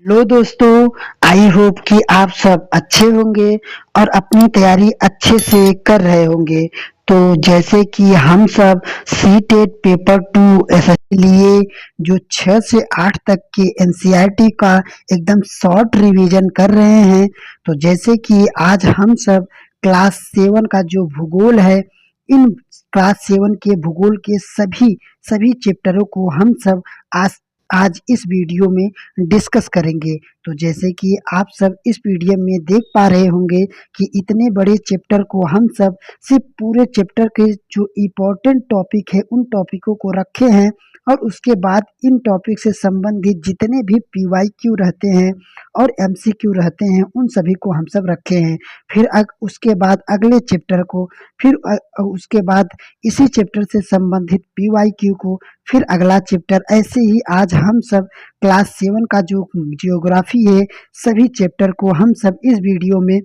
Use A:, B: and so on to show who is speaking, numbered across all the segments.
A: Hello दोस्तों। I hope कि आप सब अच्छे होंगे और अपनी तैयारी अच्छे से कर रहे होंगे। तो जैसे कि हम सब सी टेट पेपर 2 एसएससी लिए जो 6 से 8 तक के एनसीईआरटी का एकदम शॉर्ट रिवीजन कर रहे हैं। तो जैसे कि आज हम सब क्लास 7 का जो भूगोल है, इन क्लास 7 के भूगोल के सभी सभी चैप्टरों को हम सब आज आज इस वीडियो में डिस्कस करेंगे। तो जैसे कि आप सब इस पीडीएफ में देख पा रहे होंगे कि इतने बड़े चैप्टर को हम सब सिर्फ पूरे चैप्टर के जो इम्पोर्टेंट टॉपिक है उन टॉपिकों को रखे हैं और उसके बाद इन टॉपिक से संबंधित जितने भी पीवाईक्यू रहते हैं और एमसीक्यू रहते हैं उन सभी को हम सब रखे हैं। फिर उसके बाद अगले चैप्टर को, फिर उसके बाद इसी चैप्टर से संबंधित पीवाईक्यू को, फिर अगला चैप्टर, ऐसे ही आज हम सब क्लास 7 का जो जियोग्राफी है सभी चैप्टर को हम सब इस वीडियो में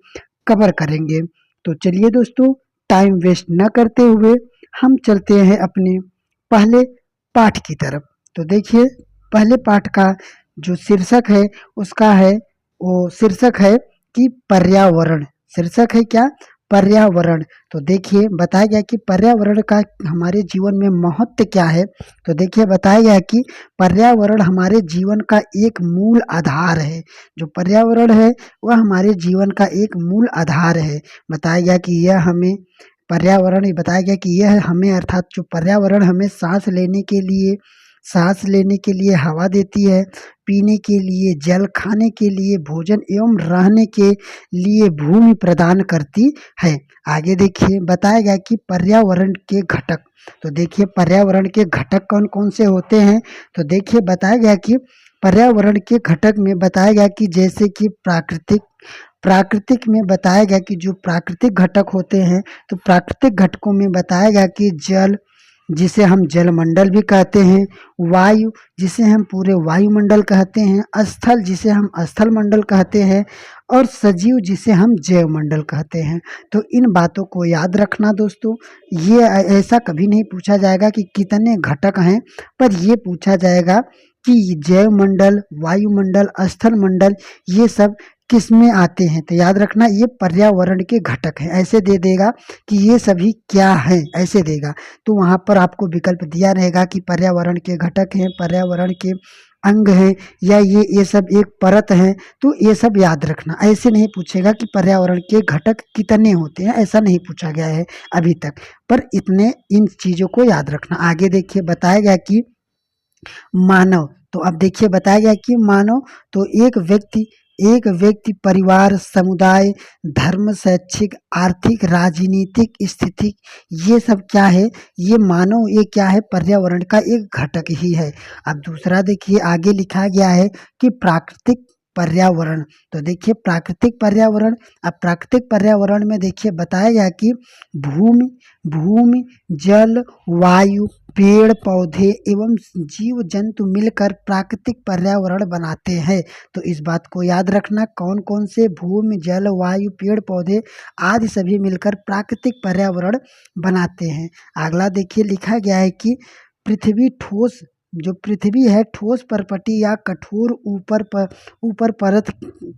A: कवर करेंगे। तो चलिए दोस्तों, टाइम वेस्ट न करते हुए हम चलते हैं अपने पहले पाठ की तरफ। तो देखिए, पहले पाठ का जो शीर्षक है उसका है, वो शीर्षक है कि पर्यावरण। शीर्षक है क्या? पर्यावरण। तो देखिए बताया गया कि पर्यावरण का हमारे जीवन में महत्व क्या है। तो देखिए बताया गया कि पर्यावरण हमारे जीवन का एक मूल आधार है। जो पर्यावरण है वह हमारे जीवन का एक मूल आधार है। बताया गया कि यह हमें पर्यावरण बताया गया कि यह हमें अर्थात जो पर्यावरण हमें सांस लेने के लिए हवा देती है, पीने के लिए जल, खाने के लिए भोजन एवं रहने के लिए भूमि प्रदान करती है। आगे देखिए बताया गया कि पर्यावरण के घटक। तो देखिए पर्यावरण के घटक कौन कौन से होते हैं। तो देखिए बताया गया कि पर्यावरण के घटक में बताया गया कि जैसे कि प्राकृतिक में बताया गया कि जो प्राकृतिक घटक होते हैं, तो प्राकृतिक घटकों में बताया गया कि जल, जिसे हम जलमंडल भी कहते हैं, वायु, जिसे हम पूरे वायुमंडल कहते हैं, स्थल, जिसे हम स्थल मंडल कहते हैं, और सजीव, जिसे हम जैव मंडल कहते हैं। तो इन बातों को याद रखना दोस्तों। ये ऐसा कभी नहीं पूछा जाएगा कि कितने घटक हैं, पर ये पूछा जाएगा कि जैव मंडल, वायुमंडल, स्थल मंडल, ये सब किस में आते हैं। तो याद रखना ये पर्यावरण के घटक हैं। ऐसे दे देगा कि ये सभी क्या हैं, ऐसे देगा। तो वहाँ पर आपको विकल्प दिया रहेगा कि पर्यावरण के घटक हैं, पर्यावरण के अंग हैं, या ये सब एक परत है। तो ये सब याद रखना। ऐसे नहीं पूछेगा कि पर्यावरण के घटक कितने होते हैं, ऐसा नहीं पूछा गया है अभी तक। पर इतने इन चीज़ों को याद रखना। आगे देखिए बताया गया कि मानव। तो अब देखिए बताया गया कि मानव, तो एक व्यक्ति, परिवार, समुदाय, धर्म, शैक्षिक, आर्थिक, राजनीतिक स्थिति, ये सब क्या है? ये मानव, ये क्या है? पर्यावरण का एक घटक ही है। अब दूसरा देखिए आगे लिखा गया है कि प्राकृतिक पर्यावरण। तो देखिए प्राकृतिक पर्यावरण। अब प्राकृतिक पर्यावरण में देखिए बताया गया कि भूमि भूमि जल, वायु, पेड़ पौधे एवं जीव जंतु मिलकर प्राकृतिक पर्यावरण बनाते हैं। तो इस बात को याद रखना, कौन कौन से? भूमि, जल, वायु, पेड़ पौधे आदि सभी मिलकर प्राकृतिक पर्यावरण बनाते हैं। अगला देखिए लिखा गया है कि पृथ्वी ठोस, जो पृथ्वी है ठोस परपटी या कठोर ऊपर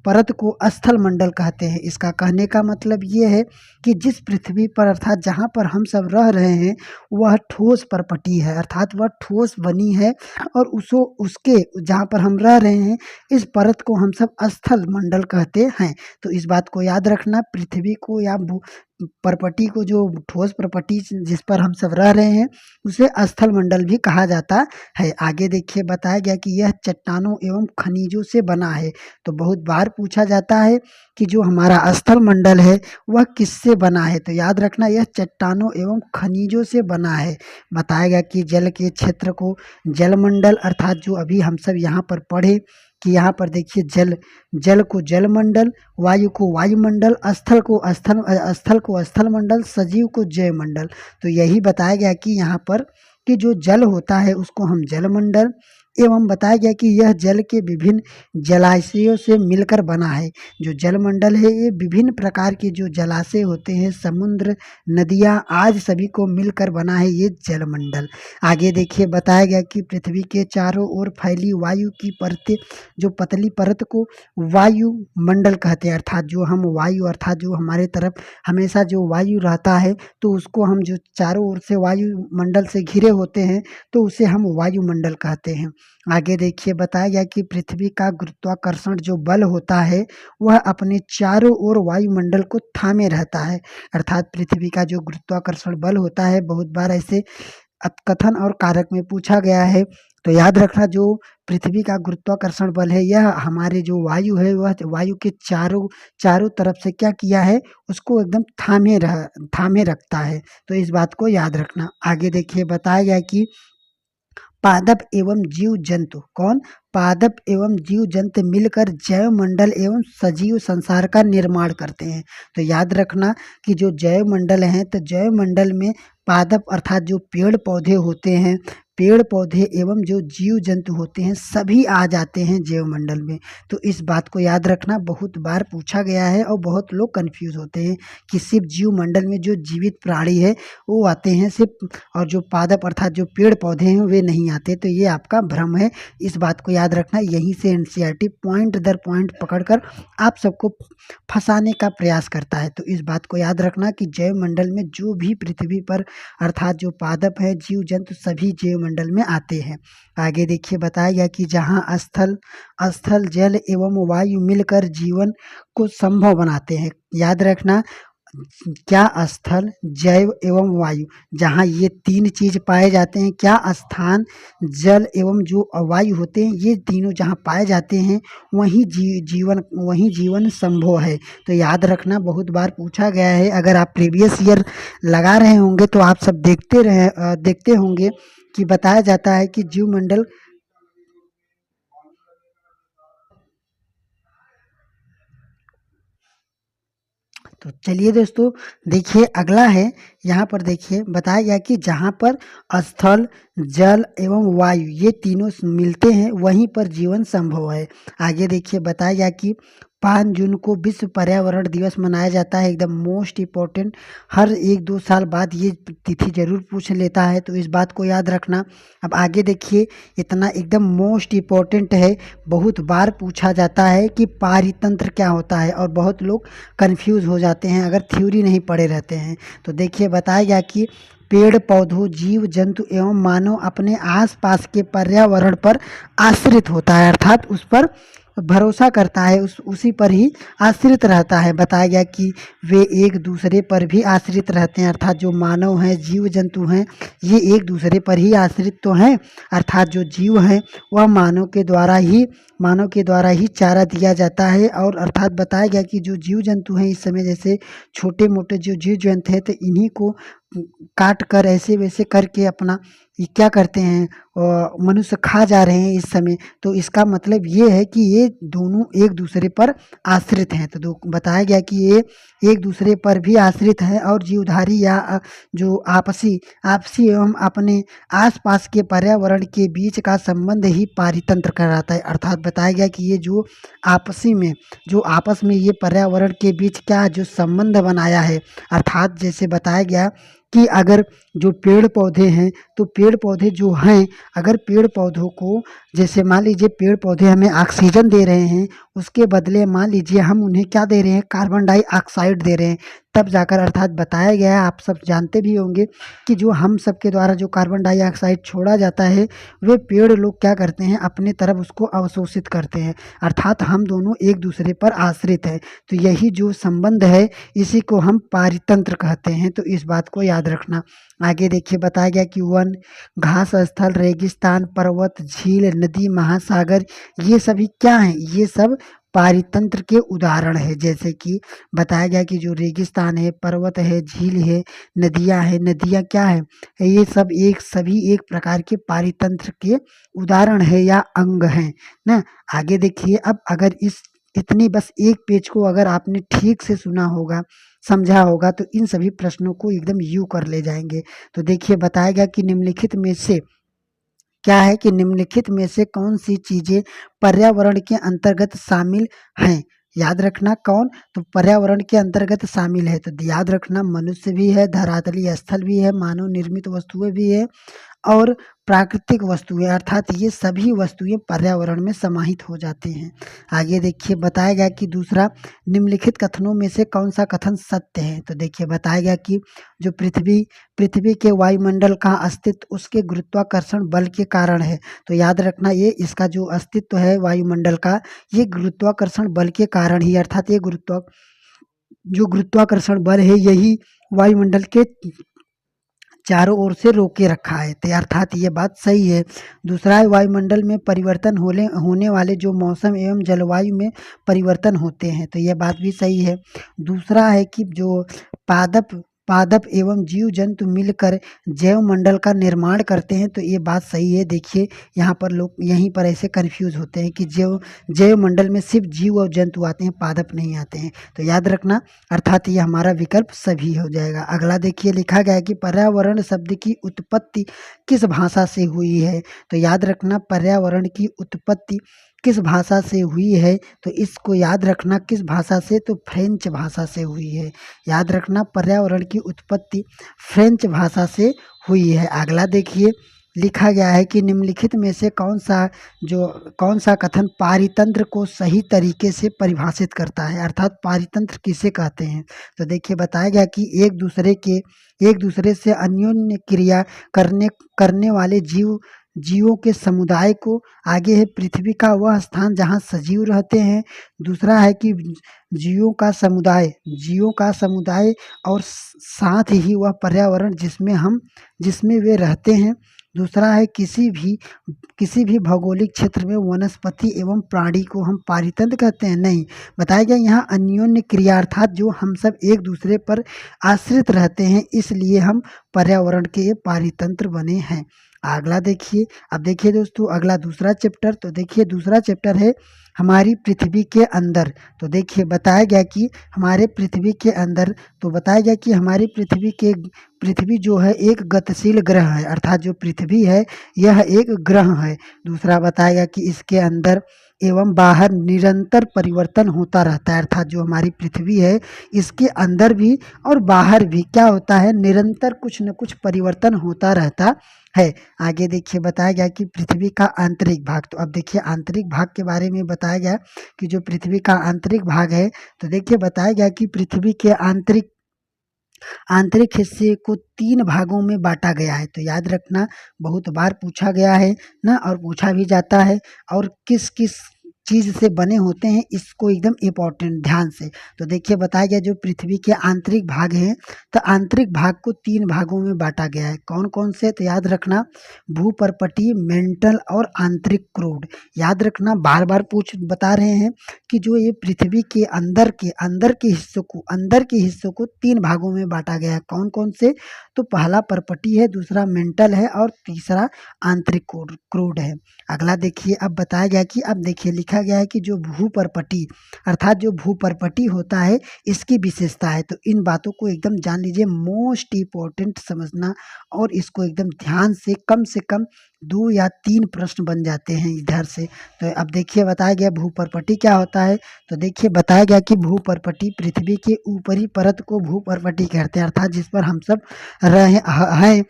A: परत को स्थल मंडल कहते हैं। इसका कहने का मतलब ये है कि जिस पृथ्वी पर अर्थात जहाँ पर हम सब रह रहे हैं वह ठोस परपटी है, अर्थात वह ठोस बनी है, और उसके जहाँ पर हम रह रहे हैं इस परत को हम सब स्थल मंडल कहते हैं। तो इस बात को याद रखना, पृथ्वी को या परपटी को, जो ठोस परपटी जिस पर हम सब रह रहे हैं उसे स्थल मंडल भी कहा जाता है। आगे देखिए बताया गया कि यह चट्टानों एवं खनिजों से बना है। तो बहुत बार पूछा जाता है कि जो हमारा स्थल मंडल है वह किससे बना है। तो याद रखना यह चट्टानों एवं खनिजों से बना है। बताया गया कि जल के क्षेत्र को जलमंडल, अर्थात जो अभी हम सब यहाँ पर पढ़े कि यहाँ पर देखिए जल को जलमंडल, वायु को वायुमंडल, स्थल को स्थल मंडल, सजीव को जैव मंडल। तो यही बताया गया कि यहाँ पर कि जो जल होता है उसको हम जलमंडल, एवं बताया गया कि यह जल के विभिन्न जलाशयों से मिलकर बना है। जो जलमंडल है ये विभिन्न प्रकार के जो जलाशय होते हैं, समुद्र, नदियाँ आज सभी को मिलकर बना है ये जलमंडल। आगे देखिए बताया गया कि पृथ्वी के चारों ओर फैली वायु की परतें, जो पतली परत को वायुमंडल कहते हैं। अर्थात जो हम वायु अर्थात जो हमारे तरफ हमेशा जो वायु रहता है तो उसको हम जो चारों ओर से वायुमंडल से घिरे होते हैं तो उसे हम वायुमंडल कहते हैं। आगे देखिए बताया गया कि पृथ्वी का गुरुत्वाकर्षण जो बल होता है वह अपने चारों ओर वायुमंडल को थामे रहता है। अर्थात पृथ्वी का जो गुरुत्वाकर्षण बल होता है बहुत बार ऐसे कथन और कारक में पूछा गया है। तो याद रखना जो पृथ्वी का गुरुत्वाकर्षण बल है यह हमारे जो वायु है वह वायु के चारों चारों तरफ से क्या किया है उसको एकदम थामे रखता है। तो इस बात को याद रखना। आगे देखिए बताया गया कि पादप एवं जीव जंतु कौन पादप एवं जीव जंतु मिलकर जैव मंडल एवं सजीव संसार का निर्माण करते हैं। तो याद रखना कि जो जैव मंडल है तो जैव मंडल में पादप अर्थात जो पेड़ पौधे होते हैं, पेड़ पौधे एवं जो जीव जंतु होते हैं सभी आ जाते हैं जैव मंडल में। तो इस बात को याद रखना, बहुत बार पूछा गया है और बहुत लोग कंफ्यूज होते हैं कि सिर्फ जीव मंडल में जो जीवित प्राणी है वो आते हैं सिर्फ, और जो पादप अर्थात जो पेड़ पौधे हैं वे नहीं आते। तो ये आपका भ्रम है, इस बात को याद रखना। यहीं से एनसीईआरटी पॉइंट दर पॉइंट पकड़कर आप सबको फंसाने का प्रयास करता है। तो इस बात को याद रखना कि जैव मंडल में जो भी पृथ्वी पर अर्थात जो पादप है, जीव जंतु सभी जैव मंडल में आते हैं। आगे देखिए बताया गया कि जहाँ स्थल जल एवं वायु मिलकर जीवन को संभव बनाते हैं। याद रखना क्या स्थल, जैव एवं वायु, जहाँ ये तीन चीज पाए जाते हैं, क्या स्थान, जल एवं जो वायु होते हैं, ये तीनों जहाँ पाए जाते हैं वहीं जीवन संभव है। तो याद रखना, बहुत बार पूछा गया है। अगर आप प्रीवियस ईयर लगा रहे होंगे तो आप सब देखते होंगे कि बताया जाता है कि जीव मंडल। तो चलिए दोस्तों देखिए अगला है, यहाँ पर देखिए बताया गया कि जहाँ पर स्थल, जल एवं वायु ये तीनों मिलते हैं वहीं पर जीवन संभव है। आगे देखिए बताया गया कि 5 जून को विश्व पर्यावरण दिवस मनाया जाता है, एकदम मोस्ट इम्पोर्टेंट। हर 1-2 साल बाद ये तिथि जरूर पूछ लेता है, तो इस बात को याद रखना। अब आगे देखिए, इतना एकदम मोस्ट इम्पोर्टेंट है, बहुत बार पूछा जाता है कि पारितंत्र क्या होता है और बहुत लोग कंफ्यूज हो जाते हैं अगर थ्योरी नहीं पढ़े रहते हैं। तो देखिए बताया गया कि पेड़ पौधों, जीव जंतु एवं मानव अपने आसपास के पर्यावरण पर आश्रित होता है, अर्थात उस पर भरोसा करता है, उसी पर ही आश्रित रहता है। बताया गया कि वे एक दूसरे पर भी आश्रित रहते हैं, अर्थात जो मानव हैं, जीव जंतु हैं, ये एक दूसरे पर ही आश्रित तो हैं। अर्थात जो जीव हैं वह मानव के द्वारा ही चारा दिया जाता है। और अर्थात बताया गया कि जो जीव जंतु हैं इस समय, जैसे छोटे मोटे जो जीव जंतु हैं, तो इन्हीं को काट कर ऐसे वैसे करके अपना ये क्या करते हैं, मनुष्य खा जा रहे हैं इस समय। तो इसका मतलब ये है कि ये दोनों एक दूसरे पर आश्रित हैं। तो बताया गया कि ये एक दूसरे पर भी आश्रित हैं और जीवधारी या जो आपसी एवं अपने आसपास के पर्यावरण के बीच का संबंध ही पारितंत्र कहलाता है। अर्थात बताया गया कि ये जो आपस में ये पर्यावरण के बीच क्या जो संबंध बनाया है, अर्थात जैसे बताया गया कि अगर जो पेड़ पौधे हैं, तो पेड़ पौधे जो हैं, अगर पेड़ पौधों को, जैसे मान लीजिए पेड़ पौधे हमें ऑक्सीजन दे रहे हैं, उसके बदले मान लीजिए हम उन्हें क्या दे रहे हैं, कार्बन डाइऑक्साइड दे रहे हैं, तब जाकर अर्थात बताया गया है, आप सब जानते भी होंगे कि जो हम सब के द्वारा जो कार्बन डाइऑक्साइड छोड़ा जाता है वे पेड़ लोग क्या करते हैं, अपने तरफ उसको अवशोषित करते हैं। अर्थात हम दोनों एक दूसरे पर आश्रित हैं। तो यही जो संबंध है इसी को हम पारितंत्र कहते हैं। तो इस बात को याद रखना। आगे देखिए बताया गया कि वन, घास स्थल, रेगिस्तान, पर्वत, झील, नदी, महासागर, ये सभी क्या हैं, ये सब पारितंत्र के उदाहरण है। जैसे कि बताया गया कि जो रेगिस्तान है, पर्वत है, झील है, नदियाँ है, नदियाँ क्या है, ये सब सभी एक प्रकार के पारितंत्र के उदाहरण है या अंग हैं ना। आगे देखिए, अब अगर इतनी बस एक पेज को अगर आपने ठीक से सुना होगा, समझा होगा, तो इन सभी प्रश्नों को एकदम यू कर ले जाएंगे। तो देखिए बताया गया कि निम्नलिखित में से क्या है कि निम्नलिखित में से कौन सी चीजें पर्यावरण के अंतर्गत शामिल हैं? याद रखना कौन, तो पर्यावरण के अंतर्गत शामिल है, तो याद रखना मनुष्य भी है, धरातलीय स्थल भी है, मानव निर्मित वस्तुएं भी है और प्राकृतिक वस्तुएं, अर्थात ये सभी वस्तुएं पर्यावरण में समाहित हो जाती हैं। आगे देखिए बताया गया कि दूसरा, निम्नलिखित कथनों में से कौन सा कथन सत्य है? तो देखिए बताया गया कि जो पृथ्वी पृथ्वी के वायुमंडल का अस्तित्व उसके गुरुत्वाकर्षण बल के कारण है। तो याद रखना ये इसका जो अस्तित्व है वायुमंडल का, ये गुरुत्वाकर्षण बल के कारण ही, अर्थात ये जो गुरुत्वाकर्षण बल है यही वायुमंडल के चारों ओर से रोके रखा है, तो अर्थात ये बात सही है। दूसरा है, वायुमंडल में परिवर्तन होने वाले जो मौसम एवं जलवायु में परिवर्तन होते हैं, तो यह बात भी सही है। दूसरा है कि जो पादप पादप एवं जीव जंतु मिलकर जैव मंडल का निर्माण करते हैं, तो ये बात सही है। देखिए यहाँ पर लोग यहीं पर ऐसे कंफ्यूज होते हैं कि जैव मंडल में सिर्फ जीव और जंतु आते हैं, पादप नहीं आते हैं, तो याद रखना, अर्थात ये हमारा विकल्प सभी हो जाएगा। अगला देखिए लिखा गया है कि पर्यावरण शब्द की उत्पत्ति किस भाषा से हुई है? तो याद रखना पर्यावरण की उत्पत्ति किस भाषा से हुई है? तो इसको याद रखना किस भाषा से, तो फ्रेंच भाषा से हुई है। याद रखना पर्यावरण की उत्पत्ति फ्रेंच भाषा से हुई है। अगला देखिए लिखा गया है कि निम्नलिखित में से कौन सा कथन पारितंत्र को सही तरीके से परिभाषित करता है, अर्थात पारितंत्र किसे कहते हैं? तो देखिए बताया गया कि एक दूसरे से अन्योन्य क्रिया करने वाले जीवों के समुदाय को। आगे है पृथ्वी का वह स्थान जहाँ सजीव रहते हैं। दूसरा है कि जीवों का समुदाय और साथ ही वह पर्यावरण जिसमें वे रहते हैं। दूसरा है किसी भी भौगोलिक क्षेत्र में वनस्पति एवं प्राणी को हम पारितंत्र कहते हैं, नहीं। बताया गया यहाँ अन्योन्य क्रिया, अर्थात जो हम सब एक दूसरे पर आश्रित रहते हैं, इसलिए हम पर्यावरण के पारितंत्र बने हैं। अगला देखिए, अब देखिए दोस्तों अगला दूसरा चैप्टर, तो देखिए दूसरा चैप्टर है हमारी पृथ्वी के अंदर। तो देखिए बताया गया कि हमारे पृथ्वी के अंदर, तो बताया गया कि हमारी पृथ्वी जो है एक गतिशील ग्रह है, अर्थात जो पृथ्वी है यह एक ग्रह है। दूसरा बताया गया कि इसके अंदर एवं बाहर निरंतर परिवर्तन होता रहता है, अर्थात जो हमारी पृथ्वी है इसके अंदर भी और बाहर भी क्या होता है, निरंतर कुछ न कुछ परिवर्तन होता रहता है। आगे देखिए बताया गया कि पृथ्वी का आंतरिक भाग, तो अब देखिए आंतरिक भाग के बारे में बताया गया कि जो पृथ्वी का आंतरिक भाग है, तो देखिए बताया गया कि पृथ्वी के आंतरिक हिस्से को 3 भागों में बांटा गया है। तो याद रखना बहुत बार पूछा गया है ना, और पूछा भी जाता है, और किस किस चीज से बने होते हैं इसको एकदम इम्पोर्टेंट ध्यान से। तो देखिए बताया गया जो पृथ्वी के आंतरिक भाग हैं, तो आंतरिक भाग को 3 भागों में बांटा गया है। कौन कौन से, तो याद रखना भूपर्पटीय, मेंटल और आंतरिक क्रूड। याद रखना बार बार बता रहे हैं कि जो ये पृथ्वी के अंदर के हिस्सों को 3 भागों में बांटा गया है। कौन कौन से, तो पहला पर्पटीय है, दूसरा मेंटल है और तीसरा आंतरिक क्रूड है। अगला देखिए, अब बताया गया कि अब देखिए लिखा गया है कि जो भूपर्पटी, अर्थात जो भूपर्पटी होता है इसकी विशेषता है। तो इन बातों को एकदम जान लीजिए, मोस्ट इम्पोर्टेंट समझना, और इसको एकदम ध्यान से कम 2 या 3 प्रश्न बन जाते हैं इधर से। तो अब देखिए बताया गया भूपर्पटी क्या होता है। तो देखिए बताया गया कि भूपर्पटी पृथ्वी के ऊपरी परत को भूपर्पटी कहते हैं, अर्थात जिस पर हम सब हैं,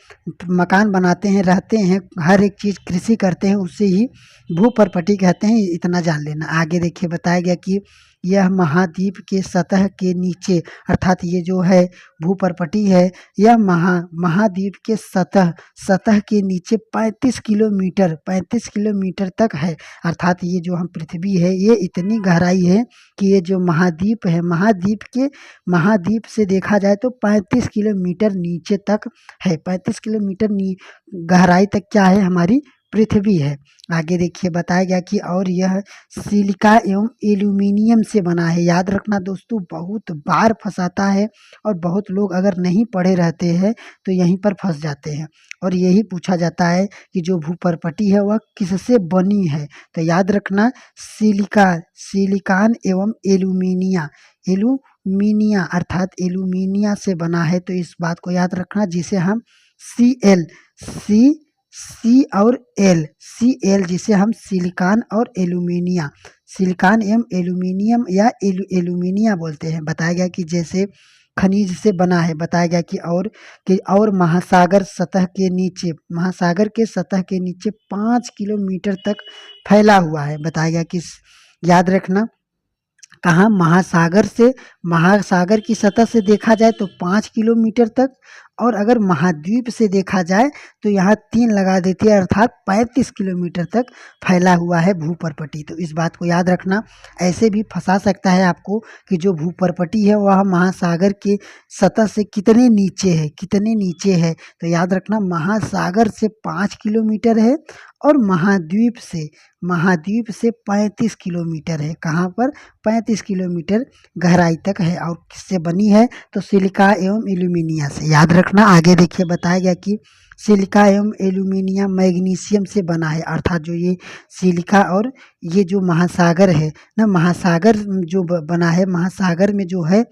A: मकान बनाते हैं, रहते हैं, हर एक चीज़ कृषि करते हैं, उससे ही भूपर्पटी कहते हैं। इतना जान लेना। आगे देखिए बताया गया कि यह महाद्वीप के सतह के नीचे, अर्थात ये जो है भूपर्पटी है, यह महाद्वीप के सतह के नीचे 35 किलोमीटर तक है। अर्थात ये जो हम पृथ्वी है ये इतनी गहराई है कि ये जो महाद्वीप है, महाद्वीप से देखा जाए तो 35 किलोमीटर नीचे तक है। 35 किलोमीटर गहराई तक क्या है, हमारी पृथ्वी है। आगे देखिए बताया गया कि और यह सिलिका एवं एल्यूमिनियम से बना है। याद रखना दोस्तों बहुत बार फंसाता है, और बहुत लोग अगर नहीं पढ़े रहते हैं तो यहीं पर फंस जाते हैं, और यही पूछा जाता है कि जो भूपर्पटी है वह किससे बनी है। तो याद रखना सिलिकॉन एवं एल्यूमिनिया अर्थात एल्यूमिनिया से बना है। तो इस बात को याद रखना, जिसे हम सी सी और एल, सी एल जिसे हम सिलिकॉन और एल्यूमिनिया, सिलिकॉन एवं एल्यूमिनियम या एल्यूमिनिया बोलते हैं। बताया गया कि जैसे खनिज से बना है। बताया गया कि महासागर सतह के नीचे, महासागर के सतह के नीचे 5 किलोमीटर तक फैला हुआ है। बताया गया कि याद रखना कहाँ, महासागर से, महासागर की सतह से देखा जाए तो 5 किलोमीटर तक, और अगर महाद्वीप से देखा जाए तो यहाँ 3 लगा देती है, अर्थात 35 किलोमीटर तक फैला हुआ है भूपर्पटी। तो इस बात को याद रखना। ऐसे भी फंसा सकता है आपको कि जो भूपर्पटी है वह महासागर के सतह से कितने नीचे है, कितने नीचे है। तो याद रखना महासागर से 5 किलोमीटर है और महाद्वीप से 35 किलोमीटर है। कहाँ पर? 35 किलोमीटर गहराई तक है। और किससे बनी है? तो सिलिका एवं एल्यूमिनिया से। याद रखना। आगे देखिए बताया गया कि सिलिका एवं एल्यूमिनिया मैग्नीशियम से बना है। अर्थात जो ये सिलिका और ये जो महासागर है ना, महासागर जो बना है, महासागर में जो है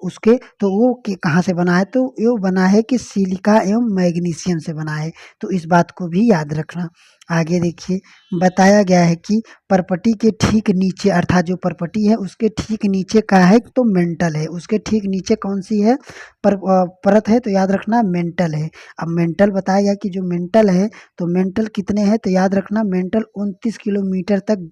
A: उसके, तो वो कहाँ से बना है? तो ये बना है कि सिलिका एवं मैग्नीशियम से बना है। तो इस बात को भी याद रखना। आगे देखिए बताया गया है कि परपटी के ठीक नीचे, अर्थात जो परपटी है उसके ठीक नीचे का है तो मेंटल है। उसके ठीक नीचे कौन सी है? परत है। तो याद रखना मेंटल है। अब मेंटल बताया गया कि जो मेंटल है, तो मेंटल कितने हैं? तो याद रखना मेंटल 29 किलोमीटर तक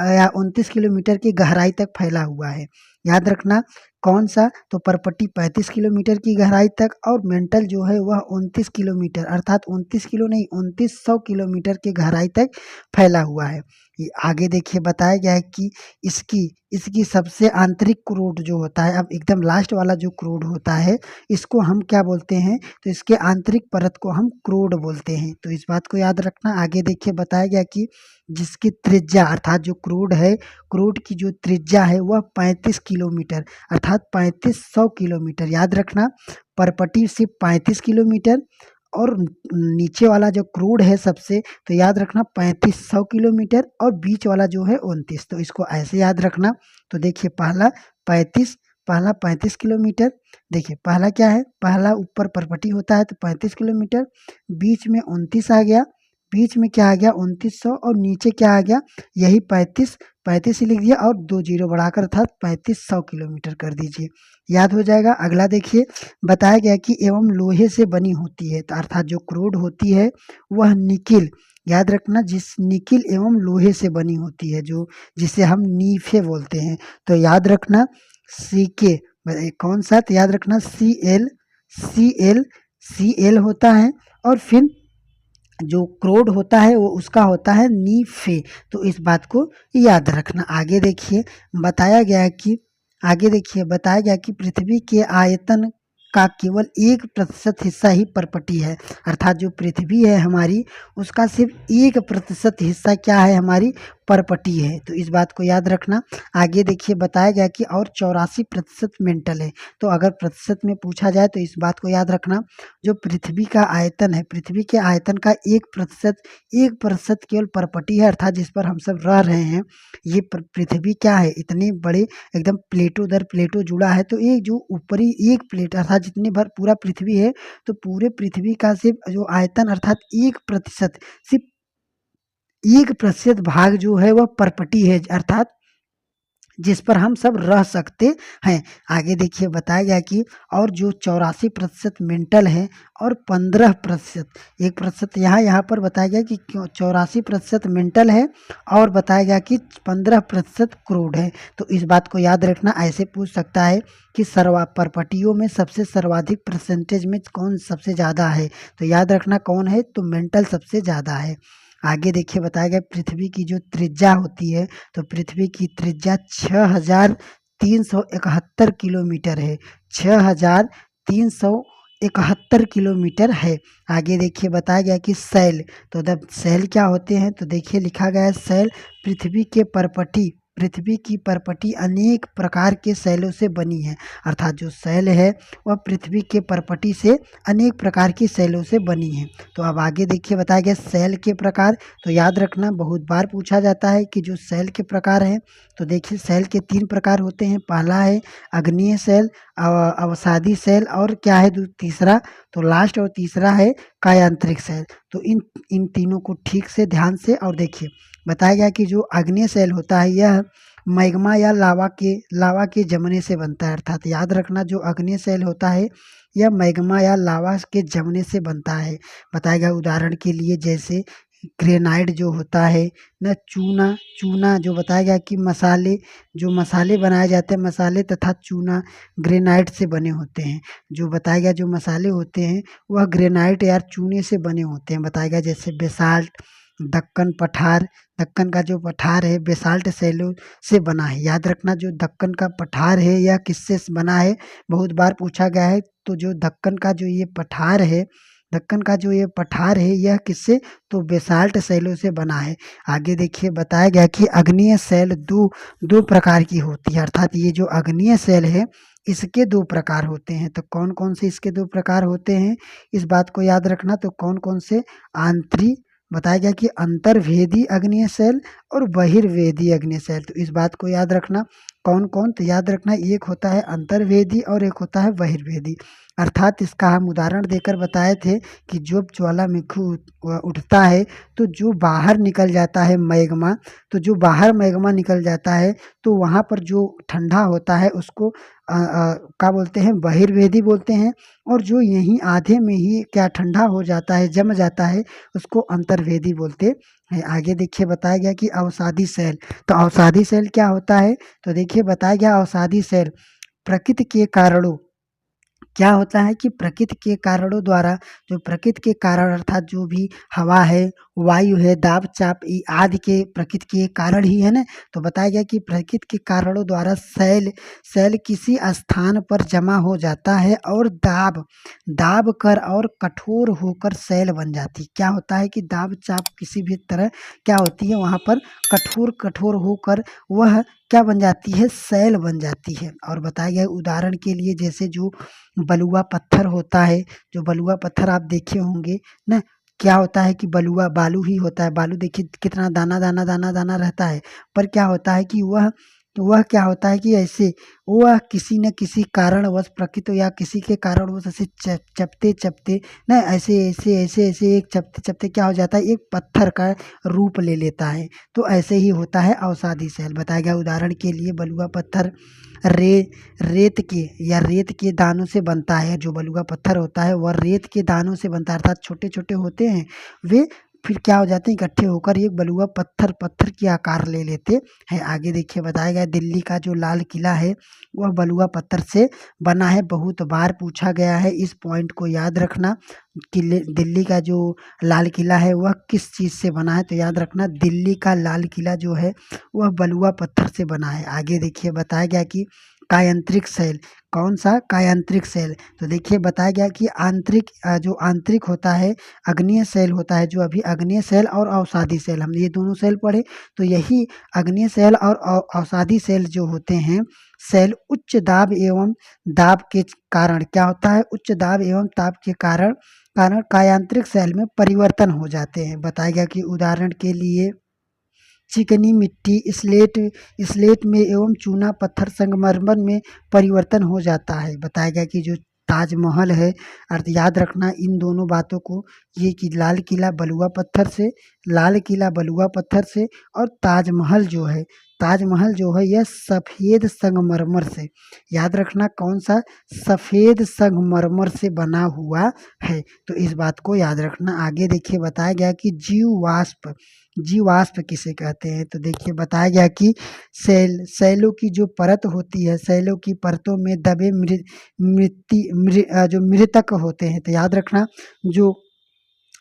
A: या 29 किलोमीटर की गहराई तक फैला हुआ है। याद रखना कौन सा? तो परपटी 35 किलोमीटर की गहराई तक, और मेंटल जो है वह 29 किलोमीटर, अर्थात 29 किलो नहीं 2900 किलोमीटर की गहराई तक फैला हुआ है। ये आगे देखिए बताया गया है कि इसकी इसकी सबसे आंतरिक क्रोड जो होता है, अब एकदम लास्ट वाला जो क्रोड होता है, इसको हम क्या बोलते हैं? तो इसके आंतरिक परत को हम क्रोड बोलते हैं। तो इस बात को याद रखना। आगे देखिए बताया गया कि जिसकी त्रिज्या, अर्थात जो क्रोड है, क्रोड की जो त्रिज्या है वह 35 किलोमीटर, अर्थात 3500 किलोमीटर। याद रखना परपटी से 35 किलोमीटर, और नीचे वाला जो क्रूड है सबसे, तो याद रखना 3500 किलोमीटर, और बीच वाला जो है 29। तो इसको ऐसे याद रखना। तो देखिए पहला 35 किलोमीटर। देखिए पहला क्या है? पहला ऊपर परपटी होता है तो 35 किलोमीटर, बीच में 29 आ गया, बीच में क्या आ गया? 2900, और नीचे क्या आ गया? यही 35 ही लिख दिया और 2 जीरो बढ़ाकर, अर्थात 3500 किलोमीटर कर दीजिए। याद हो जाएगा। अगला देखिए बताया गया कि एवं लोहे से बनी होती है। तो अर्थात जो क्रूड होती है वह निकिल, याद रखना जिस निकिल एवं लोहे से बनी होती है, जो जिसे हम नीफे बोलते हैं। तो याद रखना सी के कौन सा? तो याद रखना सी एल होता है, और फिर जो क्रोड होता है वो उसका होता है नीफे। तो इस बात को याद रखना। आगे देखिए बताया गया कि पृथ्वी के आयतन का केवल 1% हिस्सा ही परपटी है। अर्थात जो पृथ्वी है हमारी, उसका सिर्फ 1% हिस्सा क्या है? हमारी परपटी है। तो इस बात को याद रखना। आगे देखिए बताया गया कि और 84% मेंटल है। तो अगर प्रतिशत में पूछा जाए तो इस बात को याद रखना, जो पृथ्वी का आयतन है, पृथ्वी के आयतन का 1% केवल परपटी है, अर्थात जिस पर हम सब रह रहे हैं। ये पृथ्वी क्या है? इतने बड़े एकदम प्लेटों दर प्लेटों जुड़ा है। तो ये जो ऊपरी एक प्लेट, अर्थात जितने भर पूरा पृथ्वी है, तो पूरे पृथ्वी का सिर्फ जो आयतन, अर्थात 1%, सिर्फ 1% भाग जो है वह परपटी है, अर्थात जिस पर हम सब रह सकते हैं। आगे देखिए बताया गया कि और जो 84% मेंटल है, और 15%, 1% यहाँ पर बताया गया कि 84% मेंटल है, और बताया गया कि 15% क्रूड है। तो इस बात को याद रखना। ऐसे पूछ सकता है कि परपटियों में सबसे सर्वाधिक परसेंटेज में कौन सबसे ज़्यादा है? तो याद रखना कौन है? तो मेंटल सबसे ज़्यादा है। आगे देखिए बताया गया पृथ्वी की जो त्रिज्या होती है, तो पृथ्वी की त्रिज्या 6371 किलोमीटर है। 6371 किलोमीटर है। आगे देखिए बताया गया कि शैल, तो जब शैल क्या होते हैं? तो देखिए लिखा गया है शैल पृथ्वी पृथ्वी की परपटी अनेक प्रकार के शैलों से बनी है। अर्थात जो शैल है वह पृथ्वी के परपटी से अनेक प्रकार की शैलों से बनी है। तो अब आगे देखिए बताया गया शैल के प्रकार। तो याद रखना बहुत बार पूछा जाता है कि जो शैल के प्रकार हैं, तो देखिए शैल के 3 प्रकार होते हैं। पहला है आग्नेय शैल, अवसादी शैल और क्या है तीसरा, तो लास्ट और तीसरा है कायांतरिक शैल। तो इन इन तीनों को ठीक से ध्यान से और देखिए बताया गया कि जो आग्नेय शैल होता है यह मैग्मा या लावा के जमने से बनता है। अर्थात याद रखना जो आग्नेय शैल होता है यह मैग्मा या लावा के जमने से बनता है। बताया गया उदाहरण के लिए जैसे ग्रेनाइट जो होता है न, चूना चूना जो बताया गया कि मसाले बनाए जाते हैं, मसाले तथा चूना ग्रेनाइट से बने होते हैं। जो बताया गया जो मसाले होते हैं वह ग्रेनाइट या चूने से बने होते हैं। बताया गया जैसे बेसाल्ट, दक्कन का जो पठार है बेसाल्ट शैलों से बना है। याद रखना जो दक्कन का पठार है यह किससे बना है, बहुत बार पूछा गया है। तो जो दक्कन का जो ये पठार है यह किससे, तो बेसाल्ट शैलों से बना है। आगे देखिए बताया गया कि आग्नेय शैल दो प्रकार की होती है। अर्थात ये जो आग्नेय शैल है इसके 2 प्रकार होते हैं। तो कौन कौन से इसके 2 प्रकार होते हैं, इस बात को याद रखना। तो कौन कौन से, बताया गया कि अंतर्वेदी आग्नेय शैल और बहिर्वेदी आग्नेय शैल। तो इस बात को याद रखना कौन कौन, तो याद रखना एक होता है अंतर्वेदी और एक होता है बहिर्वेदी। अर्थात इसका हम उदाहरण देकर बताए थे कि जब ज्वालामुखी उठता है तो जो बाहर निकल जाता है मैग्मा, तो जो बाहर मैग्मा निकल जाता है तो वहाँ पर जो ठंडा होता है उसको क्या बोलते हैं, बहिर्वेदी बोलते हैं। और जो यहीं आधे में ही क्या ठंडा हो जाता है, जम जाता है, उसको अंतर्वेदी बोलते हैं। आगे देखिए बताया गया कि अवसादी शैल। तो अवसादी शैल क्या होता है, तो देखिए बताया गया अवसादी शैल प्रकृति के कारणों, क्या होता है कि प्रकृति के कारणों द्वारा, जो प्रकृति के कारण अर्थात जो भी हवा है, वायु है, दाब चाप आदि के प्रकृति के कारण ही है ना। तो बताया गया कि प्रकृति के कारणों द्वारा शैल किसी स्थान पर जमा हो जाता है और दाब कर और कठोर होकर शैल बन जाती है। क्या होता है कि दाब चाप किसी भी तरह क्या होती है वहाँ पर कठोर होकर वह क्या बन जाती है, शैल बन जाती है। और बताया गया उदाहरण के लिए जैसे जो बलुआ पत्थर होता है, जो बलुआ पत्थर आप देखे होंगे ना, क्या होता है कि बालू ही होता है। बालू देखिए कितना दाना रहता है, पर क्या होता है कि वह क्या होता है कि ऐसे वह किसी न किसी कारणवश प्रकृति या किसी के कारणवश ऐसे चपते ना, ऐसे एक चपते क्या हो जाता है, एक पत्थर का रूप ले लेता है। तो ऐसे ही होता है अवसादी शैल। बताया गया उदाहरण के लिए बलुआ पत्थर रेत के दानों से बनता है। जो बलुआ पत्थर होता है वह रेत के दानों से बनता है। अर्थात छोटे छोटे होते हैं वे, फिर क्या हो जाते हैं, इकट्ठे होकर एक बलुआ पत्थर की आकार ले लेते हैं। आगे देखिए बताया गया दिल्ली का जो लाल किला है वह बलुआ पत्थर से बना है। बहुत बार पूछा गया है, इस पॉइंट को याद रखना। दिल्ली का जो लाल किला है वह किस चीज़ से बना है, तो याद रखना दिल्ली का लाल किला जो है वह बलुआ पत्थर से बना है। आगे देखिए बताया गया कि कायांतरिक शैल, कौन सा, कायांतरिक शैल। तो देखिए बताया गया कि जो आंतरिक होता है आग्नेय शैल होता है, जो अभी आग्नेय शैल और अवसादी शैल हमने ये दोनों शैल पढ़े। तो यही आग्नेय शैल और अवसादी शैल जो होते हैं, शैल उच्च दाब एवं दाब के कारण क्या होता है, उच्च दाब एवं ताप के कारण कायांतरिक शैल में परिवर्तन हो जाते हैं। बताया गया कि उदाहरण के लिए चिकनी मिट्टी स्लेट में एवं चूना पत्थर संगमरमर में परिवर्तन हो जाता है। बताया गया कि जो ताजमहल है, अर्थ याद रखना इन दोनों बातों को, ये कि लाल किला बलुआ पत्थर से और ताजमहल जो है यह सफ़ेद संगमरमर से, याद रखना कौन सा, सफ़ेद संगमरमर से बना हुआ है। तो इस बात को याद रखना। आगे देखिए बताया गया कि जीवाश्म किसे कहते हैं। तो देखिए बताया गया कि शैलों की जो परत होती है, शैलों की परतों में दबे जो मृतक होते हैं। तो याद रखना जो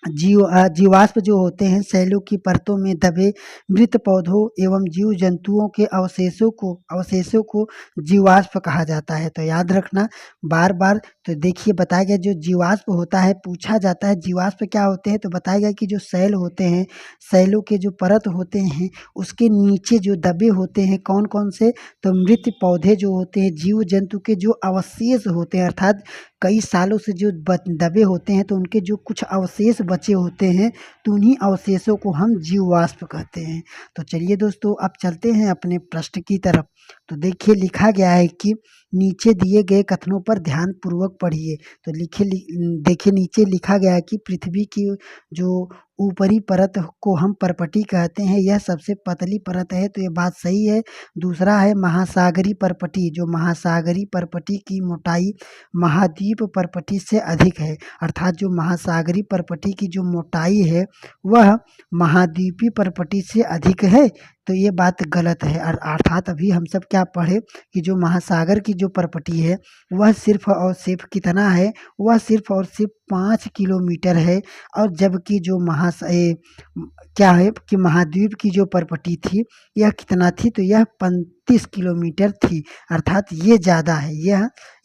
A: जीवाश्म जो होते हैं सैलों की परतों में दबे मृत पौधों एवं जीव जंतुओं के अवशेषों को जीवाश्म कहा जाता है। तो याद रखना बार बार। तो देखिए बताया गया जो जीवाश्म होता है, पूछा जाता है जीवाश्म क्या होते हैं, तो बताया गया कि जो सैल होते हैं, सैलों के जो परत होते हैं उसके नीचे जो दबे होते हैं कौन कौन से, तो मृत पौधे जो होते हैं, जीव जंतु के जो अवशेष होते हैं, अर्थात कई सालों से जो दबे होते हैं तो उनके जो कुछ अवशेष बचे होते हैं तो उन्हीं अवशेषों को हम जीवाश्म कहते हैं। तो चलिए दोस्तों अब चलते हैं अपने प्रश्न की तरफ। तो देखिए लिखा गया है कि नीचे दिए गए कथनों पर ध्यान पूर्वक पढ़िए। तो देखिए नीचे लिखा गया है कि पृथ्वी की जो ऊपरी परत को हम परपटी कहते हैं, यह सबसे पतली परत है, तो ये बात सही है। दूसरा है महासागरी परपटी, जो महासागरी परपटी की मोटाई महाद्वीप परपटी से अधिक है, अर्थात जो महासागरी परपटी की जो मोटाई है वह महाद्वीपीय परपटी से अधिक है। तो ये बात गलत है। अर्थात अभी हम सब क्या पढ़े कि जो महासागर की जो परपटी है वह सिर्फ और सिर्फ कितना है, वह सिर्फ और सिर्फ 5 किलोमीटर है, और जबकि जो क्या है कि महाद्वीप की जो परपटी थी यह कितना थी, तो यह 35 किलोमीटर थी, अर्थात ये ज़्यादा है,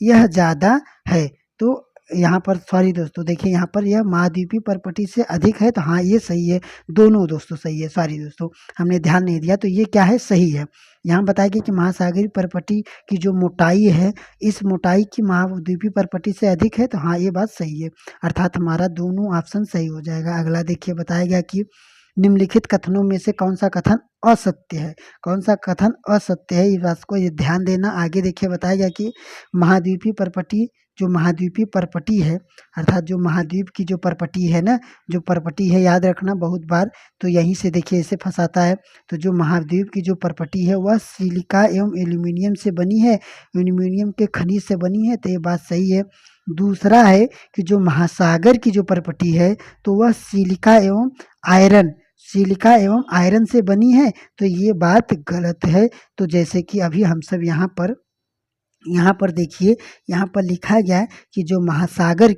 A: यह ज़्यादा है। तो यहाँ पर सॉरी दोस्तों, देखिए यहाँ पर यह महाद्वीपीय परपटी से अधिक है, तो हाँ ये सही है, दोनों दोस्तों सही है। सॉरी दोस्तों हमने ध्यान नहीं दिया, तो ये क्या है, सही है। यहाँ बताया गया कि महासागरीय परपटी की जो मोटाई है इस मोटाई की महाद्वीपीय परपटी से अधिक है, तो हाँ ये बात सही है, अर्थात हमारा दोनों ऑप्शन सही हो जाएगा। अगला देखिए बताया गया कि निम्नलिखित कथनों में से कौन सा कथन असत्य है, कौन सा कथन असत्य है, इस बात को ये ध्यान देना। आगे देखिए बताया गया कि महाद्वीपीय परपटी, जो महाद्वीपीय परपटी है, अर्थात जो महाद्वीप की जो परपटी है ना, जो परपटी है याद रखना बहुत बार, तो यहीं से देखिए इसे फंसाता है। तो जो महाद्वीप की जो परपटी है वह सिलिका एवं एल्यूमिनियम से बनी है, एल्यूमिनियम के खनिज से बनी है, तो ये बात सही है। दूसरा है कि जो महासागर की जो परपटी है तो वह सिलिका एवं आयरन से बनी है, तो ये बात गलत है। तो जैसे कि अभी हम सब यहाँ पर देखिए, यहाँ पर लिखा गया है कि जो महासागर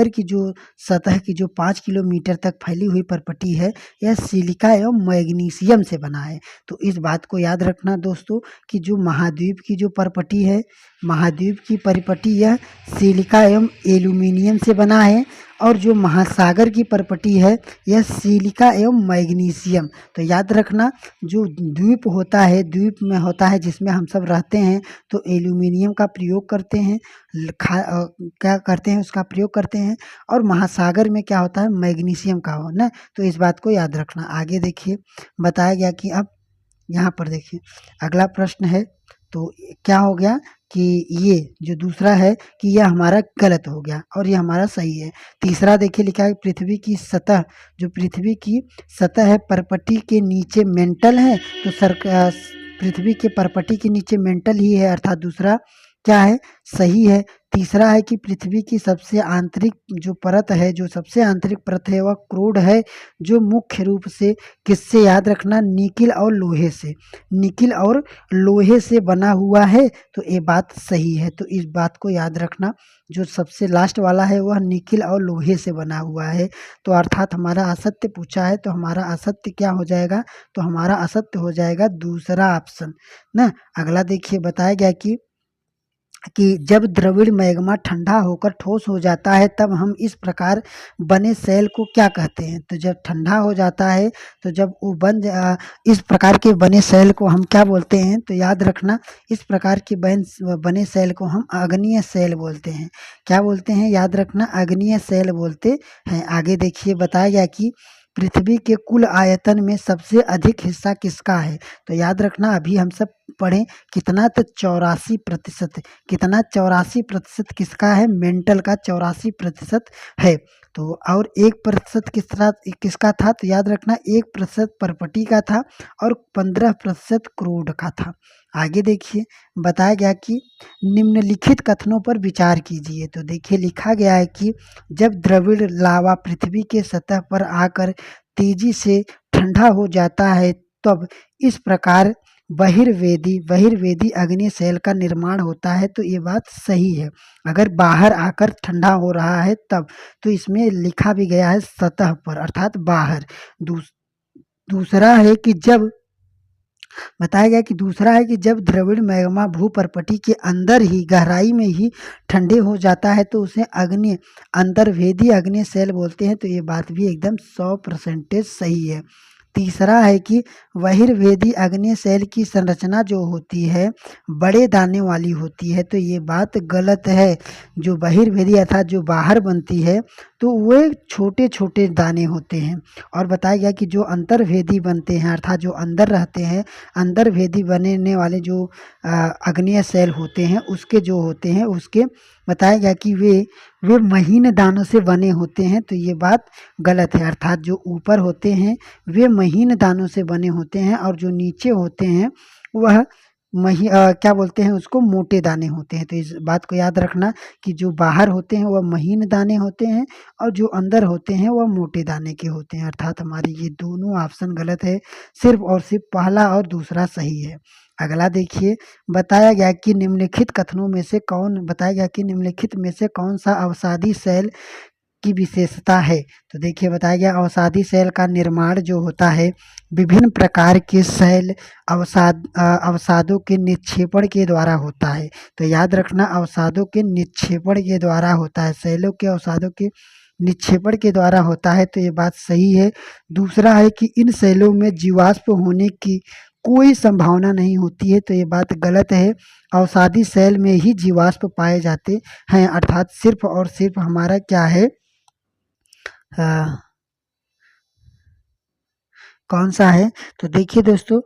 A: की जो सतह की जो 5 किलोमीटर तक फैली हुई परपटी है यह सिलिका एवं मैग्नीशियम से बना है। तो इस बात को याद रखना दोस्तों कि जो महाद्वीप की जो परपटी है, महाद्वीप की परपटी यह सिलिका एवं एल्यूमिनियम से बना है, और जो महासागर की परपटी है यह सिलिका एवं मैग्नीशियम। तो याद रखना जो द्वीप होता है, द्वीप में होता है जिसमें हम सब रहते हैं, तो एल्यूमिनियम का प्रयोग करते हैं, क्या करते हैं उसका प्रयोग करते हैं, और महासागर में क्या होता है, मैग्नीशियम का हो ना। तो इस बात को याद रखना। आगे देखिए बताया गया कि अब यहाँ पर देखिए अगला प्रश्न है, तो क्या हो गया कि ये जो दूसरा है कि यह हमारा गलत हो गया और ये हमारा सही है। तीसरा देखिए लिखा है पृथ्वी की सतह है परपटी के नीचे मेंटल है, तो पृथ्वी के परपटी के नीचे मेंटल ही है, अर्थात दूसरा क्या है, सही है। तीसरा है कि पृथ्वी की सबसे आंतरिक जो परत है, जो सबसे आंतरिक परत है वह क्रूड है, जो मुख्य रूप से किससे, याद रखना, निकिल और लोहे से बना हुआ है, तो ये बात सही है। तो इस बात को याद रखना, जो सबसे लास्ट वाला है वह निकिल और लोहे से बना हुआ है, तो अर्थात हमारा असत्य पूछा है, तो हमारा असत्य क्या हो जाएगा, तो हमारा असत्य हो जाएगा दूसरा ऑप्शन ना। अगला देखिए बताया गया कि जब द्रविड़ मैग्मा ठंडा होकर ठोस हो जाता है तब हम इस प्रकार बने सेल को क्या कहते हैं। तो जब ठंडा हो जाता है तो जब वो इस प्रकार के बने सेल को हम क्या बोलते हैं, तो याद रखना इस प्रकार के बने सेल को हम अग्नीय सेल बोलते हैं। क्या बोलते हैं, याद रखना, अग्नीय सेल बोलते हैं। आगे देखिए बताया गया कि पृथ्वी के कुल आयतन में सबसे अधिक हिस्सा किसका है, तो याद रखना अभी हम सब पढ़ें कितना, तो 84%। कितना, 84% किसका है, मेंटल का 84% है। तो और 1% किसका था, तो याद रखना 1% परपटी का था और 15% क्रूड का था। आगे देखिए बताया गया कि निम्नलिखित कथनों पर विचार कीजिए। तो देखिए लिखा गया है कि जब द्रविड़ लावा पृथ्वी के सतह पर आकर तेजी से ठंडा हो जाता है तब इस प्रकार बहिर्वेदी अग्नि सेल का निर्माण होता है, तो ये बात सही है। अगर बाहर आकर ठंडा हो रहा है तब, तो इसमें लिखा भी गया है सतह पर अर्थात बाहर। दूस, दूसरा है कि जब बताया गया कि दूसरा है कि जब द्रविड़ मैग्मा भूपर्पटी के अंदर ही गहराई में ही ठंडे हो जाता है तो उसे अंतर्वेदी अग्नि सेल बोलते हैं, तो ये बात भी एकदम 100% सही है। तीसरा है कि बहिर्वेदी अग्नि सेल की संरचना जो होती है बड़े दाने वाली होती है, तो ये बात गलत है। जो बहिर्वेदी अर्थात जो बाहर बनती है तो वे छोटे छोटे दाने होते हैं। और बताया गया कि जो अंतर्वेदी बनते हैं अर्थात जो अंदर रहते हैं, अंतर्वेदी बनने वाले जो अग्नेय सेल होते हैं उसके जो होते हैं उसके बताया गया कि वे महीन दानों से बने होते हैं, तो ये बात गलत है। अर्थात जो ऊपर होते हैं वे महीन दानों से बने होते हैं और जो नीचे होते हैं वह क्या बोलते हैं उसको, मोटे दाने होते हैं। तो इस बात को याद रखना कि जो बाहर होते हैं वह महीन दाने होते हैं और जो अंदर होते हैं वह मोटे दाने के होते हैं। अर्थात हमारी ये दोनों ऑप्शन गलत है, सिर्फ और सिर्फ पहला और दूसरा सही है। अगला देखिए, बताया गया कि निम्नलिखित में से कौन सा अवसादी सेल की विशेषता है। तो देखिए बताया गया अवसादी सेल का निर्माण जो होता है विभिन्न प्रकार के सेल अवसादों के निक्षेपण के द्वारा होता है। तो याद रखना अवसादों के निक्षेपण के द्वारा होता है, सेलों के अवसादों के निक्षेपण के द्वारा होता है, तो ये बात सही है। दूसरा है कि इन सेलों में जीवाश्म होने की कोई संभावना नहीं होती है, तो ये बात गलत है। अवसादी सेल में ही जीवाश्म पाए जाते हैं, अर्थात सिर्फ और सिर्फ हमारा क्या है कौन सा है, तो देखिए दोस्तों।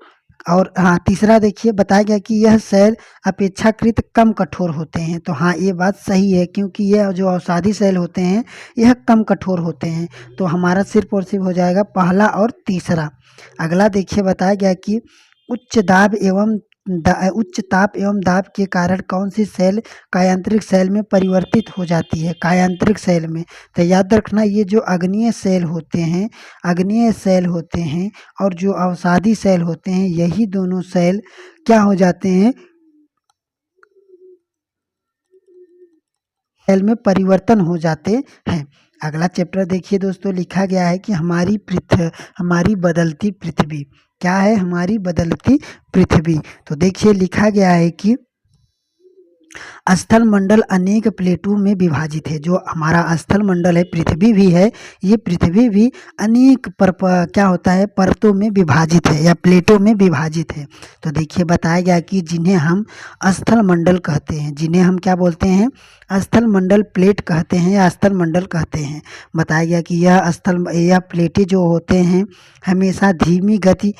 A: और हाँ, तीसरा देखिए बताया गया कि यह सेल अपेक्षाकृत कम कठोर होते हैं, तो हाँ ये बात सही है क्योंकि यह जो अवसादी सेल होते हैं यह कम कठोर होते हैं, तो हमारा सिर्फ और सिर्फ हो जाएगा पहला और तीसरा। अगला देखिए बताया गया कि उच्च ताप एवं दाब के कारण कौन सी सेल कायांतरिक सेल में परिवर्तित हो जाती है, कायांतरिक सेल में। तो याद रखना ये जो अग्नेय सेल होते हैं और जो अवसादी सेल होते हैं यही दोनों सेल क्या हो जाते हैं, सेल में परिवर्तन हो जाते हैं। अगला चैप्टर देखिए दोस्तों, लिखा गया है कि हमारी बदलती पृथ्वी क्या है, हमारी बदलती पृथ्वी। तो देखिए लिखा गया है कि स्थल मंडल अनेक प्लेटों में विभाजित है। जो हमारा स्थल मंडल है पृथ्वी भी है, ये पृथ्वी भी अनेक क्या होता है परतों में विभाजित है या प्लेटों में विभाजित है। तो देखिए बताया गया कि जिन्हें हम स्थल मंडल कहते हैं, जिन्हें हम क्या बोलते हैं स्थल मंडल प्लेट कहते हैं या स्थल मंडल कहते हैं। बताया गया कि यह प्लेटें जो होते हैं हमेशा धीमी गति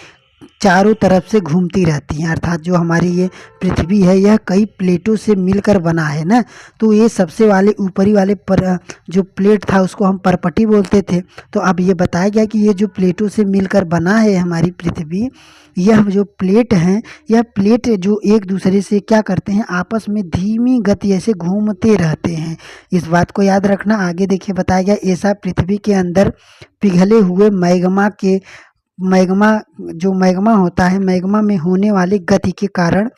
A: चारों तरफ से घूमती रहती हैं, अर्थात जो हमारी ये पृथ्वी है यह कई प्लेटों से मिलकर बना है ना, तो ये सबसे वाले ऊपरी वाले पर जो प्लेट था उसको हम परपटी बोलते थे। तो अब ये बताया गया कि ये जो प्लेटों से मिलकर बना है हमारी पृथ्वी, यह जो प्लेट हैं यह प्लेट जो एक दूसरे से क्या करते हैं आपस में धीमी गति ऐसे घूमते रहते हैं। इस बात को याद रखना। आगे देखिए बताया गया ऐसा पृथ्वी के अंदर पिघले हुए मैग्मा होता है, मैग्मा में होने वाली गति के कारण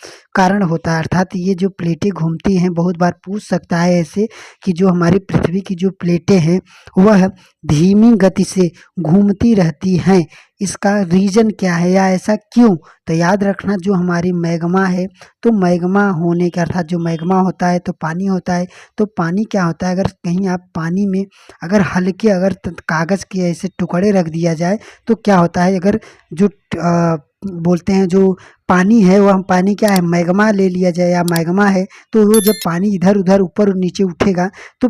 A: होता है। अर्थात ये जो प्लेटें घूमती हैं, बहुत बार पूछ सकता है ऐसे कि जो हमारी पृथ्वी की जो प्लेटें हैं वह धीमी गति से घूमती रहती हैं, इसका रीज़न क्या है या ऐसा क्यों। तो याद रखना जो हमारी मैग्मा है, तो मैग्मा होने के अर्थात जो मैग्मा होता है तो पानी होता है, तो पानी क्या होता है अगर कहीं आप पानी में अगर हल्के कागज़ के ऐसे टुकड़े रख दिया जाए तो क्या होता है, अगर जो बोलते हैं जो पानी है वह पानी क्या है मैग्मा ले लिया जाए या मैग्मा है, तो वो जब पानी इधर उधर ऊपर और नीचे उठेगा तो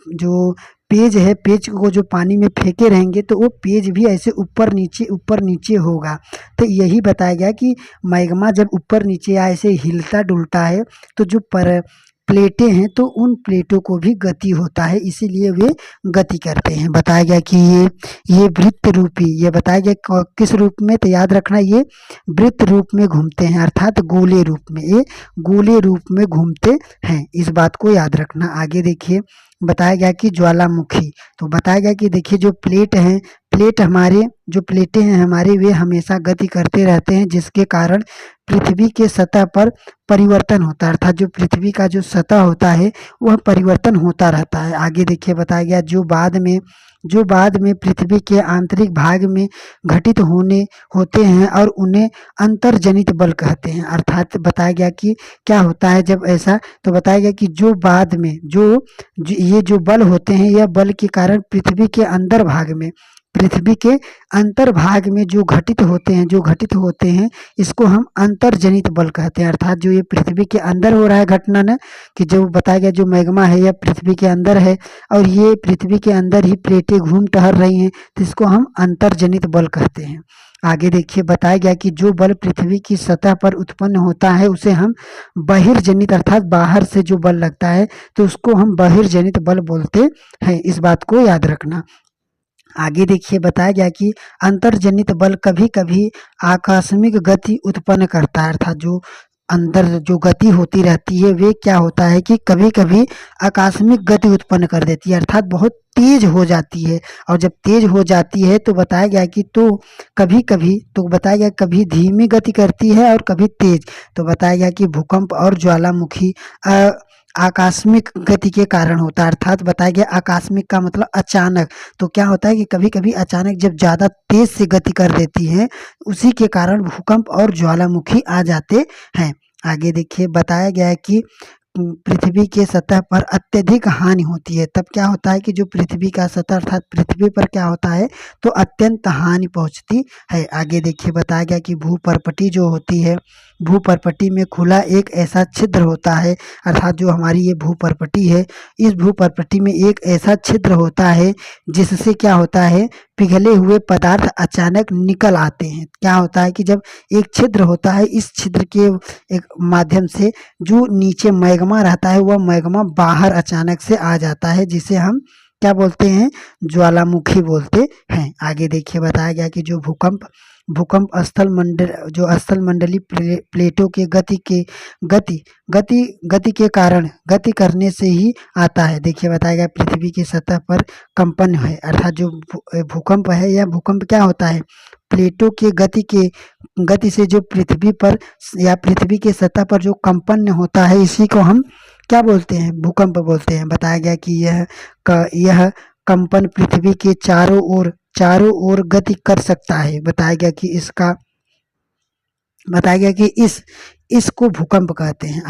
A: जो पेज है पेज को जो पानी में फेंके रहेंगे तो वो पेज भी ऐसे ऊपर नीचे होगा। तो यही बताया गया कि मैग्मा जब ऊपर नीचे या ऐसे हिलता डुलता है तो जो प्लेटें हैं तो उन प्लेटों को भी गति होता है, इसीलिए वे गति करते हैं। बताया गया कि ये वृत्त रूपी, ये बताया गया किस रूप में, तो याद रखना ये वृत्त रूप में घूमते हैं अर्थात गोले रूप में, ये गोले रूप में घूमते हैं, इस बात को याद रखना। आगे देखिए बताया गया कि ज्वालामुखी, तो बताया गया कि देखिए जो प्लेट हैं प्लेट हमारे जो प्लेटें हैं हमारी वे हमेशा गति करते रहते हैं, जिसके कारण पृथ्वी के सतह पर परिवर्तन होता है, अर्थात जो पृथ्वी का जो सतह होता है वह परिवर्तन होता रहता है। आगे देखिए बताया गया जो बाद में पृथ्वी के आंतरिक भाग में घटित होने होते हैं और उन्हें अंतर्जनित बल कहते हैं। अर्थात बताया गया कि क्या होता है जब ऐसा, तो बताया गया कि जो बाद में ये जो बल होते हैं, यह बल के कारण पृथ्वी के अंतर्भाग में जो घटित होते हैं इसको हम अंतर्जनित बल कहते हैं। अर्थात जो ये पृथ्वी के अंदर हो रहा है घटना न, कि जो बताया गया जो मैग्मा है यह पृथ्वी के अंदर है और ये पृथ्वी के अंदर ही प्लेटें घूम टहल रही हैं, तो इसको हम अंतर्जनित बल कहते हैं। आगे देखिए बताया गया कि जो बल पृथ्वी की सतह पर उत्पन्न होता है उसे हम बहिर्जनित, अर्थात बाहर से जो बल लगता है तो उसको हम बहिर्जनित बल बोलते हैं। इस बात को याद रखना। आगे देखिए बताया गया कि अंतर्जनित बल कभी कभी आकस्मिक गति उत्पन्न करता है, अर्थात जो अंदर जो गति होती रहती है वे क्या होता है कि कभी कभी आकस्मिक गति उत्पन्न कर देती है, अर्थात बहुत तेज हो जाती है। और जब तेज हो जाती है तो बताया गया कि कभी धीमी गति करती है और कभी तेज। तो बताया गया कि भूकंप और ज्वालामुखी आकस्मिक गति के कारण होता है, अर्थात बताया गया आकस्मिक का मतलब अचानक। तो क्या होता है कि कभी कभी अचानक जब ज़्यादा तेज से गति कर देती है उसी के कारण भूकंप और ज्वालामुखी आ जाते हैं। आगे देखिए बताया गया है कि पृथ्वी के सतह पर अत्यधिक हानि होती है। तब क्या होता है कि जो पृथ्वी का सतह अर्थात पृथ्वी पर क्या होता है तो अत्यंत हानि पहुंचती है। आगे देखिए बताया गया कि भूपर्पटी जो होती है, भूपर्पटी में खुला एक ऐसा छिद्र होता है, अर्थात जो हमारी ये भूपर्पटी है इस भूपर्पटी में एक ऐसा छिद्र होता है जिससे क्या होता है पिघले हुए पदार्थ अचानक निकल आते हैं। क्या होता है कि जब एक छिद्र होता है इस छिद्र के एक माध्यम से जो नीचे मैग्मा रहता है वह मैग्मा बाहर अचानक से आ जाता है, जिसे हम क्या बोलते हैं ज्वालामुखी बोलते हैं। आगे देखिए बताया गया कि जो भूकंप स्थल मंडली प्लेटों के गति के कारण गति करने से ही आता है। देखिए बताया गया पृथ्वी की सतह पर कंपन है, अर्थात जो भूकंप है यह भूकंप क्या होता है प्लेटों के गति से जो पृथ्वी पर या पृथ्वी के सतह पर जो कंपन होता है इसी को हम क्या बोलते हैं भूकंप बोलते हैं। बताया गया कि यह कंपन पृथ्वी के चारों ओर गति कर सकता है। बताया गया कि इसको भूकंप कहते हैं।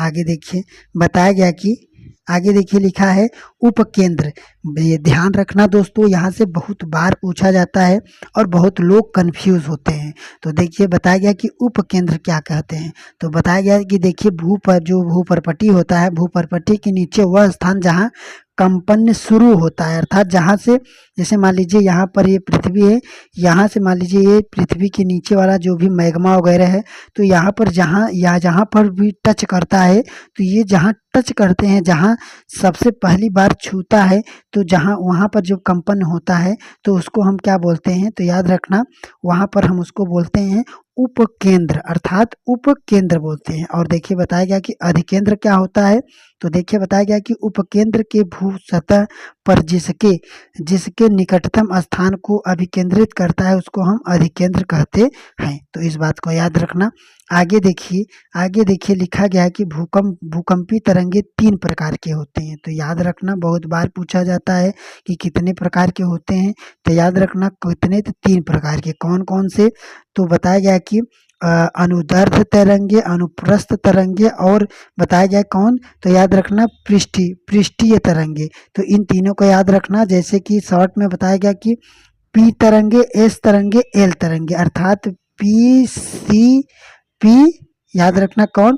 A: आगे देखिए लिखा है उपकेंद्र। ये ध्यान रखना दोस्तों, यहाँ से बहुत बार पूछा जाता है और बहुत लोग कंफ्यूज होते हैं। तो देखिए बताया गया कि उपकेंद्र क्या कहते हैं। तो बताया गया कि देखिए भूपर्पटी होता है, भूपर्पटी के नीचे वह स्थान जहाँ कंपन शुरू होता है, अर्थात जहाँ से जैसे मान लीजिए यहाँ पर ये पृथ्वी है, यहाँ से मान लीजिए ये पृथ्वी के नीचे वाला जो भी मैग्मा वगैरह है तो यहाँ पर जहाँ पर भी टच करता है तो ये जहाँ टच करते हैं जहाँ सबसे पहली बार छूता है तो जहाँ वहाँ पर जो कंपन होता है तो उसको हम क्या बोलते हैं, तो याद रखना वहाँ पर हम उसको बोलते हैं उपकेंद्र, अर्थात उपकेंद्र बोलते हैं। और देखिए बताया गया कि अधिकेंद्र क्या होता है। तो देखिए बताया गया कि उपकेंद्र के भू सतह पर जिसके निकटतम स्थान को अभिकेंद्रित करता है उसको हम अधिकेंद्र कहते हैं। तो इस बात को याद रखना। आगे देखिए लिखा गया है कि भूकंपी तरंगे 3 प्रकार के होते हैं। तो याद रखना बहुत बार पूछा जाता है कि कितने प्रकार के होते हैं, तो याद रखना कितने, तो 3 प्रकार के। कौन कौन से, तो बताया गया कि अनुदैर्ध्य तरंगे, अनुप्रस्थ तरंगे और बताया गया कौन, तो याद रखना पृष्ठीय तरंगे। तो इन तीनों को याद रखना। जैसे कि शॉर्ट में बताया गया कि पी तरंगे, एस तरंगे, एल तरंगे, अर्थात पी याद रखना कौन,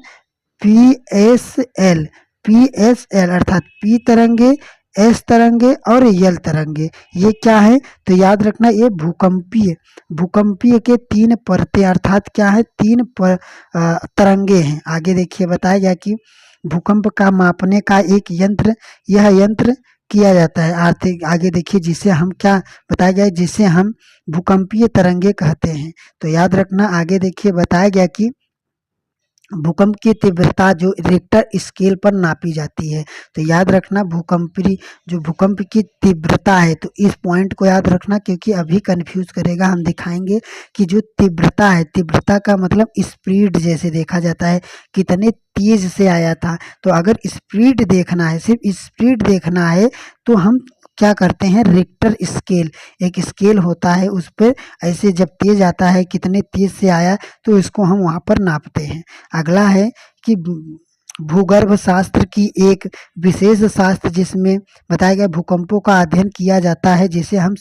A: पी एस एल अर्थात पी तरंगे, एस तरंगे और यल तरंगे, ये क्या है, तो याद रखना ये भूकंपीय के 3 परतें अर्थात क्या है 3 तरंगे हैं। आगे देखिए बताया गया कि भूकंप का मापने का एक यह यंत्र किया जाता है। आगे देखिए जिसे हम क्या बताया गया, जिसे हम भूकंपीय तरंगे कहते हैं। तो याद रखना। आगे देखिए बताया गया कि भूकंप की तीव्रता जो रिक्टर स्केल पर नापी जाती है। तो याद रखना जो भूकंप की तीव्रता है, तो इस पॉइंट को याद रखना क्योंकि अभी कंफ्यूज करेगा। हम दिखाएंगे कि जो तीव्रता है, तीव्रता का मतलब स्पीड जैसे देखा जाता है कितने तेज से आया था। तो अगर स्पीड देखना है, सिर्फ स्पीड देखना है, तो हम क्या करते हैं, रिक्टर स्केल एक स्केल होता है, उस पर ऐसे जब तेज आता है कितने तेज से आया, तो इसको हम वहाँ पर नापते हैं। अगला है कि भूगर्भ शास्त्र की एक विशेष शास्त्र जिसमें बताया गया भूकंपों का अध्ययन किया जाता है, जिसे हम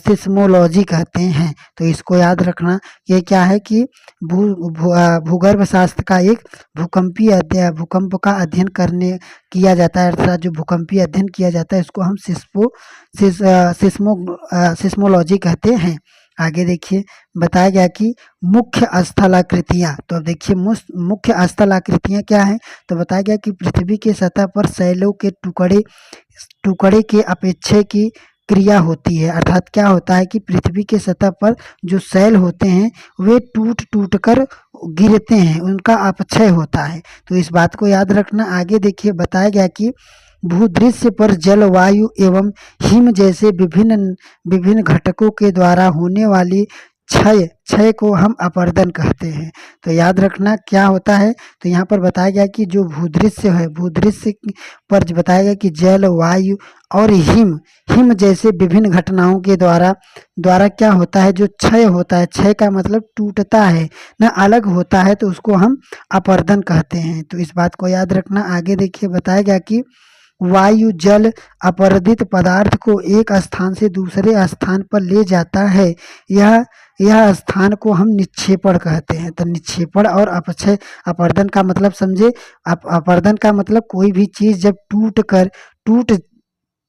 A: सिस्मोलॉजी कहते हैं। तो इसको याद रखना। ये क्या है कि भूगर्भ शास्त्र का एक भूकंप का अध्ययन करने किया जाता है, अर्थात जो भूकंपीय अध्ययन किया जाता है इसको हम सिस्मोलॉजी कहते हैं। आगे देखिए, बताया गया कि मुख्य स्थलाकृतियाँ। तो अब देखिए मुख्य स्थलाकृतियाँ क्या हैं, तो बताया गया कि पृथ्वी के सतह पर शैलों के टुकड़े के अपेक्षय की क्रिया होती है। अर्थात क्या होता है कि पृथ्वी के सतह पर जो शैल होते हैं वे टूट कर गिरते हैं, उनका अपक्षय होता है। तो इस बात को याद रखना। आगे देखिए, बताया गया कि भूदृश्य पर जल, वायु एवं हिम जैसे विभिन्न विभिन्न घटकों के द्वारा होने वाली क्षय को हम अपरदन कहते हैं। तो याद रखना क्या होता है, तो यहाँ पर बताया गया कि जो भूदृश्य है, भूदृश्य पर बताया गया कि जल, वायु और हिम जैसे विभिन्न घटनाओं के द्वारा क्या होता है, जो क्षय होता है, क्षय का मतलब टूटता है ना, अलग होता है, तो उसको हम अपरदन कहते हैं। तो इस बात को याद रखना। आगे देखिए, बताया गया कि वायु जल अपरदित पदार्थ को एक स्थान से दूसरे स्थान पर ले जाता है। यह स्थान को हम निक्षेपण कहते हैं। तो निक्षेपण और अपक्षय, अपरदन का मतलब समझे। अपरदन का मतलब कोई भी चीज जब टूट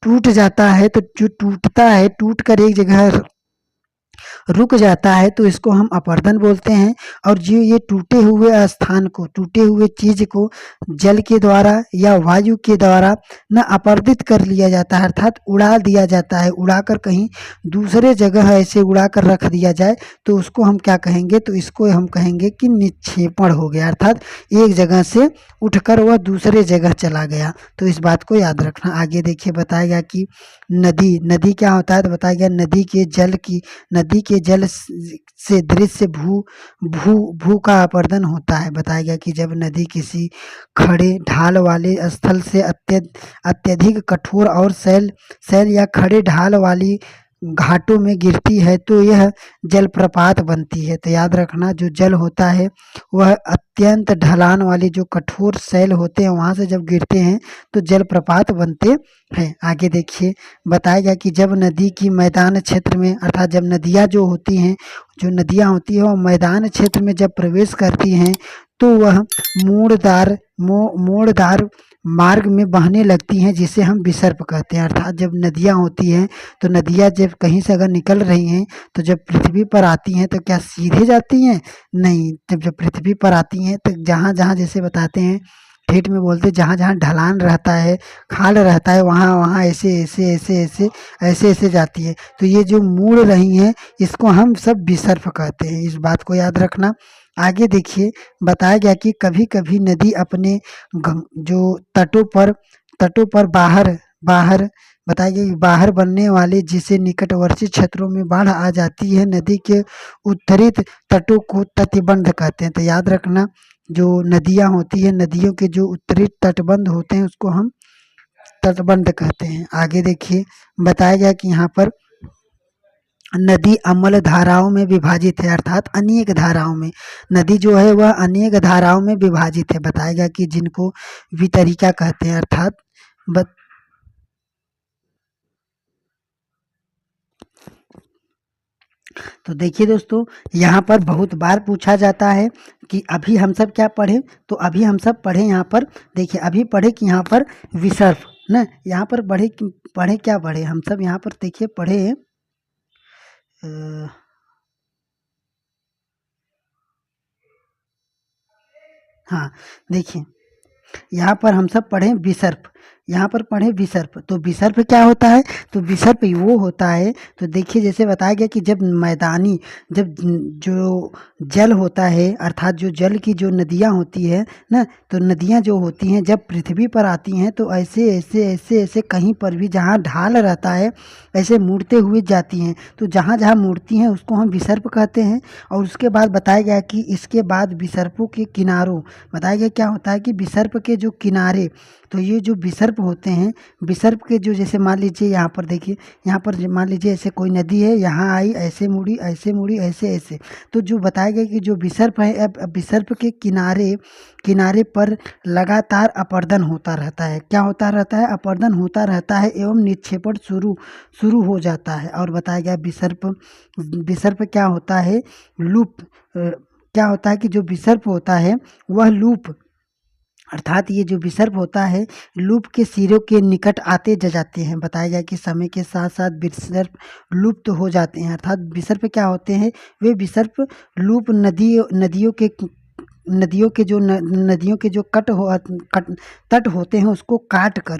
A: टूट जाता है, तो जो टूटता है, टूट कर एक जगह रुक जाता है, तो इसको हम अपरदन बोलते हैं। और जो ये टूटे हुए स्थान को, टूटे हुए चीज को जल के द्वारा या वायु के द्वारा न अपरदित कर लिया जाता है, अर्थात उड़ा दिया जाता है, उड़ाकर कहीं दूसरे जगह ऐसे उड़ाकर रख दिया जाए, तो उसको हम क्या कहेंगे, तो इसको हम कहेंगे कि निक्षेपण हो गया, अर्थात एक जगह से उठकर वह दूसरे जगह चला गया। तो इस बात को याद रखना। आगे देखिए, बताया गया कि नदी क्या होता है, तो बताया गया नदी के जल से दृश्य भू का अपरदन होता है। बताया गया कि जब नदी किसी खड़े ढाल वाले स्थल से अत्यधिक कठोर और सैल या खड़े ढाल वाली घाटों में गिरती है, तो यह जलप्रपात बनती है। तो याद रखना, जो जल होता है वह अत्यंत ढलान वाली जो कठोर सैल होते हैं वहां से जब गिरते हैं तो जलप्रपात बनते हैं। आगे देखिए, बताया गया कि जब नदी की मैदान क्षेत्र में, अर्थात जब नदियाँ जो होती हैं, जो नदियाँ होती हैं वो मैदान क्षेत्र में जब प्रवेश करती हैं, तो वह मोड़दार मार्ग में बहने लगती हैं, जिसे हम विसर्प कहते हैं। अर्थात जब नदियाँ होती हैं, तो नदियाँ जब कहीं से अगर निकल रही हैं, तो जब पृथ्वी पर आती हैं तो क्या सीधे जाती हैं? नहीं, जब पृथ्वी पर आती हैं तो जहाँ जहाँ जैसे बताते हैं, ठेठ में बोलते हैं, जहाँ जहाँ ढलान रहता है, खाल रहता है, वहाँ वहाँ ऐसे जाती है। तो ये जो मुड़ रही हैं, इसको हम सब विसर्प कहते हैं। इस बात को याद रखना। आगे देखिए, बताया गया कि कभी कभी नदी अपने जो तटों पर बाहर बाहर बताया गया कि बाहर बनने वाले, जिसे निकटवर्ती क्षेत्रों में बाढ़ आ जाती है, नदी के उत्तरी तटों को तटबंध कहते हैं। तो याद रखना, जो नदियाँ होती है, नदियों के जो उत्तरी तटबंध होते हैं उसको हम तटबंध कहते हैं। आगे देखिए, बताया गया कि यहाँ पर नदी अम्ल धाराओं में विभाजित है, अर्थात अनेक धाराओं में। नदी जो है वह अनेक धाराओं में विभाजित है। बताया गया कि जिनको वितरिका कहते हैं, अर्थात बत तो देखिए दोस्तों, यहाँ पर बहुत बार पूछा जाता है कि अभी हम सब क्या पढ़े, तो अभी हम सब पढ़े यहाँ पर, देखिए अभी पढ़े कि यहाँ पर विसर्प ना, यहाँ पर पढ़े क्या पढ़े हम सब, यहाँ पर देखिए पढ़े हाँ, देखिए यहाँ पर हम सब पढ़े विसर्प। यहाँ पर पढ़े विसर्प। तो विसर्प क्या होता है? तो विसर्प वो होता है, तो देखिए जैसे बताया गया कि जब मैदानी जब जो जल होता है अर्थात जो जल की जो नदियाँ होती है ना, तो नदियाँ जो होती हैं जब पृथ्वी पर आती हैं तो ऐसे ऐसे ऐसे ऐसे कहीं पर भी जहाँ ढाल रहता है ऐसे मुड़ते हुए जाती हैं। तो जहाँ जहाँ मुड़ती हैं उसको हम विसर्प कहते हैं। और उसके बाद बताया गया कि इसके बाद विसर्पों के किनारों, बताया गया क्या होता है कि विसर्प के जो किनारे, तो ये जो विसर्प होते हैं, विसर्प के जो जैसे मान लीजिए यहाँ पर देखिए, यहाँ पर मान लीजिए ऐसे कोई नदी है, यहाँ आई ऐसे मुड़ी ऐसे मुड़ी ऐसे ऐसे, तो जो बताया गया कि जो विसर्प है अब विसर्प के किनारे किनारे पर लगातार अपर्दन होता रहता है। क्या होता रहता है? अपर्दन होता रहता है एवं निक्षेपण शुरू शुरू हो जाता है। और बताया गया विसर्प विसर्प क्या होता है? लूप क्या होता है कि जो विसर्प होता है वह लूप अर्थात ये जो विसर्प होता है लूप के सिरों के निकट आते जाते हैं। बताया गया कि समय के साथ साथ विसर्प लुप्त हो जाते हैं। अर्थात विसर्प क्या होते हैं? वे विसर्प लूप नदियों के जो नदियों के जो तट होते हैं उसको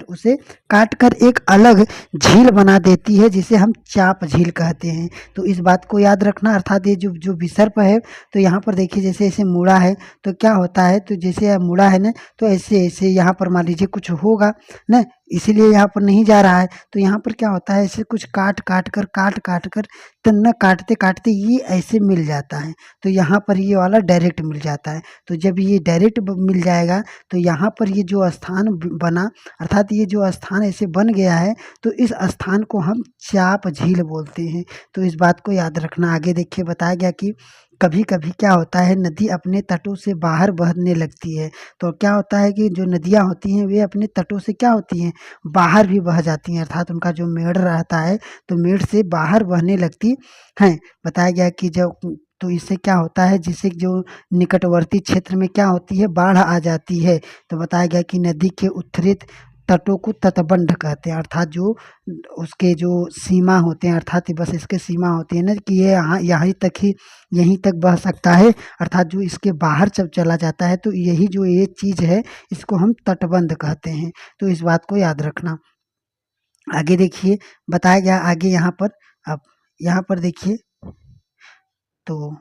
A: उसे काट कर एक अलग झील बना देती है जिसे हम चाप झील कहते हैं। तो इस बात को याद रखना। अर्थात ये जो जो विसर्प है, तो यहाँ पर देखिए जैसे ऐसे मुड़ा है तो क्या होता है, तो जैसे मुड़ा है ना, तो ऐसे ऐसे यहाँ पर मान लीजिए कुछ होगा ना, इसीलिए यहाँ पर नहीं जा रहा है। तो यहाँ पर क्या होता है, ऐसे कुछ काट काट कर तन्ना काटते काटते ये ऐसे मिल जाता है। तो यहाँ पर ये वाला डायरेक्ट मिल जाता है। तो जब ये डायरेक्ट मिल जाएगा तो यहाँ पर ये जो स्थान बना, अर्थात ये जो स्थान ऐसे बन गया है, तो इस स्थान को हम चाप झील बोलते हैं। तो इस बात को याद रखना। आगे देखिए बताया गया कि कभी कभी क्या होता है, नदी अपने तटों से बाहर बहने लगती है। तो क्या होता है कि जो नदियाँ होती हैं वे अपने तटों से क्या होती हैं, बाहर भी बह जाती हैं। अर्थात उनका जो मेढ़ रहता है तो मेढ़ से बाहर बहने लगती हैं। बताया गया कि जब तो इससे क्या होता है, जिससे जो निकटवर्ती क्षेत्र में क्या होती है, बाढ़ आ जाती है। तो बताया गया कि नदी के उत्तरित तटों को तटबंध कहते हैं। अर्थात जो उसके जो सीमा होते हैं, अर्थात बस इसके सीमा होती है ना कि ये यहाँ यहीं तक बह सकता है। अर्थात जो इसके बाहर जब चला जाता है तो यही जो ये चीज़ है इसको हम तटबंध कहते हैं। तो इस बात को याद रखना। आगे देखिए बताया गया आगे यहाँ पर, अब यहाँ पर देखिए, तो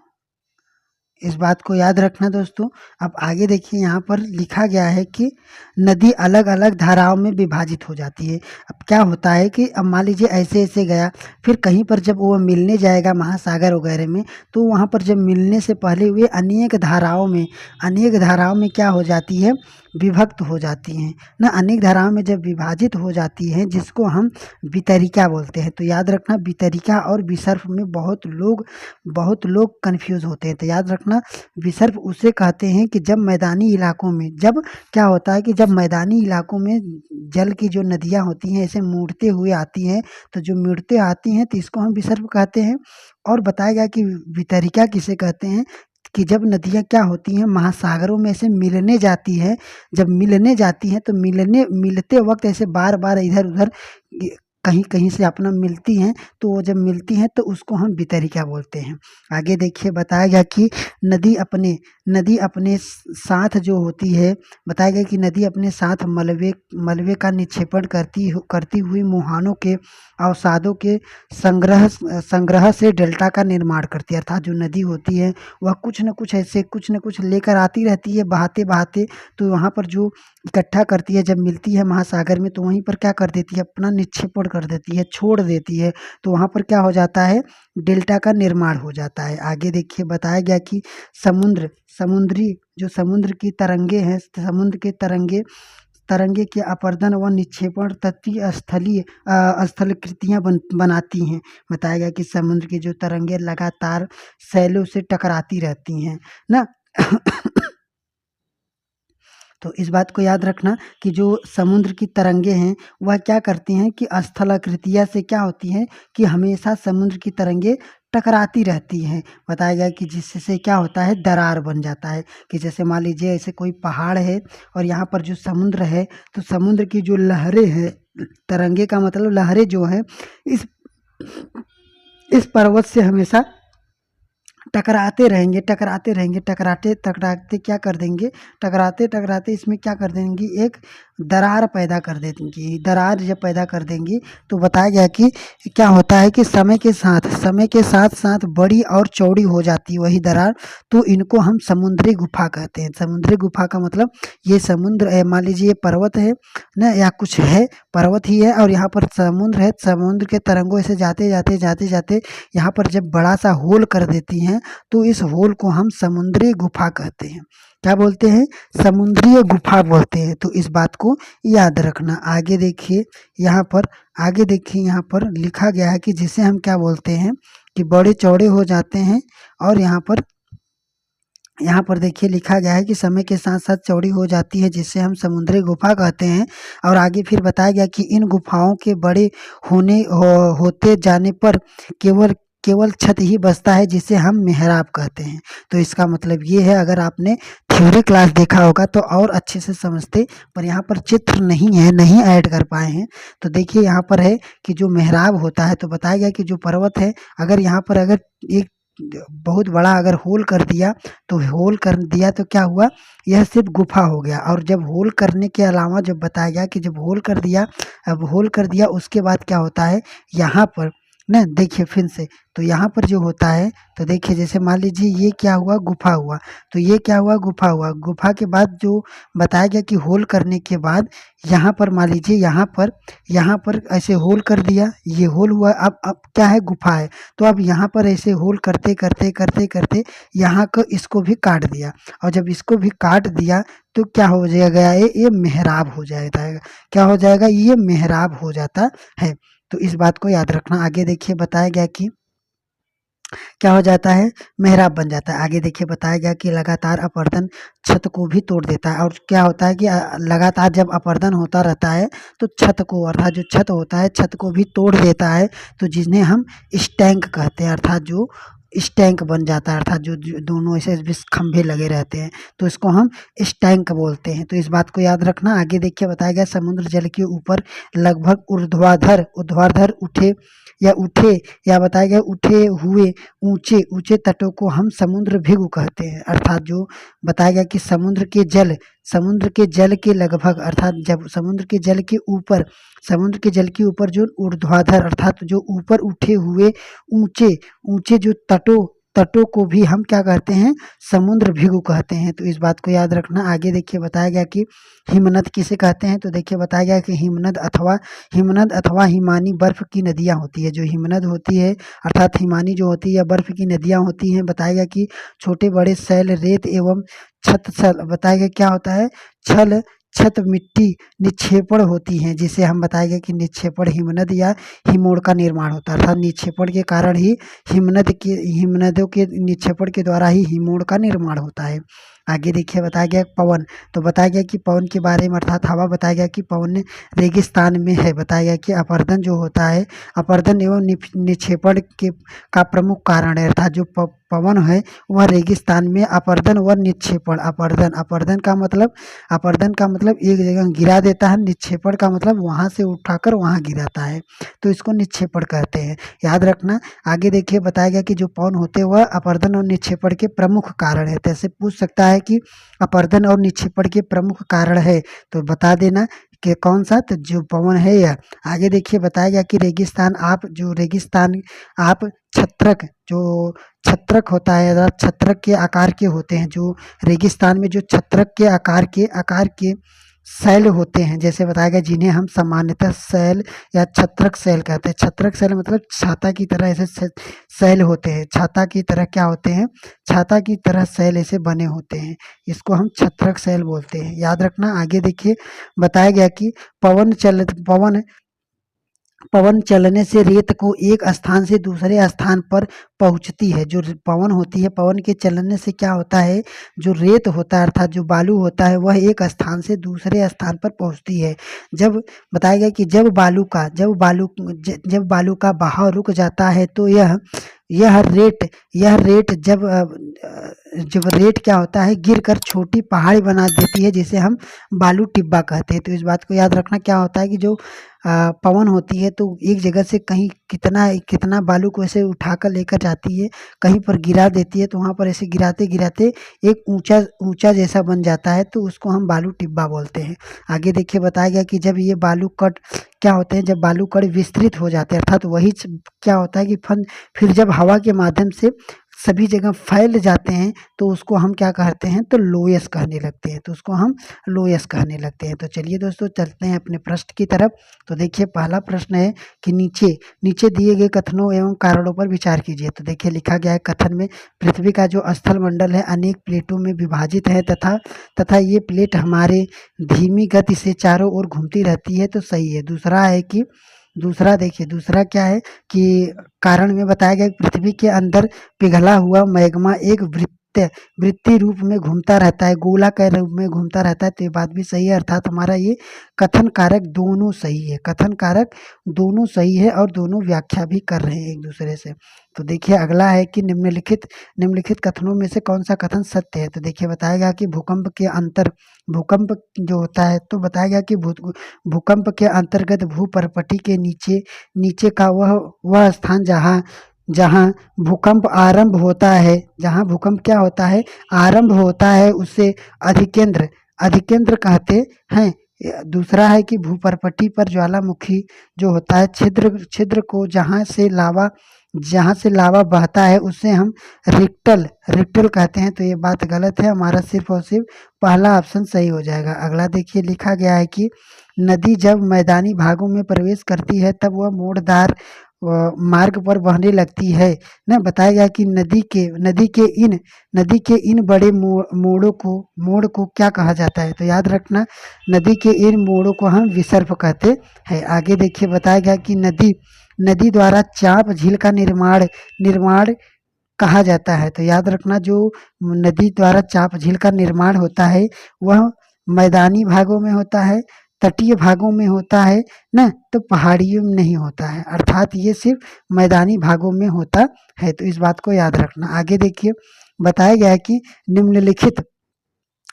A: इस बात को याद रखना दोस्तों। अब आगे देखिए यहाँ पर लिखा गया है कि नदी अलग अलग धाराओं में विभाजित हो जाती है। अब क्या होता है कि अब मान लीजिए ऐसे ऐसे गया, फिर कहीं पर जब वो मिलने जाएगा महासागर वगैरह में, तो वहाँ पर जब मिलने से पहले वे अनेक धाराओं में क्या हो जाती है, विभक्त हो जाती हैं ना। अनेक धाराओं में जब विभाजित हो जाती हैं जिसको हम वितरिका बोलते हैं। तो याद रखना, वितरिका और विसर्प में बहुत लोग कंफ्यूज होते हैं। तो याद रखना, विसर्प उसे कहते हैं कि जब मैदानी इलाकों में, जब क्या होता है कि जब मैदानी इलाकों में जल की जो नदियाँ होती हैं ऐसे मुड़ते हुए आती हैं, तो जो मुड़ते आती हैं तो इसको हम विसर्प कहते हैं। और बताया गया कि वितरिका किसे कहते हैं, कि जब नदियाँ क्या होती हैं महासागरों में ऐसे मिलने जाती है, जब मिलने जाती हैं तो मिलते वक्त ऐसे बार बार इधर उधर कहीं कहीं से अपना मिलती हैं, तो वो जब मिलती हैं तो उसको हम वितरिका बोलते हैं। आगे देखिए बताया गया कि नदी अपने साथ जो होती है, बताया गया कि नदी अपने साथ मलबे का निक्षेपण करती हुई मुहानों के अवसादों के संग्रह से डेल्टा का निर्माण करती है। अर्थात जो नदी होती है वह कुछ न कुछ लेकर आती रहती है बहाते बहाते, तो वहाँ पर जो इकट्ठा करती है, जब मिलती है महासागर में तो वहीं पर क्या कर देती है, अपना निक्षेपण कर देती है, छोड़ देती है। तो वहाँ पर क्या हो जाता है, डेल्टा का निर्माण हो जाता है। आगे देखिए बताया गया कि समुद्र की तरंगे हैं, समुद्र के तरंगे के अपर्दन व निक्षेपण तटीय स्थलाकृतियाँ बनाती हैं। बताया गया कि समुद्र की जो तरंगे लगातार सैलों से टकराती रहती हैं ना। तो इस बात को याद रखना कि जो समुद्र की तरंगे हैं वह क्या करती हैं कि स्थलाकृतियाँ से क्या होती हैं कि हमेशा समुद्र की तरंगे टकराती रहती हैं। बताया गया कि जिससे क्या होता है, दरार बन जाता है। कि जैसे मान लीजिए ऐसे कोई पहाड़ है और यहाँ पर जो समुद्र है, तो समुद्र की जो लहरें हैं, तरंगे का मतलब लहरें जो है इस पर्वत से हमेशा टकराते रहेंगे, टकराते क्या कर देंगे, टकराते इसमें क्या कर देंगी, एक दरार पैदा कर देंगी। दरार जब पैदा कर देंगी तो बताया गया कि क्या होता है कि समय के साथ साथ बड़ी और चौड़ी हो जाती है वही दरार, तो इनको हम समुद्री गुफा कहते हैं। समुद्री गुफा का मतलब ये समुद्र मान लीजिए ये पर्वत है ना, या कुछ है, पर्वत ही है और यहाँ पर समुद्र है, समुद्र के तरंगों से जाते जाते जाते जाते यहाँ पर जब बड़ा सा होल कर देती हैं तो इस होल को हम समुद्री गुफा कहते हैं। क्या बोलते हैं? समुद्रीय गुफा बोलते हैं। तो इस बात को याद रखना। आगे देखिए यहाँ पर, आगे देखिए यहाँ पर लिखा गया है कि जिसे हम क्या बोलते हैं कि बड़े चौड़े हो जाते हैं, और यहाँ पर देखिए लिखा गया है कि समय के साथ साथ चौड़ी हो जाती है, जिसे हम समुद्री गुफा कहते हैं। और आगे फिर बताया गया कि इन गुफाओं के बड़े होते जाने पर केवल केवल छत ही बचता है, जिसे हम मेहराब कहते हैं। तो इसका मतलब ये है, अगर आपने थ्योरी क्लास देखा होगा तो और अच्छे से समझते, पर यहाँ पर चित्र नहीं है, नहीं ऐड कर पाए हैं। तो देखिए यहाँ पर है कि जो मेहराब होता है, तो बताया गया कि जो पर्वत है, अगर यहाँ पर अगर एक बहुत बड़ा अगर होल कर दिया, तो होल कर दिया तो क्या हुआ, यह सिर्फ गुफा हो गया। और जब होल करने के अलावा जब बताया गया कि जब होल कर दिया, अब होल कर दिया उसके बाद क्या होता है यहाँ पर ना, देखिए फिर से, तो यहाँ पर जो होता है, तो देखिए जैसे मान लीजिए ये क्या हुआ, गुफा हुआ, तो ये क्या हुआ, गुफा हुआ। गुफा के बाद जो बताया गया कि होल करने के बाद यहाँ पर मान लीजिए यहाँ पर ऐसे होल कर दिया, ये होल हुआ, अब क्या है, गुफा है। तो अब यहाँ पर ऐसे होल करते करते करते करते यहाँ को इसको भी काट दिया, और जब इसको भी काट दिया तो क्या हो जाएगा, ये मेहराब हो जाएगा। क्या हो जाएगा, ये मेहराब हो जाता है। तो इस बात को याद रखना। आगे देखिए बताया गया कि क्या हो जाता है, मेहराब बन जाता है। आगे देखिए बताया गया कि लगातार अपरदन छत को भी तोड़ देता है। और क्या होता है कि लगातार जब अपरदन होता रहता है तो छत को, अर्थात जो छत होता है, छत को भी तोड़ देता है। तो जिन्हें हम स्टैंक कहते हैं, अर्थात जो स्टैंक बन जाता है, अर्थात जो दोनों ऐसे बीच खंभे लगे रहते हैं, तो इसको हम स्टैंक बोलते हैं। तो इस बात को याद रखना। आगे देखिए बताया गया समुद्र जल के ऊपर लगभग ऊर्ध्वाधर उठे या बताया गया उठे हुए ऊंचे ऊंचे तटों को हम समुद्र भृगु कहते हैं। अर्थात जो बताया गया कि समुद्र के जल के लगभग, अर्थात जब समुद्र के जल के ऊपर जो ऊर्ध्वाधर, अर्थात जो ऊपर उठे हुए ऊंचे ऊंचे जो तटों को भी हम क्या कहते हैं, समुद्र भृगु कहते हैं। तो इस बात को याद रखना। आगे देखिए बताया गया कि हिमनद किसे कहते हैं, तो देखिए बताया गया कि हिमनद अथवा हिमानी बर्फ की नदियां होती है। जो हिमनद होती है, अर्थात हिमानी जो होती है, बर्फ की नदियां होती हैं। बताया गया कि छोटे बड़े शैल, रेत एवं बताया गया क्या होता है, छत मिट्टी निक्षेपण होती हैं, जिसे हम बताएंगे कि निक्षेपण हिमनद या हिमोड़ का निर्माण होता है। अर्थात निक्षेपण के कारण ही हिमनदों के निक्षेपण के द्वारा ही हिमोड़ का निर्माण होता है। आगे देखिए बताया गया पवन, तो बताया गया कि पवन के बारे में, अर्थात हवा, बताया गया कि पवन रेगिस्तान में है। बताया गया कि अपरदन जो होता है, अपरदन एवं निक्षेपण के का प्रमुख कारण है। अर्थात जो पवन है वह रेगिस्तान में अपरदन व निक्षेपण, अपरदन का मतलब एक जगह गिरा देता है, निक्षेपण का मतलब वहाँ से उठाकर वहाँ गिराता है, तो इसको निक्षेपण कहते हैं। याद रखना। आगे देखिए बताया गया कि जो पवन होते हैं वह अपरदन और निक्षेपण के प्रमुख कारण है। जैसे पूछ सकता है कि अपरदन और निक्षेपण के प्रमुख कारण है, तो बता देना कि कौन सा, तो जो पवन है यह। आगे देखिए बताया गया कि छत्रक होता है, छत्रक के आकार के होते हैं। जो रेगिस्तान में जो छत्रक के आकार के शैल होते हैं, जैसे बताया गया, जिन्हें हम सामान्यतः शैल या छत्रक शैल कहते हैं। छत्रक शैल मतलब छाता की तरह ऐसे शैल होते हैं, छाता की तरह क्या होते हैं, छाता की तरह शैल ऐसे बने होते हैं, इसको हम छत्रक शैल बोलते हैं। याद रखना। आगे देखिए बताया गया कि पवन चलने से रेत को एक स्थान से दूसरे स्थान पर पहुंचती है। जो पवन होती है, पवन के चलने से क्या होता है, जो रेत होता है, अर्थात जो बालू होता है, वह एक स्थान से दूसरे स्थान पर पहुंचती है। जब बताया गया कि जब बालू का बहाव रुक जाता है तो यह रेत जब रेत क्या होता है गिरकर छोटी पहाड़ी बना देती है जिसे हम बालू टिब्बा कहते हैं। तो इस बात को याद रखना क्या होता है कि जो पवन होती है तो एक जगह से कहीं कितना कितना बालू को ऐसे उठाकर लेकर जाती है, कहीं पर गिरा देती है, तो वहाँ पर ऐसे गिराते-गिराते एक ऊँचा ऊँचा जैसा बन जाता है, तो उसको हम बालू टिब्बा बोलते हैं। आगे देखिए बताया गया कि जब ये बालू कण क्या होते हैं, जब बालू कण विस्तृत हो जाते हैं अर्थात वही क्या होता है कि फिर जब हवा के माध्यम से सभी जगह फैल जाते हैं तो उसको हम क्या कहते हैं, तो लोयस कहने लगते हैं। तो उसको हम लोयस कहने लगते हैं। तो चलिए दोस्तों चलते हैं अपने प्रश्न की तरफ। तो देखिए पहला प्रश्न है कि नीचे नीचे दिए गए कथनों एवं कारणों पर विचार कीजिए। तो देखिए लिखा गया है कथन में पृथ्वी का जो स्थल मंडल है अनेक प्लेटों में विभाजित है तथा ये प्लेट हमारे धीमी गति से चारों ओर घूमती रहती है, तो सही है। दूसरा है कि दूसरा देखिए दूसरा क्या है कि कारण में बताया गया कि पृथ्वी के अंदर पिघला हुआ मैग्मा एक वृत्तीय रूप में घूमता रहता है, गोलाकार रूप में घूमता रहता है। तो ये बात भी सही है अर्थात हमारा ये कथन कारक दोनों सही है, कथन कारक दोनों सही है और दोनों व्याख्या भी कर रहे हैं एक दूसरे से। तो देखिए अगला है कि निम्नलिखित कथनों में से कौन सा कथन सत्य है। तो देखिए बताया गया कि भूकंप जो होता है तो बताया गया कि भूकंप के अंतर्गत भूपर्पटी के नीचे नीचे का वह स्थान जहाँ जहाँ भूकंप आरंभ होता है, जहाँ भूकंप क्या होता है आरंभ होता है उसे अधिकेंद्र अधिकेंद्र कहते हैं। दूसरा है कि भूपर्पटी पर ज्वालामुखी जो होता है छिद्र छिद्र को जहाँ से लावा बहता है उसे हम रिक्टल कहते हैं। तो ये बात गलत है, हमारा सिर्फ और सिर्फ पहला ऑप्शन सही हो जाएगा। अगला देखिए लिखा गया है कि नदी जब मैदानी भागों में प्रवेश करती है तब वह मोड़दार मार्ग पर बहने लगती है ना। बताया गया कि नदी के इन बड़े मोड़ को क्या कहा जाता है। तो याद रखना नदी के इन मोड़ों को हम विसर्प कहते हैं। आगे देखिए बताया गया कि नदी द्वारा चाप झील का निर्माण कहा जाता है। तो याद रखना जो नदी द्वारा चाप झील का निर्माण होता है वह मैदानी भागों में होता है, तटीय भागों में होता है ना, तो पहाड़ियों में नहीं होता है, अर्थात ये सिर्फ मैदानी भागों में होता है। तो इस बात को याद रखना। आगे देखिए बताया गया है कि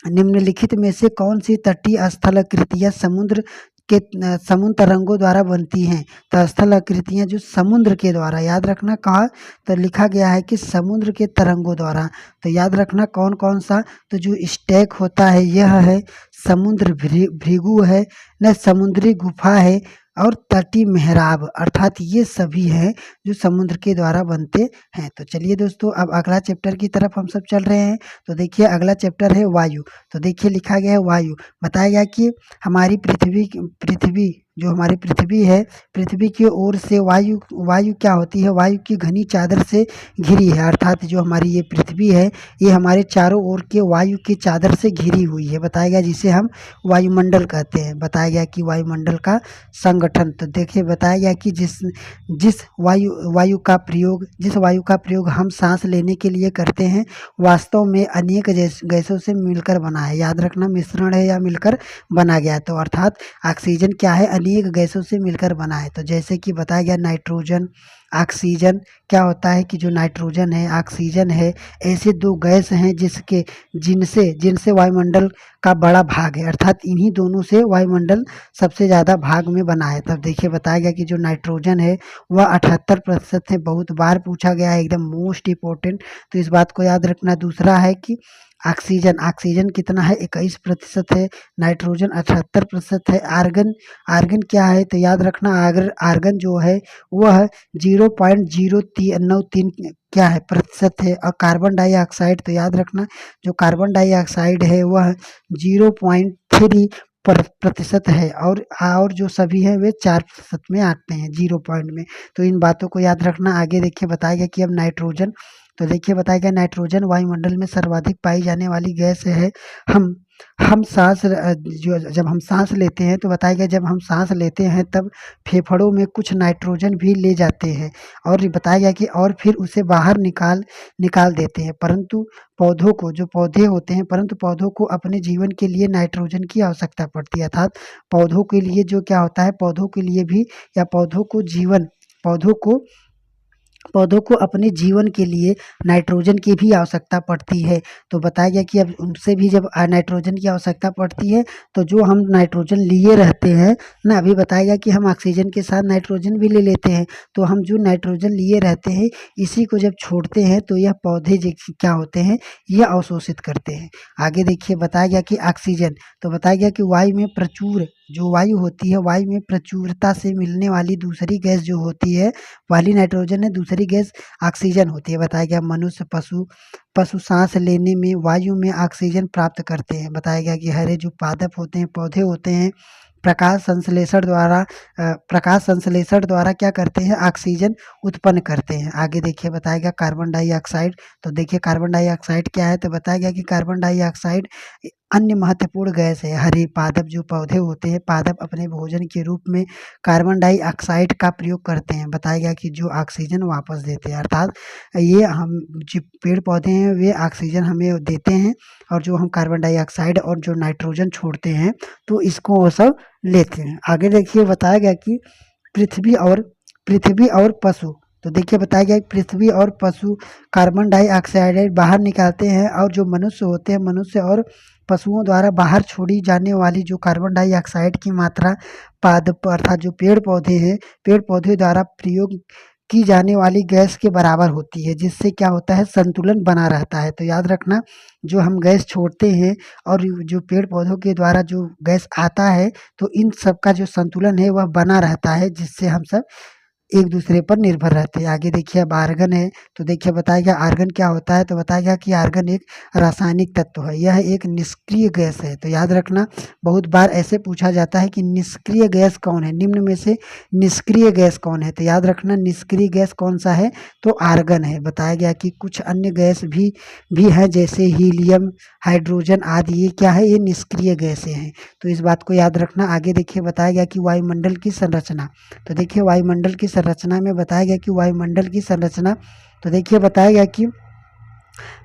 A: निम्नलिखित में से कौन सी तटीय स्थलाकृतियाँ समुद्र तरंगों द्वारा बनती हैं। तो स्थलाकृतियाँ जो समुद्र के द्वारा याद रखना कहा, तो लिखा गया है कि समुद्र के तरंगों द्वारा। तो याद रखना कौन कौन सा, तो जो स्टैक होता है यह है, समुद्र भृगु है न, समुद्री गुफा है और तटीय मेहराब, अर्थात ये सभी हैं जो समुद्र के द्वारा बनते हैं। तो चलिए दोस्तों अब अगला चैप्टर की तरफ हम सब चल रहे हैं। तो देखिए अगला चैप्टर है वायु। तो देखिए लिखा गया है वायु। बताया गया कि हमारी पृथ्वी जो हमारी पृथ्वी है, पृथ्वी की ओर से वायु क्या होती है, वायु की घनी चादर से घिरी है, अर्थात जो हमारी ये पृथ्वी है ये हमारे चारों ओर के वायु की चादर से घिरी हुई है। बताया गया जिसे हम वायुमंडल कहते हैं। बताया गया कि वायुमंडल का संगठन। तो देखिए बताया गया कि जिस वायु का प्रयोग हम सांस लेने के लिए करते हैं वास्तव में अनेक गैसों से मिलकर बना है। याद रखना मिश्रण है या मिलकर बना गया। तो अर्थात ऑक्सीजन क्या है, अनेक गैसों से मिलकर बना है। तो जैसे कि बताया गया नाइट्रोजन ऑक्सीजन क्या होता है कि जो नाइट्रोजन है ऑक्सीजन है, ऐसे दो गैस हैं जिनसे वायुमंडल का बड़ा भाग है, अर्थात इन्हीं दोनों से वायुमंडल सबसे ज़्यादा भाग में बना है। तब देखिए बताया गया कि जो नाइट्रोजन है वह 78% है, बहुत बार पूछा गया है, एकदम मोस्ट इम्पोर्टेंट। तो इस बात को याद रखना। दूसरा है कि ऑक्सीजन कितना है, 21% है, नाइट्रोजन 78% है, आर्गन क्या है, तो याद रखना आर्गन जो है वह 0.0393 क्या है प्रतिशत है, और कार्बन डाइऑक्साइड तो याद रखना जो कार्बन डाइऑक्साइड है वह 0.3 प्रतिशत है, और जो सभी है वे 4% में आते हैं 0 पॉइंट में। तो इन बातों को याद रखना। आगे देखिए बताया गया कि अब नाइट्रोजन, तो देखिए बताया गया नाइट्रोजन वायुमंडल में सर्वाधिक पाई जाने वाली गैस है। हम जब हम सांस लेते हैं तो बताया गया जब हम सांस लेते हैं तब फेफड़ों में कुछ नाइट्रोजन भी ले जाते हैं, और ये बताया गया कि और फिर उसे बाहर निकाल देते हैं। परंतु पौधे होते हैं, परंतु पौधों को अपने जीवन के लिए नाइट्रोजन की आवश्यकता पड़ती है, अर्थात पौधों के लिए जो क्या होता है, पौधों के लिए भी या पौधों को पौधों को अपने जीवन के लिए नाइट्रोजन की भी आवश्यकता पड़ती है। तो बताया गया कि अब उनसे भी जब नाइट्रोजन की आवश्यकता पड़ती है तो जो हम नाइट्रोजन लिए रहते हैं ना, अभी बताया गया कि हम ऑक्सीजन के साथ नाइट्रोजन भी ले लेते हैं, तो हम जो नाइट्रोजन लिए रहते हैं इसी को जब छोड़ते हैं तो यह पौधे क्या होते हैं, यह अवशोषित करते हैं। आगे देखिए बताया गया कि ऑक्सीजन, तो बताया गया कि वायु में प्रचुर जो वायु होती है, वायु में प्रचुरता से मिलने वाली दूसरी गैस जो होती है, पहली नाइट्रोजन है, दूसरी गैस ऑक्सीजन होती है। बताया गया मनुष्य पशु सांस लेने में वायु में ऑक्सीजन प्राप्त करते हैं। बताया गया कि हरे जो पादप होते हैं, पौधे होते हैं, प्रकाश संश्लेषण द्वारा क्या करते हैं, ऑक्सीजन उत्पन्न करते हैं। आगे देखिए बताया गया कार्बन डाइऑक्साइड, तो देखिए कार्बन डाइऑक्साइड क्या है, तो बताया गया कि कार्बन डाइऑक्साइड अन्य महत्वपूर्ण गैस है। हरे पादप जो पौधे होते हैं, पादप अपने भोजन के रूप में कार्बन डाइऑक्साइड का प्रयोग करते हैं। बताया गया कि जो ऑक्सीजन वापस देते हैं, अर्थात ये हम जो पेड़ पौधे हैं वे ऑक्सीजन हमें देते हैं, और जो हम कार्बन डाइऑक्साइड और जो नाइट्रोजन छोड़ते हैं तो इसको वो सब लेते हैं। आगे देखिए बताया गया कि पृथ्वी और पशु, तो देखिए बताया गया पृथ्वी और पशु कार्बन डाइऑक्साइड बाहर निकालते हैं, और जो मनुष्य होते हैं, मनुष्य और पशुओं द्वारा बाहर छोड़ी जाने वाली जो कार्बन डाइऑक्साइड की मात्रा पादप अर्थात जो पेड़ पौधे हैं, पेड़ पौधे द्वारा प्रयोग की जाने वाली गैस के बराबर होती है, जिससे क्या होता है, संतुलन बना रहता है। तो याद रखना, जो हम गैस छोड़ते हैं और जो पेड़ पौधों के द्वारा जो गैस आता है, तो इन सब का जो संतुलन है वह बना रहता है, जिससे हम सब एक दूसरे पर निर्भर रहते हैं। आगे देखिए अब आर्गन है, तो देखिए बताया गया आर्गन क्या होता है, तो बताया गया कि आर्गन एक रासायनिक तत्व है, यह एक निष्क्रिय गैस है। तो याद रखना, बहुत बार ऐसे पूछा जाता है कि निष्क्रिय गैस कौन है, निम्न में से निष्क्रिय गैस कौन है, तो याद रखना निष्क्रिय गैस कौन सा है, तो आर्गन है। बताया गया कि कुछ अन्य गैस भी है, जैसे हीलियम, हाइड्रोजन आदि, ये क्या है, ये निष्क्रिय गैसें हैं। तो इस बात को याद रखना। आगे देखिए बताया गया कि वायुमंडल की संरचना, तो देखिए वायुमंडल की संरचना में बताया गया कि वायुमंडल की संरचना, तो देखिए बताया गया कि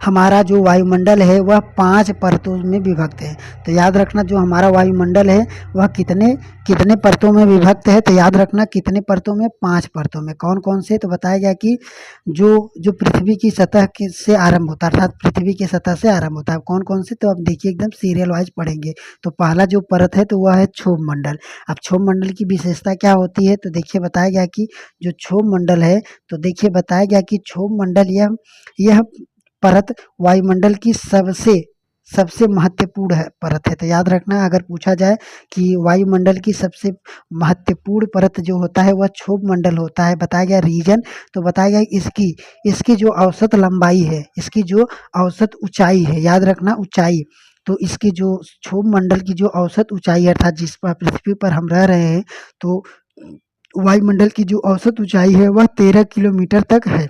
A: हमारा जो वायुमंडल है वह 5 परतों में विभक्त है। तो याद रखना, जो हमारा वायुमंडल है वह कितने कितने परतों में विभक्त है, तो याद रखना कितने परतों में, 5 परतों में। कौन कौन से, तो बताया गया कि जो जो पृथ्वी की सतह से आरंभ होता है, अर्थात पृथ्वी की सतह से आरंभ होता है। कौन कौन से, तो अब देखिए एकदम सीरियल वाइज पढ़ेंगे। तो पहला जो परत है तो वह है क्षोभ मंडल। अब क्षोभ मंडल की विशेषता क्या होती है, तो देखिए बताया गया कि जो क्षोभ मंडल है, तो देखिए बताया गया कि क्षोभ मंडल यह परत वायुमंडल की सबसे महत्वपूर्ण परत है। तो याद रखना, अगर पूछा जाए कि वायुमंडल की सबसे महत्वपूर्ण परत जो होता है वह क्षोभ मंडल होता है। बताया गया रीजन, तो बताया गया इसकी जो औसत लंबाई है, इसकी जो औसत ऊंचाई है, याद रखना ऊंचाई, तो इसकी जो क्षोभ मंडल की जो औसत ऊंचाई है, अर्थात जिस पर पृथ्वी पर हम रह रहे हैं, तो वायुमंडल की जो औसत ऊंचाई है वह 13 किलोमीटर तक है।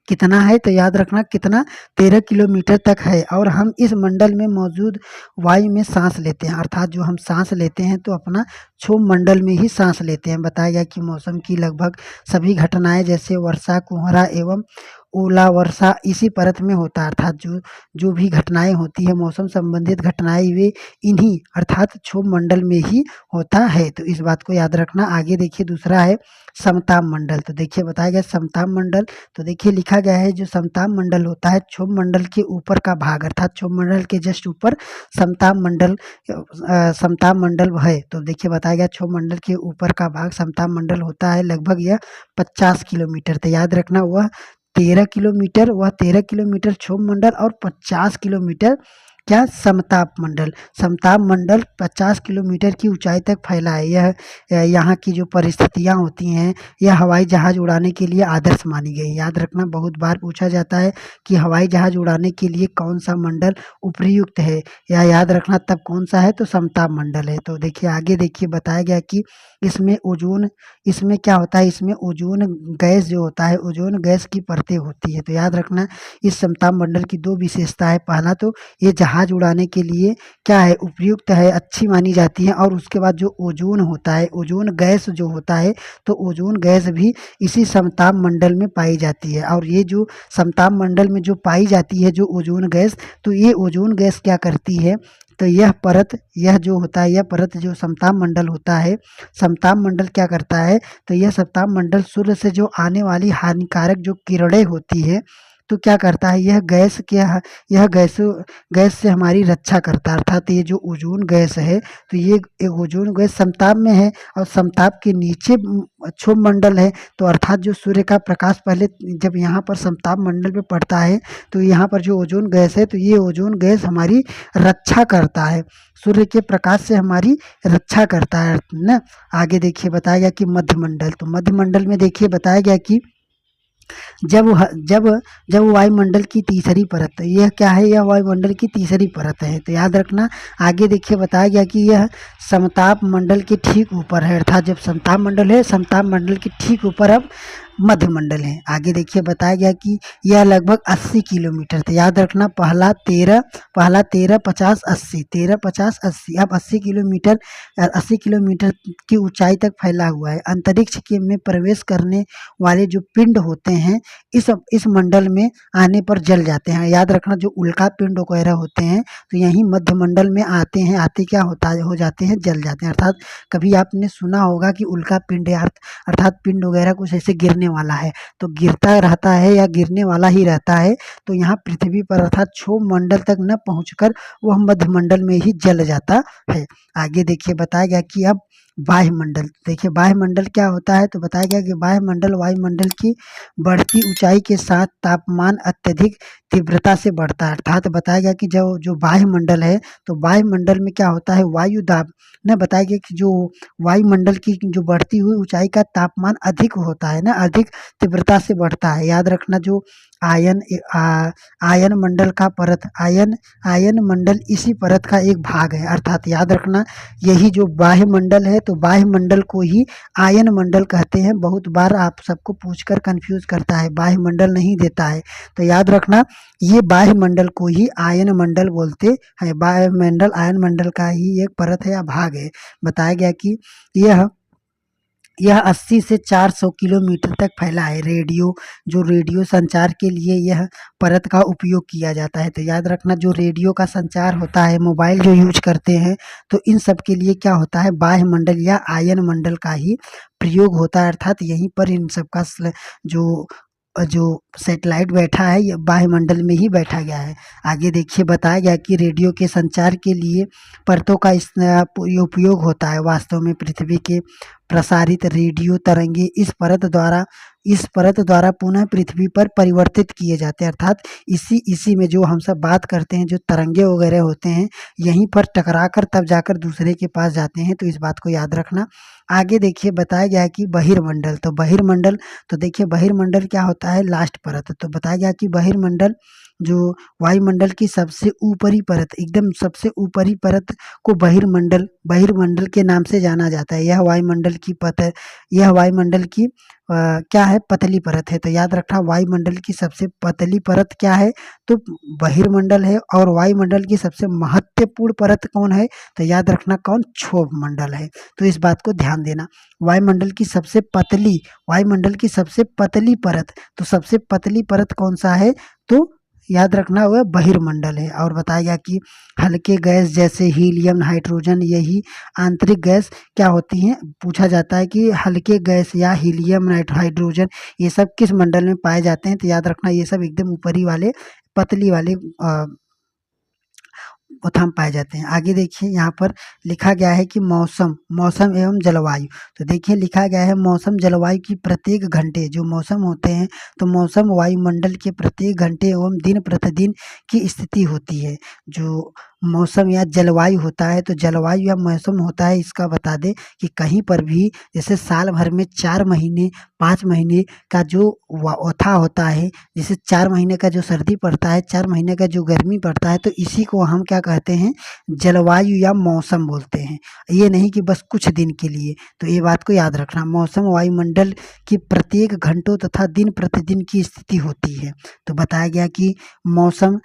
A: कितना है, तो याद रखना कितना, 13 किलोमीटर तक है। और हम इस मंडल में मौजूद वायु में सांस लेते हैं, अर्थात जो हम सांस लेते हैं तो अपना क्षोभ मंडल में ही सांस लेते हैं। बताया गया कि मौसम की लगभग सभी घटनाएं जैसे वर्षा, कोहरा एवं ओला वर्षा इसी परत में होता है, अर्थात जो भी घटनाएं होती है, मौसम संबंधित घटनाएं, वे इन्हीं अर्थात क्षोभ मंडल में ही होता है। तो इस बात को याद रखना। आगे देखिए दूसरा है समताप मंडल। तो देखिए बताया गया समताप मंडल, तो देखिए लिखा गया है जो समताप मंडल होता है, क्षोभ मंडल के ऊपर का भाग, अर्थात क्षोभ मंडल के जस्ट ऊपर समताप मंडल है। तो देखिए बताया गया क्षोभ मंडल के ऊपर का भाग समताप मंडल होता है, लगभग यह 50 किलोमीटर। तो याद रखना, वह 13 किलोमीटर क्षोभ मंडल और 50 किलोमीटर क्या, समताप मंडल 50 किलोमीटर की ऊंचाई तक फैला है। यह यहाँ की जो परिस्थितियाँ होती हैं, यह हवाई जहाज उड़ाने के लिए आदर्श मानी गई। याद रखना, बहुत बार पूछा जाता है कि हवाई जहाज उड़ाने के लिए कौन सा मंडल उपयुक्त है, या याद रखना तब कौन सा है, तो समताप मंडल है। तो देखिए आगे देखिए बताया गया कि इसमें क्या होता है, इसमें ओजोन गैस जो होता है, ओजोन गैस की परतें होती है। तो याद रखना, इस समताप मंडल की 2 विशेषता है। पहला तो ये जहाज उड़ाने के लिए क्या है, उपयुक्त है, अच्छी मानी जाती है। और उसके बाद जो ओजोन होता है, ओजोन गैस जो होता है, तो ओजोन गैस भी इसी समताप मंडल में पाई जाती है। और ये जो समताप मंडल में जो पाई जाती है जो ओजोन गैस, तो ये ओजोन गैस क्या करती है, तो यह जो होता है, यह परत जो समताप मंडल होता है, समताप मंडल क्या करता है, तो यह समताप मंडल सूर्य से जो आने वाली हानिकारक जो किरणें होती है, तो क्या करता है, यह गैस से हमारी रक्षा करता है। अर्थात ये जो ओजोन गैस है, तो ये एक ओजोन गैस समताप में है और समताप के नीचे क्षोभ मंडल है। तो अर्थात जो सूर्य का प्रकाश पहले जब यहाँ पर समताप मंडल पे पड़ता है, तो यहाँ पर जो ओजोन गैस है, तो ये ओजोन गैस हमारी रक्षा करता है, सूर्य के प्रकाश से हमारी रक्षा करता है ना। आगे देखिए बताया गया कि मध्य मंडल, तो मध्य मंडल में देखिए बताया गया कि जब जब जब वायुमंडल की तीसरी परत, यह क्या है, यह वायुमंडल की तीसरी परत है। तो याद रखना, आगे देखिए बताया गया कि यह समताप मंडल के ठीक ऊपर है। अर्थात जब समताप मंडल है, समताप मंडल के ठीक ऊपर अब मध्य मंडल है। आगे देखिए बताया गया कि यह लगभग 80 किलोमीटर, तो याद रखना पहला 13 50 80, 13 50 80, अब 80 किलोमीटर की ऊंचाई तक फैला हुआ है। अंतरिक्ष के में प्रवेश करने वाले जो पिंड होते हैं, इस मंडल में आने पर जल जाते हैं। याद रखना जो उल्का पिंड वगैरह होते हैं, तो यही मध्य मंडल में आते हैं, आते क्या होता है, हो जाते हैं, जल जाते हैं। अर्थात कभी आपने सुना होगा कि उल्का पिंड अर्थात पिंड वगैरह कुछ ऐसे गिरने वाला है, तो गिरता रहता है या गिरने वाला ही रहता है। तो यहाँ पृथ्वी पर अर्थात क्षोभ मंडल तक न पहुंचकर वह मध्य मंडल में ही जल जाता है। आगे देखिए बताया गया कि अब वायुमंडल, देखिए वायुमंडल क्या होता है, तो बताया गया कि वायुमंडल वायुमंडल की बढ़ती ऊंचाई के साथ तापमान अत्यधिक तीव्रता से बढ़ता है। अर्थात बताया गया कि जो वायुमंडल है, तो वायुमंडल में क्या होता है, वायु दाब ने बताया गया कि जो वायुमंडल की जो बढ़ती हुई ऊंचाई का तापमान अधिक होता है ना, अधिक तीव्रता से बढ़ता है। याद रखना जो आयन आयन मंडल का परत, आयन मंडल इसी परत का एक भाग है। अर्थात याद रखना यही जो वायुमंडल है, तो वायुमंडल को ही आयन मंडल कहते हैं। बहुत बार आप सबको पूछकर कंफ्यूज करता है, वायुमंडल नहीं देता है, तो याद रखना ये वायुमंडल को ही आयन मंडल बोलते हैं। वायुमंडल आयन मंडल का ही एक परत है या भाग है। बताया गया कि यह 80 से 400 किलोमीटर तक फैला है। रेडियो संचार के लिए यह परत का उपयोग किया जाता है। तो याद रखना जो रेडियो का संचार होता है, मोबाइल जो यूज करते हैं, तो इन सब के लिए क्या होता है, वायुमंडल या आयन मंडल का ही प्रयोग होता है। अर्थात यहीं पर इन सब का जो जो सैटेलाइट बैठा है, ये वायुमंडल में ही बैठा गया है। आगे देखिए बताया गया कि रेडियो के संचार के लिए परतों का उपयोग होता है। वास्तव में पृथ्वी के प्रसारित रेडियो तरंगे इस परत द्वारा पुनः पृथ्वी पर परिवर्तित किए जाते हैं। अर्थात इसी में जो हम सब बात करते हैं, जो तरंगे वगैरह होते हैं, यहीं पर टकरा कर तब जाकर दूसरे के पास जाते हैं। तो इस बात को याद रखना। आगे देखिए बताया गया है कि बहिर्मंडल, तो देखिए बहिर्मंडल क्या होता है, लास्ट परत। तो बताया गया कि बहिर्मंडल जो वायुमंडल की सबसे ऊपरी परत, एकदम सबसे ऊपरी परत को बहिर्मंडल के नाम से जाना जाता है। यह वायुमंडल की क्या है, पतली परत है। तो याद रखना वायुमंडल की सबसे पतली परत क्या है, तो बहिर्मंडल है। और वायुमंडल की सबसे महत्वपूर्ण परत कौन है, तो याद रखना कौन, क्षोभ मंडल है। तो इस बात को ध्यान देना। वायुमंडल की सबसे पतली परत, तो सबसे पतली परत कौन सा है, तो याद रखना वह बहिर्मंडल है। और बताया गया कि हल्के गैस जैसे हीलियम, हाइड्रोजन, यही आंतरिक गैस क्या होती हैं, पूछा जाता है कि हल्के गैस या हीलियम, हाइड्रोजन, ये सब किस मंडल में पाए जाते हैं। तो याद रखना ये सब एकदम ऊपरी वाले पतली वाले उत्थान पाए जाते हैं। आगे देखिए यहाँ पर लिखा गया है कि मौसम एवं जलवायु। तो देखिए लिखा गया है मौसम जलवायु की प्रत्येक घंटे जो मौसम होते हैं, तो मौसम वायुमंडल के प्रत्येक घंटे एवं दिन प्रतिदिन की स्थिति होती है। जो मौसम या जलवायु होता है, तो जलवायु या मौसम होता है, इसका बता दें कि कहीं पर भी जैसे साल भर में 4 महीने 5 महीने का जो ओथा होता है, जैसे 4 महीने का जो सर्दी पड़ता है, 4 महीने का जो गर्मी पड़ता है, तो इसी को हम क्या कहते हैं, जलवायु या मौसम बोलते हैं। ये नहीं कि बस कुछ दिन के लिए। तो ये बात को याद रखना, मौसम वायुमंडल की प्रत्येक घंटों तथा दिन प्रतिदिन की स्थिति होती है। तो बताया गया कि मौसम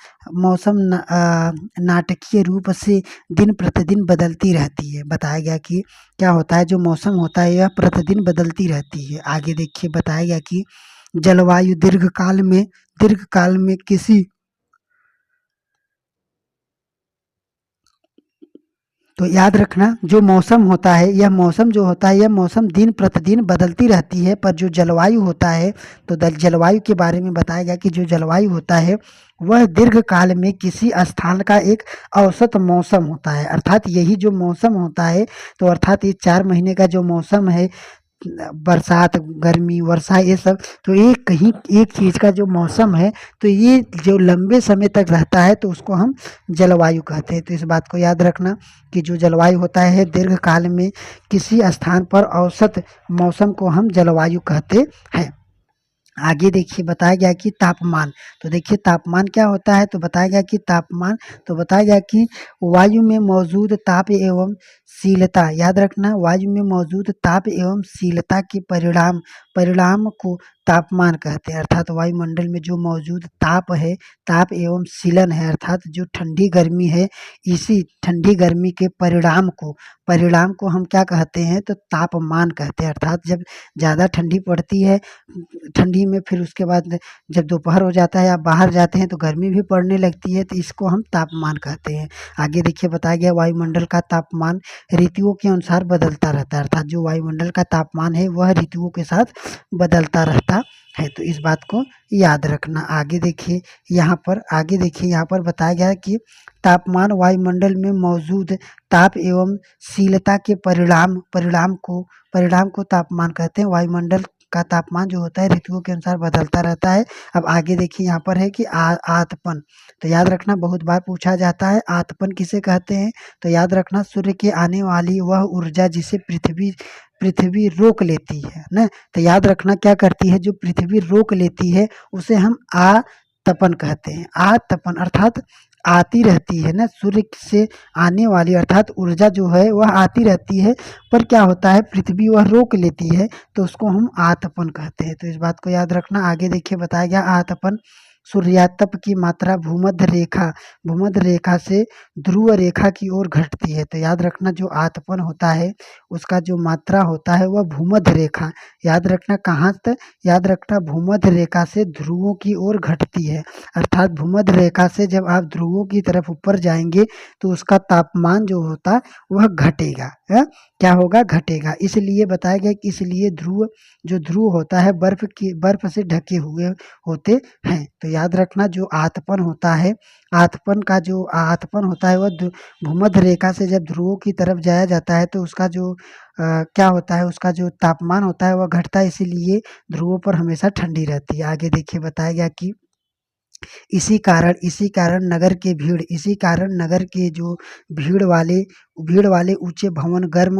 A: नाटकीय रूप से दिन प्रतिदिन बदलती रहती है। बताया गया कि क्या होता है, जो मौसम होता है यह प्रतिदिन बदलती रहती है। आगे देखिए बताया गया कि जलवायु दीर्घकाल में किसी तो याद रखना जो मौसम होता है, यह मौसम जो होता है, यह मौसम दिन प्रतिदिन बदलती रहती है, पर जो जलवायु होता है, तो जलवायु के बारे में बताया गया कि जो जलवायु होता है वह दीर्घकाल में किसी स्थान का एक औसत मौसम होता है। अर्थात यही जो मौसम होता है, तो अर्थात ये 4 महीने का जो मौसम है, बरसात, गर्मी, वर्षा, ये सब, तो ये कहीं एक चीज़ का जो मौसम है, तो ये जो लंबे समय तक रहता है तो उसको हम जलवायु कहते हैं। तो इस बात को याद रखना कि जो जलवायु होता है दीर्घकाल में किसी स्थान पर औसत मौसम को हम जलवायु कहते हैं। आगे देखिए बताया गया कि तापमान, तो देखिए तापमान क्या होता है, तो बताया गया कि तापमान, तो बताया गया कि वायु में मौजूद ताप एवं शीलता, याद रखना वायु में मौजूद ताप एवं शीलता के परिणाम परिणाम को तापमान कहते हैं। अर्थात वायुमंडल में जो मौजूद ताप है, ताप एवं शीलन है, अर्थात जो ठंडी गर्मी है, इसी ठंडी गर्मी के परिणाम को हम क्या कहते हैं, तो तापमान कहते हैं। अर्थात जब ज़्यादा ठंडी पड़ती है, ठंडी में फिर उसके बाद जब दोपहर हो जाता है, आप बाहर जाते हैं तो गर्मी भी पड़ने लगती है, तो इसको हम तापमान कहते हैं। आगे देखिए बताया गया वायुमंडल का तापमान ऋतुओं के अनुसार बदलता रहता है। अर्थात जो वायुमंडल का तापमान है वह ऋतुओं के साथ बदलता रहता है, तो इस बात को याद रखना। आगे देखिए यहाँ पर बताया गया है कि तापमान वायुमंडल में मौजूद ताप एवं शीलता के परिणाम को तापमान कहते हैं। वायुमंडल का तापमान जो होता है ऋतुओं के अनुसार बदलता रहता है। अब आगे देखिए यहाँ पर है कि आतपन, तो याद रखना बहुत बार पूछा जाता है, आतपन किसे कहते हैं, तो याद रखना सूर्य के आने वाली वह ऊर्जा जिसे पृथ्वी पृथ्वी रोक लेती है ना, तो याद रखना क्या करती है, जो पृथ्वी रोक लेती है उसे हम आतपन कहते हैं। आतपन अर्थात आती रहती है ना, सूर्य से आने वाली अर्थात ऊर्जा जो है वह आती रहती है, पर क्या होता है पृथ्वी वह रोक लेती है, तो उसको हम आतपन कहते हैं। तो इस बात को याद रखना। आगे देखिए बताया गया आतपन सूर्यातप की मात्रा भूमध्य रेखा से ध्रुव रेखा की ओर घटती है। तो याद रखना जो आतपन होता है उसका जो मात्रा होता है वह भूमध्य रेखा, याद रखना कहाँ तक, याद रखना भूमध्य रेखा से ध्रुवों की ओर घटती है। अर्थात भूमध्य रेखा से जब आप ध्रुवों की तरफ ऊपर जाएंगे तो उसका तापमान जो होता वह घटेगा, क्या होगा, घटेगा। इसलिए बताया गया कि इसलिए ध्रुव होता है बर्फ से ढके हुए होते हैं। तो याद रखना जो आतपन होता है, आतपन होता है वह भूमध्य रेखा से जब ध्रुवों की तरफ जाया जाता है तो उसका जो क्या होता है, उसका जो तापमान होता है वह घटता है, इसीलिए ध्रुवों पर हमेशा ठंडी रहती है। आगे देखिए बताया गया कि इसी कारण नगर के जो भीड़ वाले ऊंचे भवन गर्म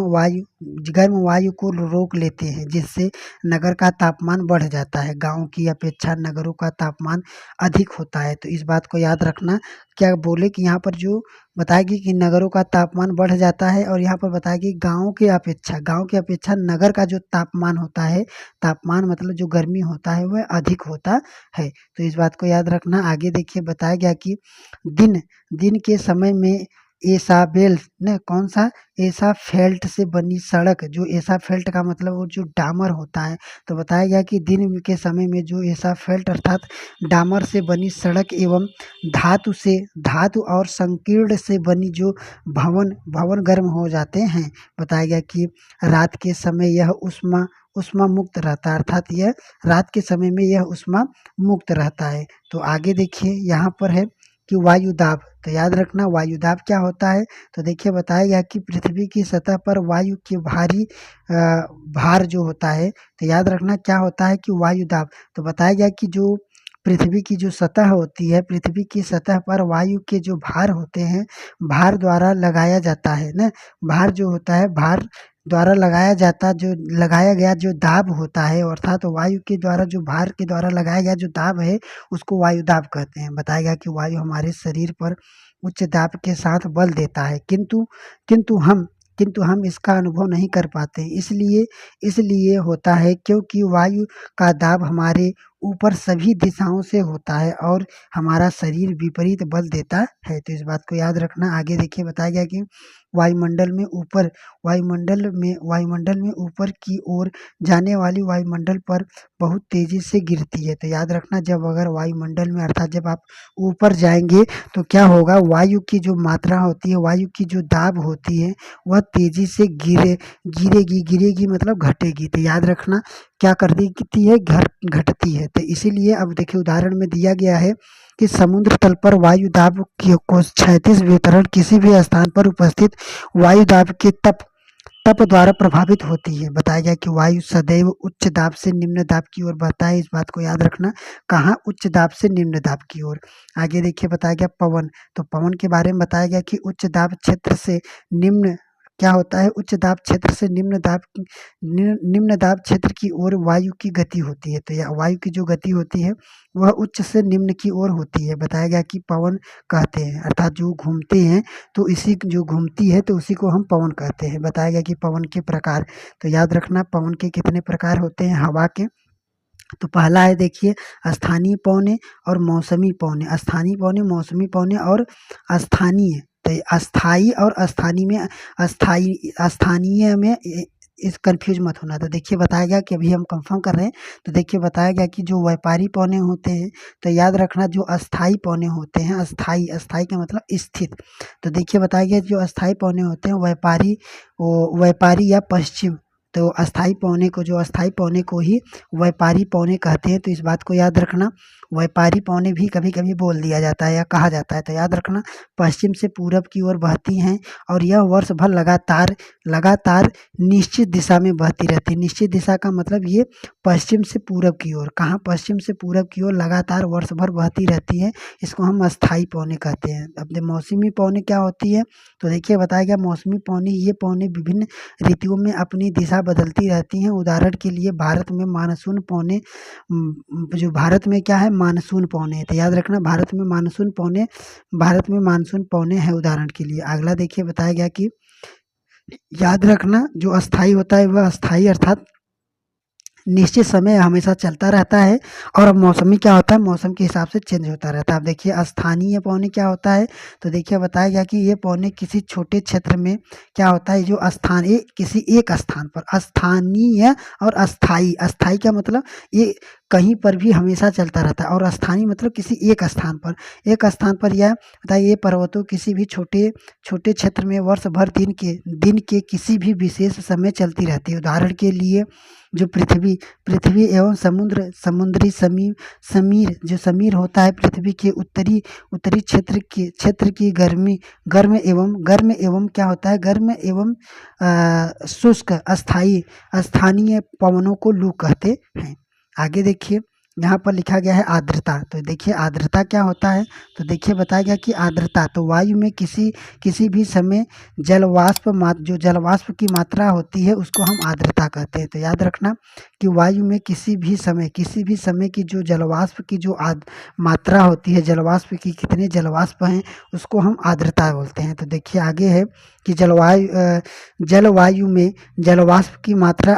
A: वायु को रोक लेते हैं, जिससे नगर का तापमान बढ़ जाता है। गांव की अपेक्षा नगरों का तापमान अधिक होता है। तो इस बात को याद रखना। क्या बोले कि यहाँ पर जो बताएगी कि नगरों का तापमान बढ़ जाता है, और यहाँ पर बताएगी गांव के अपेक्षा नगर का जो तापमान होता है, तापमान मतलब जो गर्मी होता है वह अधिक होता है। तो इस बात को याद रखना। आगे देखिए बताया गया कि दिन के समय में एसाबेल्स ने कौन सा एसाफेल्ट से बनी सड़क, जो एसाफेल्ट का मतलब वो जो डामर होता है, तो बताया गया कि दिन के समय में जो एसाफेल्ट अर्थात डामर से बनी सड़क एवं धातु और संकीर्ण से बनी जो भवन गर्म हो जाते हैं। बताया गया कि रात के समय यह उष्मा मुक्त रहता है, अर्थात यह रात के समय में यह उष्मा मुक्त रहता है। तो आगे देखिए यहाँ पर है कि वायुदाब, तो याद रखना वायुदाब क्या होता है, तो देखिए बताया गया कि पृथ्वी की सतह पर वायु के भारी भार जो होता है, तो याद रखना क्या होता है कि वायुदाब। तो बताया गया कि जो पृथ्वी की जो सतह होती है, पृथ्वी की सतह पर वायु के जो भार होते हैं, भार द्वारा लगाया जाता है ना, भार जो होता है भार द्वारा लगाया गया जो दाब होता है, अर्थात वायु के द्वारा जो भार के द्वारा लगाया गया जो दाब है उसको वायु दाब कहते हैं। बताया गया कि वायु हमारे शरीर पर उच्च दाब के साथ बल देता है, किंतु हम इसका अनुभव नहीं कर पाते, इसलिए होता है क्योंकि वायु का दाब हमारे ऊपर सभी दिशाओं से होता है और हमारा शरीर विपरीत बल देता है। तो इस बात को याद रखना। आगे देखिए बताया गया कि वायुमंडल में ऊपर वायुमंडल में ऊपर की ओर जाने वाली वायुमंडल पर बहुत तेजी से गिरती है। तो याद रखना, जब अगर वायुमंडल में अर्थात जब आप ऊपर जाएंगे तो क्या होगा, वायु की जो मात्रा होती है, वायु की जो दाब होती है वह तेजी से गिरेगी मतलब घटेगी। तो याद रखना क्या कर देती है, घटती है। तो इसीलिए अब देखिए उदाहरण में दिया गया है कि समुद्र तल पर वायु दाब को क्षैतिज वितरण किसी भी स्थान पर उपस्थित वायु दाब के तप द्वारा प्रभावित होती है। बताया गया कि वायु सदैव उच्च दाब से निम्न दाब की ओर बढ़ता है। इस बात को याद रखना, कहाँ, उच्च दाब से निम्न दाब की ओर। आगे देखिए बताया गया पवन। तो पवन के बारे में बताया गया कि उच्च दाब क्षेत्र से निम्न क्या होता है, उच्च दाब क्षेत्र से निम्न दाब क्षेत्र की ओर वायु की गति होती है। तो यह वायु की जो गति होती है वह उच्च से निम्न की ओर होती है। बताया गया कि पवन कहते हैं, अर्थात जो घूमते हैं तो इसी जो घूमती है तो उसी को हम पवन कहते हैं। बताया गया कि पवन के प्रकार। तो याद रखना पवन के कितने प्रकार होते हैं हवा के। तो पहला है देखिए स्थानीय पौने और मौसमी पौने। स्थानीय पौने, मौसमी पौने और स्थानीय। तो अस्थाई और स्थानीय में स्थानीय में इस कंफ्यूज मत होना। तो देखिए बताया गया कि अभी हम कंफर्म कर रहे हैं। तो देखिए बताया गया कि जो व्यापारी पौने होते हैं तो याद रखना जो अस्थाई पौने होते हैं, अस्थाई का मतलब स्थित। तो देखिए बताया गया जो अस्थाई पौने होते हैं व्यापारी या पश्चिम। तो अस्थाई पौने को ही व्यापारी पौने कहते हैं। तो इस बात को याद रखना, व्यापारी पौने भी कभी कभी बोल दिया जाता है या कहा जाता है। तो याद रखना पश्चिम से पूरब की ओर बहती हैं और यह वर्ष भर लगातार निश्चित दिशा में बहती रहती है। निश्चित दिशा का मतलब ये पश्चिम से पूरब की ओर, कहाँ, पश्चिम से पूरब की ओर लगातार वर्ष भर बहती रहती है। इसको हम अस्थाई पौने कहते हैं। अब मौसमी पौने क्या होती है, तो देखिए बताया गया मौसमी पौने, ये पौने विभिन्न ऋतुओं में अपनी दिशा बदलती रहती हैं। उदाहरण के लिए भारत में मानसून पौने, जो भारत में क्या है, मानसून पौने है। तो याद रखना भारत में मानसून पौने है उदाहरण के लिए। अगला देखिए बताया गया कि याद रखना जो अस्थाई होता है वह अस्थाई अर्थात निश्चित समय हमेशा चलता रहता है और मौसमी क्या होता है, मौसम के हिसाब से चेंज होता रहता है। अब देखिए स्थानीय पौने क्या होता है, तो देखिए बताया गया कि ये पौने किसी छोटे क्षेत्र में क्या होता है, जो किसी एक स्थान पर, स्थानीय और अस्थाई। अस्थाई का मतलब ये कहीं पर भी हमेशा चलता रहता है और स्थानीय मतलब किसी एक स्थान पर यह बताइए पर्वतों किसी भी छोटे क्षेत्र में वर्ष भर दिन के किसी भी विशेष समय चलती रहती है। उदाहरण के लिए जो पृथ्वी एवं समुद्री समीर होता है, पृथ्वी के उत्तरी क्षेत्र की गर्म एवं क्या होता है, गर्म एवं शुष्क स्थानीय पवनों को लू कहते हैं। आगे देखिए यहाँ पर लिखा गया है आर्द्रता। तो देखिए आर्द्रता क्या होता है, तो देखिए बताया गया कि आर्द्रता तो वायु में किसी भी समय जो जलवाष्प की मात्रा होती है उसको हम आर्द्रता कहते हैं। तो याद रखना कि वायु में किसी भी समय की जो जलवाष्प की जो मात्रा होती है, जलवाष्प की कितने जलवाष्प हैं उसको हम आर्द्रता बोलते हैं। तो देखिए आगे है कि जलवायु में जलवाष्प की मात्रा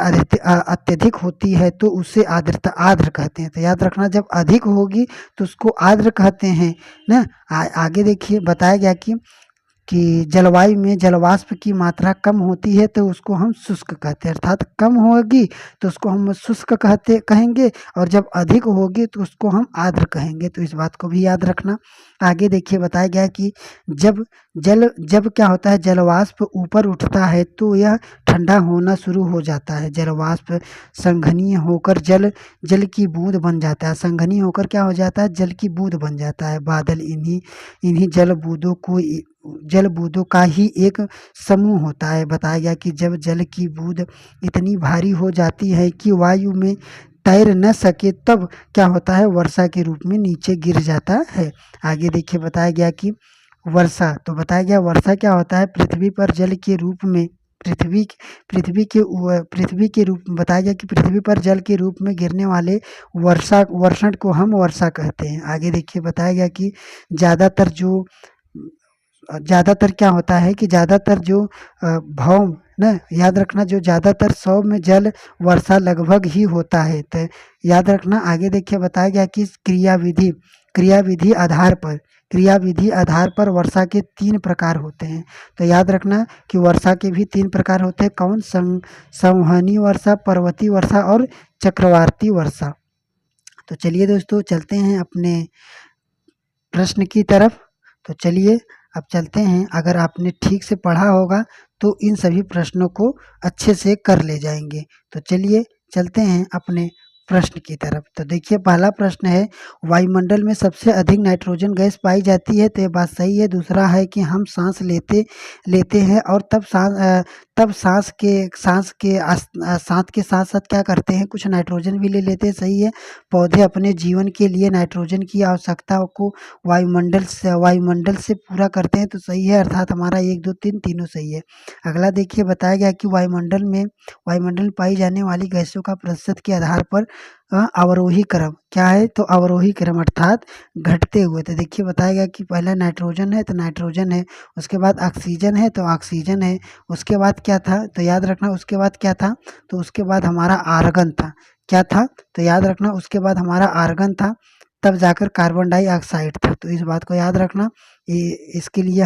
A: अत्यधिक होती है तो उसे आर्द्र कहते हैं। तो याद रखना जब अधिक होगी तो उसको आर्द्र कहते हैं ना। आगे देखिए बताया गया कि जलवायु में जलवाष्प की मात्रा कम होती है तो उसको हम शुष्क कहते हैं, अर्थात कम होगी तो उसको हम शुष्क कहेंगे और जब अधिक होगी तो उसको हम आर्द्र कहेंगे। तो इस बात को भी याद रखना। आगे देखिए बताया गया कि जब क्या होता है, जलवाष्प ऊपर उठता है तो यह ठंडा होना शुरू हो जाता है। जलवाष्प संघनीय होकर जल की बूंद बन जाता है। संघनीय होकर क्या हो जाता है, जल की बूंद बन जाता है। बादल इन्हीं जल बूंदों का ही एक समूह होता है। बताया गया कि जब जल की बूंद इतनी भारी हो जाती है कि वायु में तैर न सके तब क्या होता है, वर्षा के रूप में नीचे गिर जाता है। आगे देखिए बताया गया कि वर्षा, तो बताया गया वर्षा क्या होता है, पृथ्वी पर जल के रूप में बताया गया कि पृथ्वी पर जल के रूप में गिरने वाले वर्षण को हम वर्षा कहते हैं। आगे देखिए बताया गया कि ज़्यादातर क्या होता है कि ज़्यादातर जो भौम ना, याद रखना जो ज़्यादातर 100 में जल वर्षा लगभग ही होता है। तो याद रखना आगे देखिए बताया गया कि क्रियाविधि आधार पर वर्षा के 3 प्रकार होते हैं। तो याद रखना कि वर्षा के भी 3 प्रकार होते हैं। कौन? संवहनी वर्षा, पर्वतीय वर्षा और चक्रवाती वर्षा। तो चलिए दोस्तों चलते हैं अपने प्रश्न की तरफ। तो चलिए अब चलते हैं। अगर आपने ठीक से पढ़ा होगा तो इन सभी प्रश्नों को अच्छे से कर ले जाएंगे। तो चलिए चलते हैं अपने प्रश्न की तरफ। तो देखिए पहला प्रश्न है, वायुमंडल में सबसे अधिक नाइट्रोजन गैस पाई जाती है। तो ये बात सही है। दूसरा है कि हम सांस लेते हैं और तब सांस के साथ साथ क्या करते हैं, कुछ नाइट्रोजन भी ले लेते हैं। सही है। पौधे अपने जीवन के लिए नाइट्रोजन की आवश्यकता को वायुमंडल से पूरा करते हैं। तो सही है, अर्थात हमारा 1 2 3 तीनों सही है। अगला देखिए बताया गया कि वायुमंडल में पाई जाने वाली गैसों का प्रतिशत के आधार पर अवरोही क्रम क्या है, तो अवरोही क्रम अर्थात घटते हुए। तो देखिए बताया गया कि पहला नाइट्रोजन है तो नाइट्रोजन है, उसके बाद ऑक्सीजन है तो ऑक्सीजन है, उसके बाद क्या था, तो याद रखना उसके बाद क्या था, तो उसके बाद हमारा आर्गन था। क्या था, तो याद रखना उसके बाद हमारा आर्गन था, तब जाकर कार्बन डाइऑक्साइड था। तो इस बात को याद रखना। इसके लिए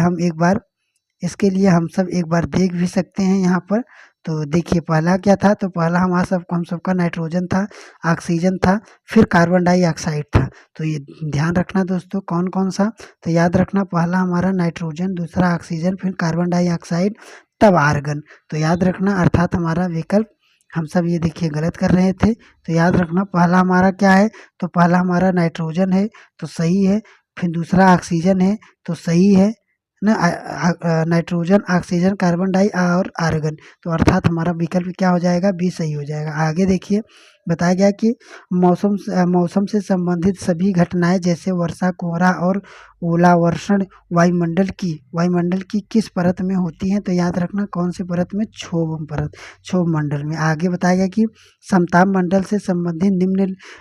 A: हम सब एक बार देख भी सकते हैं यहाँ पर। तो देखिए पहला क्या था, तो पहला हम सबका नाइट्रोजन था, ऑक्सीजन था, फिर कार्बन डाइऑक्साइड था। तो ये ध्यान रखना दोस्तों कौन कौन सा, तो याद रखना पहला हमारा नाइट्रोजन, दूसरा ऑक्सीजन, फिर कार्बन डाइऑक्साइड, तब आर्गन। तो याद रखना अर्थात हमारा विकल्प हम सब ये देखिए गलत कर रहे थे। तो याद रखना पहला हमारा क्या है, तो पहला हमारा नाइट्रोजन है तो सही है, फिर दूसरा ऑक्सीजन है तो सही है ना, नाइट्रोजन, ऑक्सीजन, कार्बन डाई और आर्गन। तो अर्थात हमारा विकल्प क्या हो जाएगा, बी सही हो जाएगा। आगे देखिए बताया गया कि मौसम से संबंधित सभी घटनाएं जैसे वर्षा, कोहरा और ओलावर्षण वायुमंडल की किस परत में होती हैं। तो याद रखना कौन सी परत में, क्षोभ मंडल में। आगे बताया गया कि समताप मंडल से संबंधित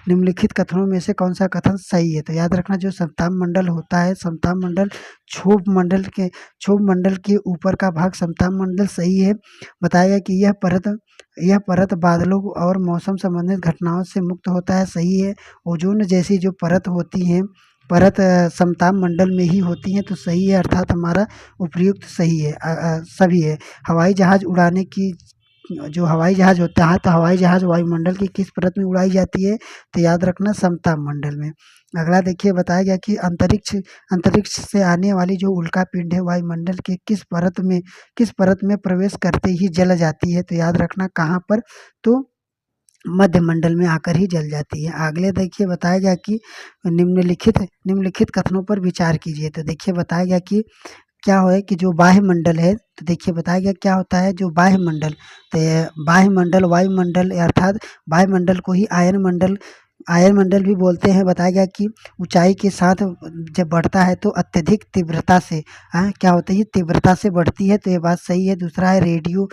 A: निम्नलिखित कथनों में से कौन सा कथन सही है। तो याद रखना जो समताप मंडल होता है, समताप मंडल क्षोभ मंडल के ऊपर का भाग समताप मंडल सही है। बताया गया कि यह परत बादलों और मौसम संबंधित घटनाओं से मुक्त होता है। सही है। ओजोन जैसी जो परत होती हैं, समताप मंडल में ही होती हैं। तो सही है, अर्थात हमारा उपयुक्त सही है, सभी है। हवाई जहाज उड़ाने की जो हवाई जहाज होता है, तो हवाई जहाज वायुमंडल की किस परत में उड़ाई जाती है, तो याद रखना समताप मंडल में। अगला देखिए बताया गया कि अंतरिक्ष से आने वाली जो उल्का पिंड है वायुमंडल के किस परत में प्रवेश करते ही जल जाती है। तो याद रखना कहाँ पर, तो मध्य मंडल में आकर ही जल जाती है। अगले देखिए बताया गया कि निम्नलिखित कथनों पर विचार कीजिए। तो देखिए बताया गया कि क्या है कि जो बाह्य मंडल है, तो देखिए बताया गया क्या होता है जो बाह्य मंडल, तो बाह्य मंडल वायुमंडल अर्थात बाह्य मंडल को ही आयन मंडल भी बोलते हैं। बताया गया कि ऊंचाई के साथ जब बढ़ता है तो अत्यधिक तीव्रता से क्या होता है, ये तीव्रता से बढ़ती है। तो ये बात सही है। दूसरा है रेडियो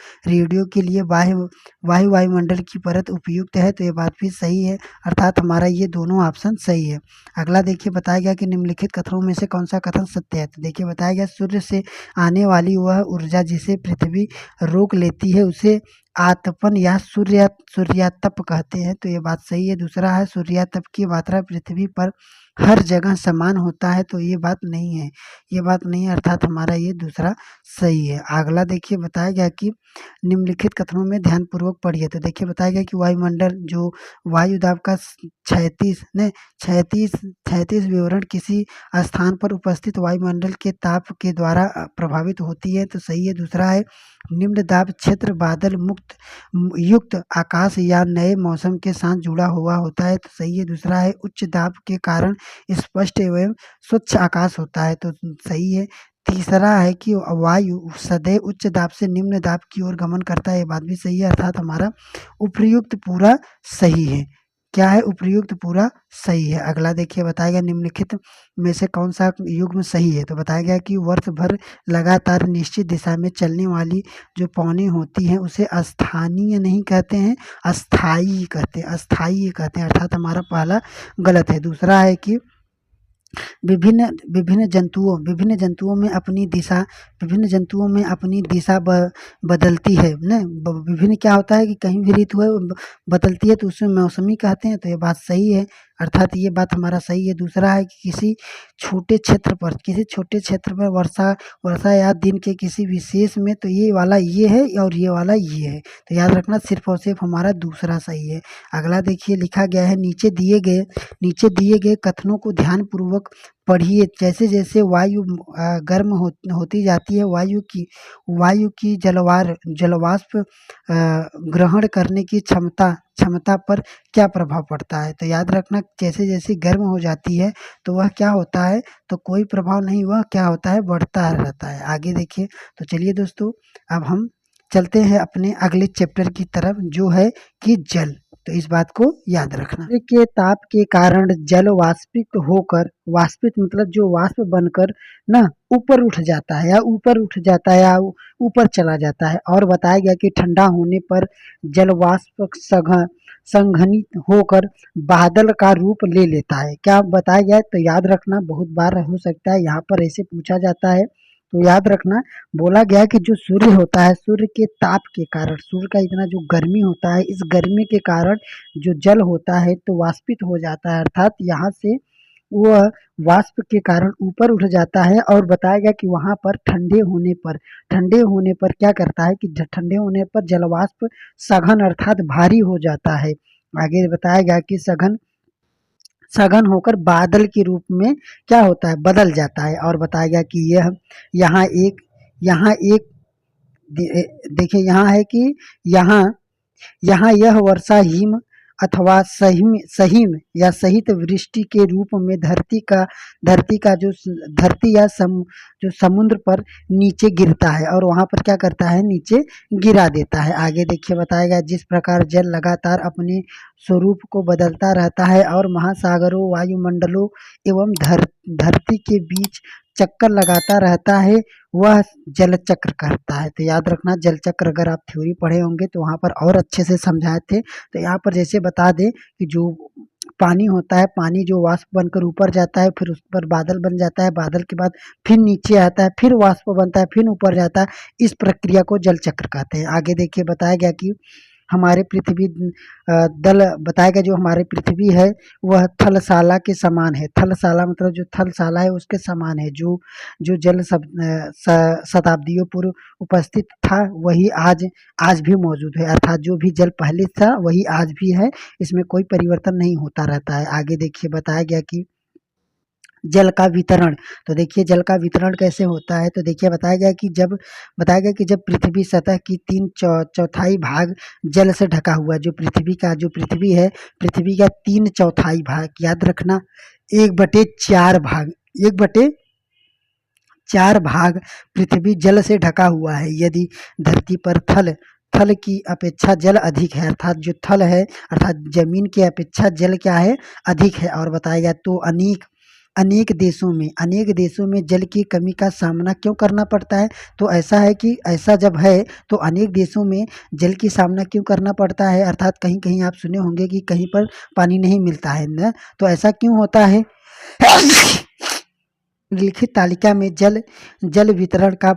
A: के लिए वायुमंडल की परत उपयुक्त है। तो ये बात भी सही है, अर्थात हमारा ये दोनों ऑप्शन सही है। अगला देखिए बताया गया कि निम्नलिखित कथनों में से कौन सा कथन सत्य है। तो देखिए बताया गया सूर्य से आने वाली वह ऊर्जा जिसे पृथ्वी रोक लेती है उसे आतपन या सूर्यातप कहते हैं। तो ये बात सही है। दूसरा है सूर्यातप की मात्रा पृथ्वी पर हर जगह समान होता है। तो ये बात नहीं है, अर्थात हमारा ये दूसरा सही है। अगला देखिए बताया गया कि निम्नलिखित कथनों में ध्यानपूर्वक पढ़िए। तो देखिए बताया गया कि वायुमंडल जो वायु दाब का 36 विवरण किसी स्थान पर उपस्थित वायुमंडल के ताप के द्वारा प्रभावित होती है। तो सही है। दूसरा है निम्न दाब क्षेत्र बादल युक्त आकाश या नए मौसम के साथ जुड़ा हुआ होता है। तो सही है। दूसरा है उच्च दाब के कारण स्पष्ट एवं स्वच्छ आकाश होता है। तो सही है। तीसरा है कि वायु सदैव उच्च दाब से निम्न दाब की ओर गमन करता है। ये बात भी सही है, अर्थात हमारा उपर्युक्त पूरा सही है। क्या है, उपर्युक्त पूरा सही है। अगला देखिए बताया गया निम्नलिखित में से कौन सा युग्म सही है। तो बताया गया कि वर्ष भर लगातार निश्चित दिशा में चलने वाली जो पौनी होती हैं उसे अस्थानीय नहीं कहते हैं, अस्थाई कहते हैं, अर्थात हमारा पहला गलत है। दूसरा है कि विभिन्न जंतुओं में अपनी दिशा बदलती है न। विभिन्न क्या होता है कि कहीं भी ऋतु है बदलती है तो उसमें मौसमी कहते हैं, तो ये बात सही है, अर्थात ये बात हमारा सही है। दूसरा है कि किसी छोटे क्षेत्र पर वर्षा या दिन के किसी विशेष में, तो ये वाला ये है और ये वाला ये है, तो याद रखना सिर्फ और सिर्फ हमारा दूसरा सही है। अगला देखिए लिखा गया है, नीचे दिए गए कथनों को ध्यानपूर्वक पढ़िए। जैसे जैसे वायु गर्म होती जाती है, वायु की जलवाष्प ग्रहण करने की क्षमता पर क्या प्रभाव पड़ता है। तो याद रखना जैसे जैसे गर्म हो जाती है तो वह क्या होता है, तो कोई प्रभाव नहीं, वह क्या होता है, बढ़ता रहता है। आगे देखिए, तो चलिए दोस्तों अब हम चलते हैं अपने अगले चैप्टर की तरफ, जो है कि जल। तो इस बात को याद रखना के ताप के कारण जल वाष्पित मतलब जो वाष्प बनकर ना ऊपर उठ जाता है या ऊपर चला जाता है। और बताया गया कि ठंडा होने पर जल वाष्प संघनित होकर बादल का रूप ले लेता है। क्या बताया गया है, तो याद रखना बहुत बार हो सकता है यहाँ पर ऐसे पूछा जाता है, तो याद रखना बोला गया कि जो सूर्य होता है, सूर्य के ताप के कारण, सूर्य का इतना जो गर्मी होता है, इस गर्मी के कारण जो जल होता है तो वाष्पित हो जाता है, अर्थात यहाँ से वह वाष्प के कारण ऊपर उठ जाता है। और बताया गया कि वहाँ पर ठंडे होने पर क्या करता है कि ठंडे होने पर जलवाष्प सघन अर्थात भारी हो जाता है। आगे बताया गया कि सघन होकर बादल के रूप में क्या होता है, बदल जाता है। और बताया गया कि यहाँ एक देखिए यहाँ है कि यहाँ यहाँ यह वर्षा हिम अथवा सहिम या सहित वृष्टि के रूप में धरती या जो समुद्र पर नीचे गिरता है और वहाँ पर क्या करता है, नीचे गिरा देता है। आगे देखिए बताया गया, जिस प्रकार जल लगातार अपने स्वरूप को बदलता रहता है और महासागरों, वायुमंडलों एवं धरती के बीच चक्कर लगाता रहता है, वह जल चक्र कहता है। तो याद रखना जल चक्र अगर आप थ्योरी पढ़े होंगे तो वहाँ पर और अच्छे से समझाए थे। तो यहाँ पर जैसे बता दें कि जो पानी होता है, पानी जो वाष्प बनकर ऊपर जाता है, फिर उस पर बादल बन जाता है, बादल के बाद फिर नीचे आता है, फिर वाष्प बनता है, फिर ऊपर जाता है, इस प्रक्रिया को जल चक्र कहते हैं। आगे देखिए बताया गया कि हमारे पृथ्वी दल बताया गया जो हमारी पृथ्वी है वह थलशाला के समान है। थलशाला मतलब जो थलशाला है उसके समान है। जो जल शताब्दियों पूर्व उपस्थित था वही आज भी मौजूद है, अर्थात जो भी जल पहले था वही आज भी है, इसमें कोई परिवर्तन नहीं होता रहता है। आगे देखिए बताया गया कि जल का वितरण, तो देखिए जल का वितरण कैसे होता है, तो देखिए बताया गया कि जब पृथ्वी सतह की चौथाई भाग जल से ढका हुआ है, जो पृथ्वी है, पृथ्वी का 3/4 भाग, याद रखना 1/4 भाग पृथ्वी जल से ढका हुआ है। यदि धरती पर थल की अपेक्षा जल अधिक है, अर्थात जो थल है अर्थात जमीन की अपेक्षा जल क्या है, अधिक है। और बताया गया तो अनेक देशों में जल की कमी का सामना क्यों करना पड़ता है, तो ऐसा है कि ऐसा जब है तो अनेक देशों में जल की सामना क्यों करना पड़ता है, अर्थात कहीं कहीं आप सुने होंगे कि कहीं पर पानी नहीं मिलता है ना, तो ऐसा क्यों होता है। लिखित तालिका में जल वितरण का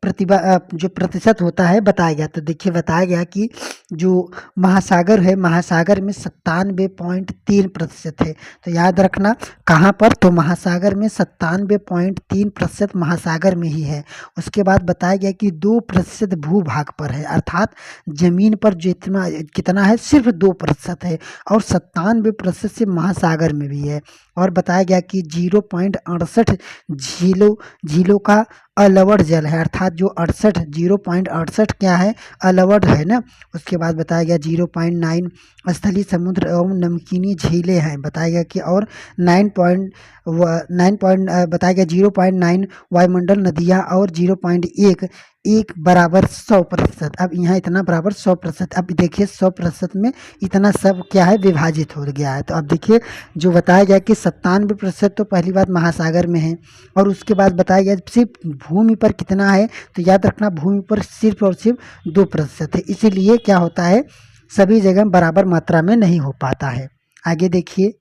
A: जो प्रतिशत होता है बताया गया। तो देखिए बताया गया कि जो महासागर है, महासागर में 97.3% है। तो याद रखना कहाँ पर, तो महासागर में 97.3% महासागर में ही है। उसके बाद बताया गया कि 2% भूभाग पर है, अर्थात जमीन पर जितना कितना है सिर्फ 2% है, और 97% से महासागर में भी है। और बताया गया कि 0.68 झीलों का अलवड़ जल है, अर्थात जो 0.68 क्या है, अलवड़ है ना। उसके बाद बताया गया 0.9 स्थलीय समुद्र एवं नमकीनी झीलें हैं, बताया गया कि और 9 बताया गया 0.9 वायुमंडल नदियाँ और 0.1 बराबर 100%। अब यहाँ इतना बराबर 100%, अब देखिए 100% में इतना सब क्या है, विभाजित हो गया है। तो अब देखिए जो बताया गया कि 97% तो पहली बात महासागर में है, और उसके बाद बताया गया सिर्फ भूमि पर कितना है, तो याद रखना भूमि पर सिर्फ और सिर्फ 2% है, इसीलिए क्या होता है सभी जगह बराबर मात्रा में नहीं हो पाता है। आगे देखिए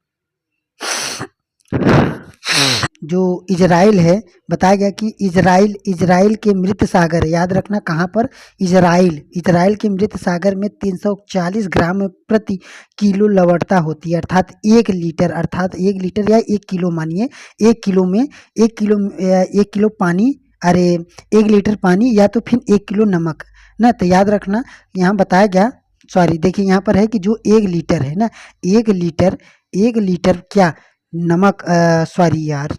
A: जो इजराइल है, बताया गया कि इजराइल इजराइल के मृत सागर, याद रखना कहाँ पर, इजराइल इजराइल के मृत सागर में 340 ग्राम प्रति किलो लवणता होती है, अर्थात 1 लीटर, अर्थात 1 लीटर या 1 किलो मानिए, 1 किलो में 1 किलो 1 किलो पानी, अरे 1 लीटर पानी या तो फिर 1 किलो नमक ना। तो याद रखना यहाँ बताया गया, सॉरी देखिए यहाँ पर है कि जो 1 लीटर है ना, 1 लीटर 1 लीटर क्या नमक, सॉरी यार,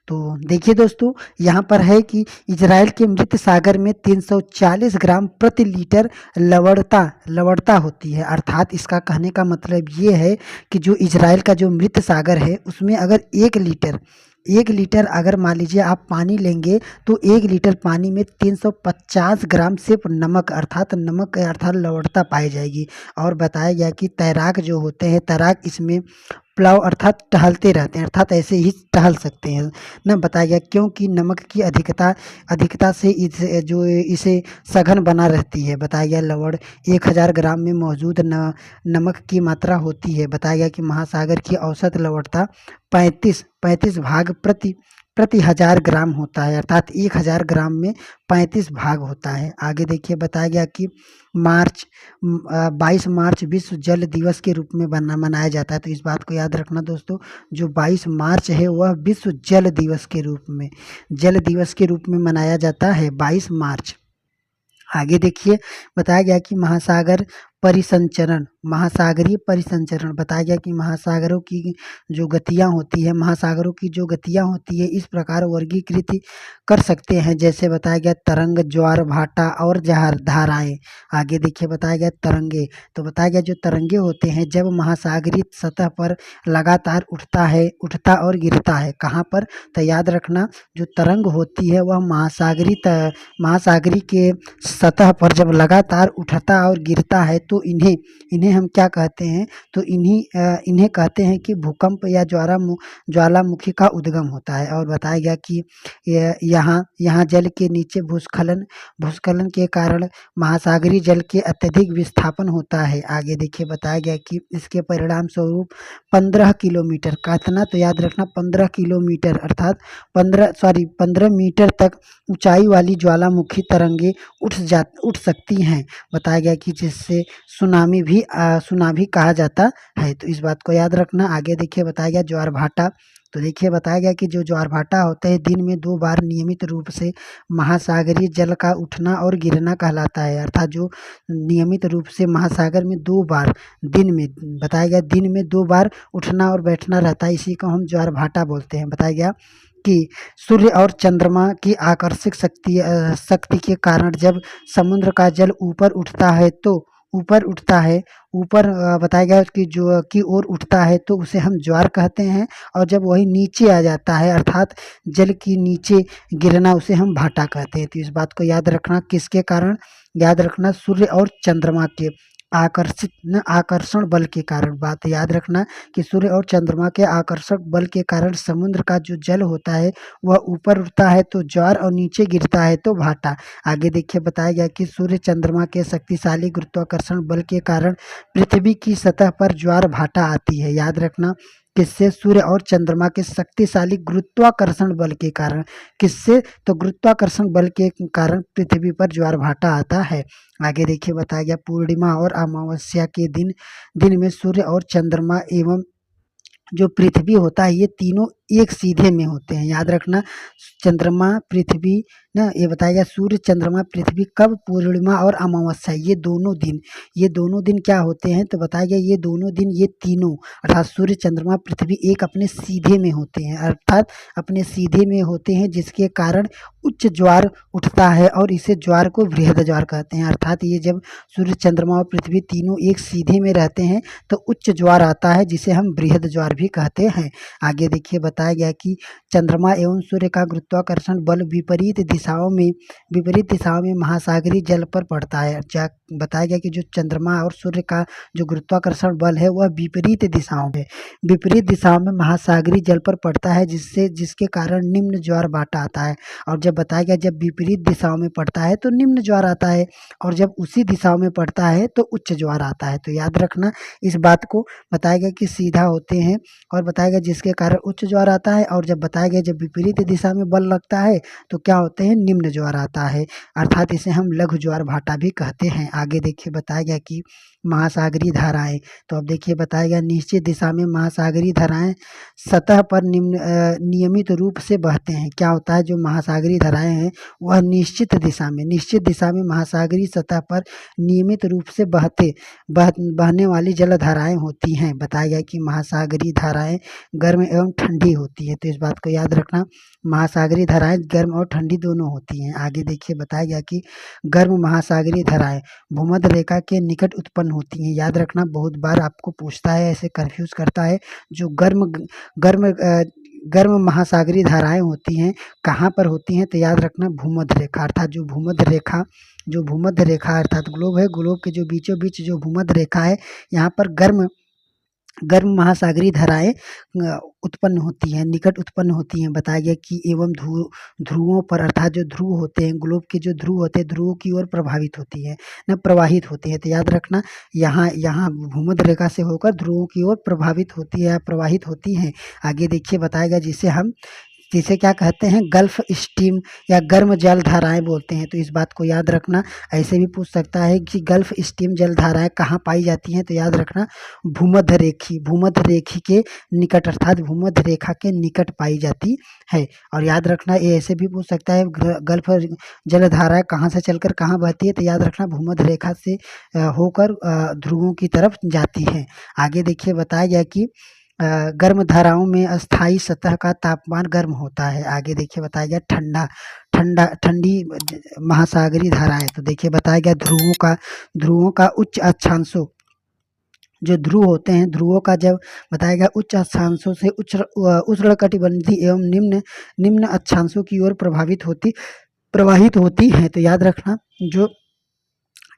A: तो देखिए दोस्तों यहाँ पर है कि इजराइल के मृत सागर में 340 ग्राम प्रति लीटर लवणता होती है, अर्थात इसका कहने का मतलब ये है कि जो इजराइल का जो मृत सागर है उसमें अगर 1 लीटर अगर मान लीजिए आप पानी लेंगे तो 1 लीटर पानी में 350 ग्राम सिर्फ नमक अर्थात लवणता पाई जाएगी। और बताया गया कि तैराक जो होते हैं, तैराक इसमें प्लाव अर्थात टहलते रहते हैं, अर्थात ऐसे ही टहल सकते हैं ना। बताया गया क्योंकि नमक की अधिकता से इसे सघन बना रहती है। बताया गया लवण 1000 ग्राम में मौजूद नमक की मात्रा होती है। बताया गया कि महासागर की औसत लवणता 35 भाग प्रति 1000 ग्राम होता है, अर्थात 1000 ग्राम में 35 भाग होता है। आगे देखिए बताया गया कि 22 मार्च विश्व जल दिवस के रूप में मनाया जाता है। तो इस बात को याद रखना दोस्तों, जो 22 मार्च है वह विश्व जल दिवस के रूप में मनाया जाता है, 22 मार्च। आगे देखिए बताया गया कि महासागरीय परिसंचरण, बताया गया कि महासागरों की जो गतियाँ होती है इस प्रकार वर्गीकृत कर सकते हैं, जैसे बताया गया तरंग, ज्वार भाटा और धाराएं। आगे देखिए बताया गया तरंगे, तो बताया गया जो तरंगे होते हैं जब महासागरीय सतह पर लगातार उठता और गिरता है, कहाँ पर, तो याद रखना जो तरंग होती है वह महासागरीय के सतह पर जब लगातार उठता और गिरता है तो इन्हें हम क्या कहते हैं, तो इन्हें कहते हैं कि भूकंप या ज्वालामुखी का उद्गम होता है। और बताया गया कि यहाँ जल के नीचे भूस्खलन के कारण महासागरीय जल के अत्यधिक विस्थापन होता है। आगे देखिए बताया गया कि इसके परिणाम स्वरूप 15 किलोमीटर, कितना, तो याद रखना 15 किलोमीटर अर्थात 15 मीटर तक ऊंचाई वाली ज्वालामुखी तरंगे उठ सकती हैं। बताया गया कि जिससे सुनामी कहा जाता है। तो इस बात को याद रखना। आगे देखिए बताया गया ज्वार भाटा, तो देखिए बताया गया कि जो ज्वार भाटा होते हैं दिन में 2 बार नियमित रूप से महासागरीय जल का उठना और गिरना कहलाता है, अर्थात जो नियमित रूप से महासागर में 2 बार दिन में, बताया गया दिन में 2 बार उठना और बैठना रहता है, इसी को हम ज्वार भाटा बोलते हैं। बताया गया कि सूर्य और चंद्रमा की आकर्षक शक्ति के कारण जब समुद्र का जल ऊपर बताया गया कि जो की ओर उठता है तो उसे हम ज्वार कहते हैं, और जब वही नीचे आ जाता है अर्थात जल की नीचे गिरना उसे हम भाटा कहते हैं। तो इस बात को याद रखना, किसके कारण, याद रखना सूर्य और चंद्रमा के आकर्षण बल के कारण। बात याद रखना कि सूर्य और चंद्रमा के आकर्षक बल के कारण समुद्र का जो जल होता है वह ऊपर उठता है तो ज्वार और नीचे गिरता है तो भाटा। आगे देखिए बताया गया कि सूर्य चंद्रमा के शक्तिशाली गुरुत्वाकर्षण बल के कारण पृथ्वी की सतह पर ज्वार भाटा आती है। याद रखना किससे, सूर्य और चंद्रमा के शक्तिशाली गुरुत्वाकर्षण बल के कारण, किससे, तो गुरुत्वाकर्षण बल के कारण पृथ्वी पर ज्वार भाटा आता है। आगे देखिए बताया गया पूर्णिमा और अमावस्या के दिन में सूर्य और चंद्रमा एवं जो पृथ्वी होता है ये तीनों एक सीधे में होते हैं। याद रखना चंद्रमा पृथ्वी ना, ये बताया गया सूर्य चंद्रमा पृथ्वी कब, पूर्णिमा और अमावस्या ये दोनों दिन क्या होते हैं, तो बताया गया ये दोनों दिन ये तीनों अर्थात सूर्य चंद्रमा पृथ्वी एक अपने सीधे में होते हैं, अर्थात अपने सीधे में होते हैं जिसके कारण उच्च ज्वार उठता है और इसे ज्वार को बृहद ज्वार कहते हैं। अर्थात ये जब सूर्य चंद्रमा और पृथ्वी तीनों एक सीधे में रहते हैं तो उच्च ज्वार आता है जिसे हम बृहद ज्वार भी कहते हैं। आगे देखिए बताया गया कि चंद्रमा एवं सूर्य का गुरुत्वाकर्षण बल विपरीत दिशाओं में महासागरीय जल पर पड़ता है। बताया गया कि जो चंद्रमा और सूर्य का जो गुरुत्वाकर्षण बल है वह विपरीत दिशाओं में महासागरीय जल पर पड़ता है, जिसके कारण निम्न ज्वार भाटा आता है। और जब बताया गया जब विपरीत दिशाओं में पड़ता है तो निम्न ज्वार आता है, और जब उसी दिशाओं में पड़ता है तो उच्च ज्वार आता है। तो याद रखना इस बात को। बताया गया कि सीधा होते हैं, और बताया गया जिसके कारण उच्च ज्वार आता है, और जब बताया गया जब विपरीत दिशा में बल लगता है तो क्या होते हैं, निम्न ज्वार आता है, अर्थात इसे हम लघु ज्वार भाटा भी कहते हैं। आगे देखिए बताया गया कि महासागरीय धाराएं। तो अब देखिए बताया गया निश्चित दिशा में महासागरीय धाराएं सतह पर नियमित रूप से बहते हैं। क्या होता है, जो महासागरीय धाराएं हैं वह निश्चित दिशा में महासागरीय सतह पर नियमित रूप से बहने वाली जलधाराएं होती हैं। बताया गया कि महासागरीय धाराएं गर्म एवं ठंडी होती है। तो इस बात को याद रखना, महासागरीय धाराएं गर्म और ठंडी दोनों होती हैं। आगे देखिए बताया गया कि गर्म महासागरीय धाराएं भूमध्य रेखा के निकट उत्पन्न होती हैं। याद रखना, बहुत बार आपको पूछता है, ऐसे कंफ्यूज करता है। जो गर्म महासागरीय धाराएं होती हैं कहाँ पर होती हैं, तो याद रखना भूमध्य रेखा, अर्थात जो भूमध्य रेखा अर्थात ग्लोब है, ग्लोब के जो बीचों बीच जो भूमध्य रेखा है, यहाँ पर गर्म महासागरीय धाराएं निकट उत्पन्न होती हैं। बताया गया कि एवं ध्रुवों पर, अर्थात जो ध्रुव होते हैं, ग्लोब के जो ध्रुव होते हैं, ध्रुवों की ओर प्रवाहित होती है। तो याद रखना, यहाँ भूमध्य रेखा से होकर ध्रुवों की ओर प्रवाहित होती हैं। आगे देखिए बताया गया जिसे क्या कहते हैं, गल्फ स्ट्रीम या गर्म जल धाराएं बोलते हैं। तो इस बात को याद रखना, ऐसे भी पूछ सकता है कि गल्फ स्ट्रीम जल धाराएं कहाँ पाई जाती हैं। तो याद रखना भूमध्य रेखी के निकट, अर्थात भूमध्य रेखा के निकट पाई जाती है। और याद रखना ये ऐसे भी पूछ सकता है गल्फ जल धाराएं कहाँ से चलकर कहाँ बहती है। तो याद रखना भूमध्य रेखा से होकर ध्रुवों की तरफ जाती है। आगे देखिए बताया गया कि गर्म धाराओं में अस्थायी सतह का तापमान गर्म होता है। आगे देखिए बताया गया ठंडी महासागरीय धाराएं। तो देखिए बताया गया ध्रुवों का उच्च अक्षांशों, जो ध्रुव होते हैं, ध्रुवों का जब बताया गया उच्च अक्षांशों से उष्णकटिबंधीय एवं निम्न अक्षांशों की ओर प्रवाहित होती हैं। तो याद रखना जो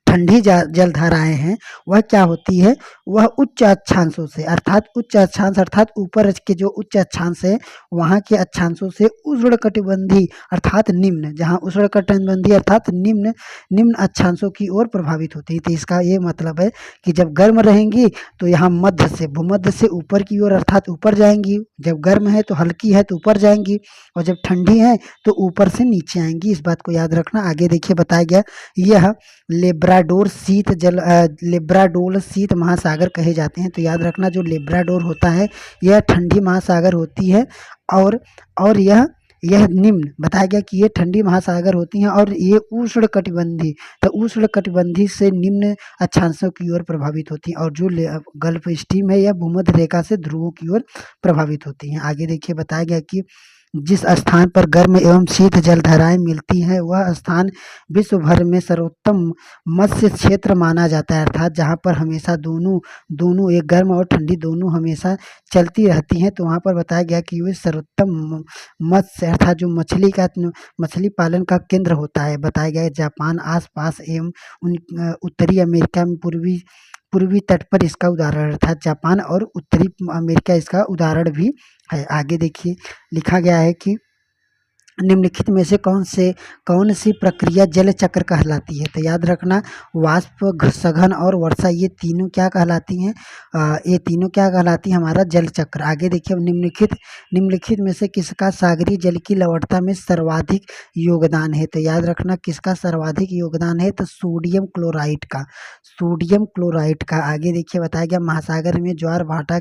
A: ठंडी जल धाराएं हैं वह क्या होती है, वह उच्च अक्षांशों से, अर्थात ऊपर के जो उच्च अक्षांश है वहाँ के अक्षांशों से उष्णकटिबंधीय अर्थात निम्न, जहाँ उष्णकटिबंधीय अर्थात निम्न अक्षांशों की ओर प्रभावित होती है। तो इसका ये मतलब है कि जब गर्म रहेंगी तो यहाँ भूमध्य से ऊपर की ओर अर्थात ऊपर जाएंगी, जब गर्म है तो हल्की है तो ऊपर जाएंगी, और जब ठंडी है तो ऊपर से नीचे आएंगी। इस बात को याद रखना। आगे देखिए बताया गया यह लेब्राडोर शीत महासागर कहे जाते हैं। तो याद रखना जो लेब्राडोर होता है यह ठंडी महासागर होती है, और यह निम्न, बताया गया कि ये ठंडी महासागर होती हैं और ये उष्णकटिबंधीय से निम्न अक्षांशों की ओर प्रभावित होती हैं, और जो गल्फ स्ट्रीम है यह भूमध्य रेखा से ध्रुवों की ओर प्रभावित होती हैं। आगे देखिए बताया गया कि जिस स्थान पर गर्म एवं शीत जलधाराएं मिलती हैं वह स्थान विश्व भर में सर्वोत्तम मत्स्य क्षेत्र माना जाता है, अर्थात जहाँ पर हमेशा दोनों एक गर्म और ठंडी दोनों हमेशा चलती रहती हैं। तो वहाँ पर बताया गया कि वे सर्वोत्तम मत्स्य अर्थात जो मछली पालन का केंद्र होता है। बताया गया जापान आसपास एवं उत्तरी अमेरिका में पूर्वी तट पर इसका उदाहरण, अर्थात जापान और उत्तरी अमेरिका इसका उदाहरण भी है। आगे देखिए लिखा गया है कि निम्नलिखित में से कौन सी प्रक्रिया जल चक्र कहलाती है। तो याद रखना वाष्प, सघन और वर्षा ये तीनों क्या कहलाती हैं, हमारा जल चक्र। आगे देखिए निम्नलिखित में से किसका सागरीय जल की लवणता में सर्वाधिक योगदान है। तो याद रखना किसका सर्वाधिक योगदान है, तो सोडियम क्लोराइड का। आगे देखिए बताया गया महासागर में ज्वार भाटा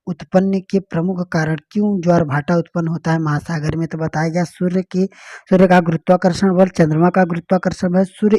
A: उत्पन्न के प्रमुख कारण, क्यों ज्वार भाटा उत्पन्न होता है महासागर में। तो बताया गया सूर्य का गुरुत्वाकर्षण बल, चंद्रमा का गुरुत्वाकर्षण बल, सूर्य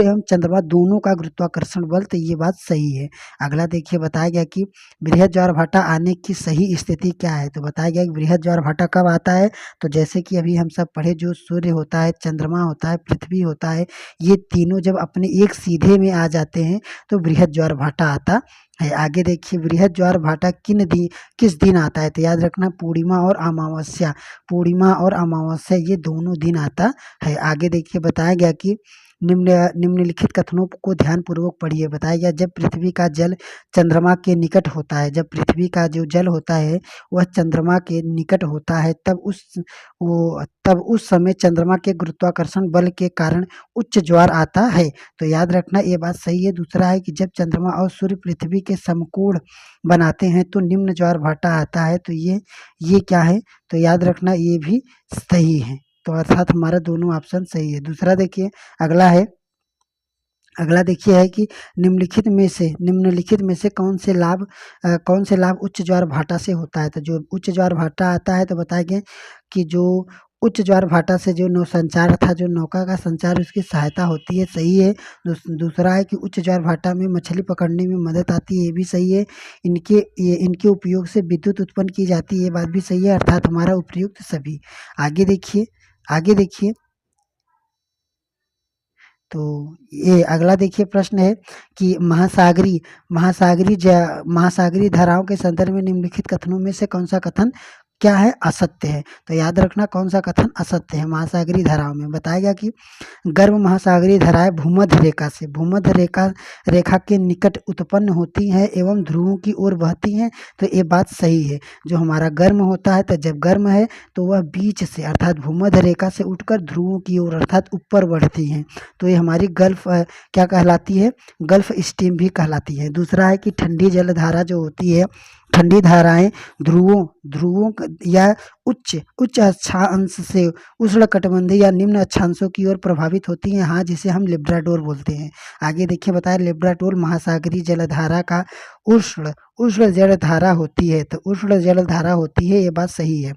A: एवं चंद्रमा दोनों का गुरुत्वाकर्षण बल। तो ये बात सही है। अगला देखिए बताया गया कि बृहद ज्वार भाटा आने की सही स्थिति क्या है। तो बताया गया कि बृहद ज्वार भाटा कब आता है, तो जैसे कि अभी हम सब पढ़े, जो सूर्य होता है, चंद्रमा होता है, पृथ्वी होता है, ये तीनों जब अपने एक सीधे में आ जाते हैं तो बृहद ज्वार भाटा आता है। आगे देखिए बृहद ज्वार भाटा किस दिन आता है, तो याद रखना पूर्णिमा और अमावस्या, पूर्णिमा और अमावस्या ये दोनों दिन आता है। आगे देखिए बताया गया कि निम्नलिखित कथनों को ध्यानपूर्वक पढ़िए। बताया गया जब पृथ्वी का जल चंद्रमा के निकट होता है, जब पृथ्वी का जो जल होता है वह चंद्रमा के निकट होता है तब उस समय चंद्रमा के गुरुत्वाकर्षण बल के कारण उच्च ज्वार आता है। तो याद रखना ये बात सही है। दूसरा है कि जब चंद्रमा और सूर्य पृथ्वी के समकोण बनाते हैं तो निम्न ज्वार भाटा आता है। तो ये क्या है, तो याद रखना ये भी सही है। तो अर्थात हमारा दोनों ऑप्शन सही है। दूसरा देखिए अगला देखिए है कि निम्नलिखित में से कौन से लाभ उच्च ज्वार भाटा से होता है। तो जो उच्च ज्वार भाटा आता है तो बताएंगे कि जो उच्च ज्वार भाटा से जो नौसंचार था, जो नौका का संचार उसकी सहायता होती है, सही है। दूसरा है कि उच्च ज्वार भाटा में मछली पकड़ने में मदद आती है, ये भी सही है। इनके उपयोग से विद्युत उत्पन्न की जाती है, ये बात भी सही है। अर्थात हमारा उपयुक्त सभी। आगे देखिए तो ये अगला देखिए प्रश्न है कि महासागरी धाराओं के संदर्भ में निम्नलिखित कथनों में से कौन सा कथन क्या है, असत्य है। तो याद रखना कौन सा कथन असत्य है। महासागरी धाराओं में बताया गया कि गर्म महासागरीय धाराएं भूमध्य रेखा के निकट उत्पन्न होती हैं एवं ध्रुवों की ओर बहती हैं। तो ये बात सही है। जो हमारा गर्म होता है, तो जब गर्म है तो वह बीच से अर्थात भूमध्य रेखा से उठकर ध्रुवों की ओर अर्थात ऊपर बढ़ती हैं। तो ये हमारी गल्फ क्या कहलाती है, गल्फ स्ट्रीम भी कहलाती है। दूसरा है कि ठंडी जलधारा जो होती है, ठंडी धाराएं ध्रुवों या उच्च अक्षांश से उष्णकटिबंधीय या निम्न अक्षांशों की ओर प्रभावित होती हैं, हाँ, जिसे हम लिब्राडोर बोलते हैं। आगे देखिए बताया लिब्राडोर महासागरीय जलधारा का उष्ण जलधारा होती है। तो उष्ण जलधारा होती है, ये बात सही है।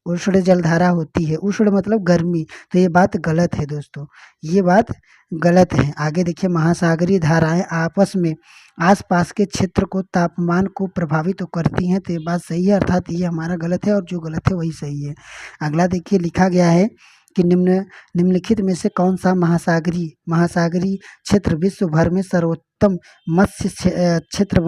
A: उष्ण जलधारा होती है, उष्ण मतलब गर्मी, तो ये बात गलत है दोस्तों, ये बात गलत है। आगे देखिए महासागरीय धाराएं आपस में आसपास के क्षेत्र को तापमान को प्रभावित तो करती हैं, तो ये बात सही है। अर्थात ये हमारा गलत है और जो गलत है वही सही है। अगला देखिए लिखा गया है कि निम्नलिखित में से कौन सा महासागरीय क्षेत्र विश्व भर में सर्वोत्तम मत्स्य क्षेत्र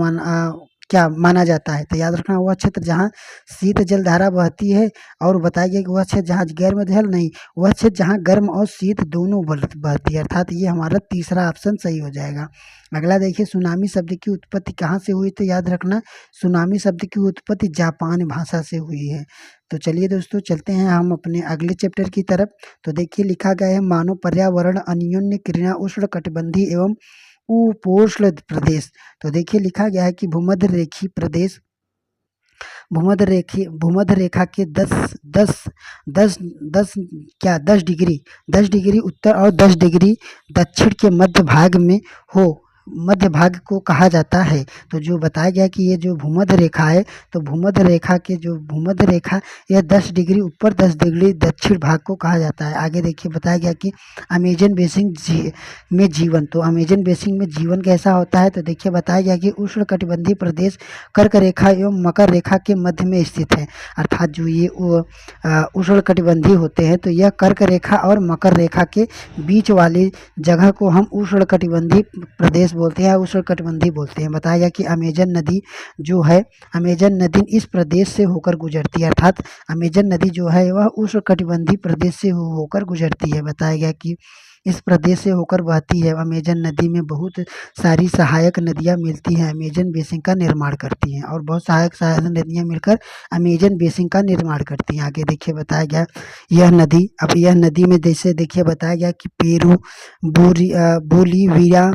A: क्या माना जाता है। तो याद रखना वह क्षेत्र जहाँ शीत जल धारा बहती है, और बताया गया कि वह क्षेत्र जहाँ गर्म जल नहीं, वह क्षेत्र जहाँ गर्म और शीत दोनों बहती है। अर्थात ये हमारा तीसरा ऑप्शन सही हो जाएगा। अगला देखिए सुनामी शब्द की उत्पत्ति कहाँ से हुई। तो याद रखना सुनामी शब्द की उत्पत्ति जापान भाषा से हुई है। तो चलिए दोस्तों चलते हैं हम अपने अगले चैप्टर की तरफ। तो देखिए लिखा गया है मानव पर्यावरण अन्योन्य क्रिया उष्ण कटिबंधीय एवं उपोष्ण प्रदेश। तो देखिए लिखा गया है कि भूमध्य रेखा के 10 डिग्री उत्तर और 10 डिग्री दक्षिण के मध्य भाग को कहा जाता है। तो जो बताया गया कि ये जो भूमध्य रेखा है, तो भूमध्य रेखा यह 10 डिग्री ऊपर 10 डिग्री दक्षिण भाग को कहा जाता है। आगे देखिए बताया गया कि अमेजन बेसिन में जीवन, तो अमेजन बेसिन में जीवन कैसा होता है। तो देखिए बताया गया कि उष्णकटिबंधीय प्रदेश कर्क रेखा एवं मकर रेखा के मध्य में स्थित है। अर्थात जो ये उष्णकटिबंधीय होते हैं, तो यह कर्क रेखा और मकर रेखा के बीच वाली जगह को हम उष्णकटिबंधीय प्रदेश बोलते हैं, उष्णकटिबंधीय बोलते हैं। बताया गया कि अमेजन नदी जो है, अमेजन नदी इस प्रदेश से होकर गुजरती है। अर्थात अमेजन नदी जो है वह उष्णकटिबंधीय प्रदेश से होकर गुजरती है। बताया गया कि इस प्रदेश से होकर बहती है। अमेजन नदी में बहुत सारी सहायक नदियाँ मिलती हैं, अमेजन बेसिन का निर्माण करती हैं, और बहुत सहायक नदियाँ मिलकर अमेजन बेसिन का निर्माण करती हैं। आगे देखिए बताया गया यह नदी में जैसे देखिए बताया गया कि पेरू, बोलीविया,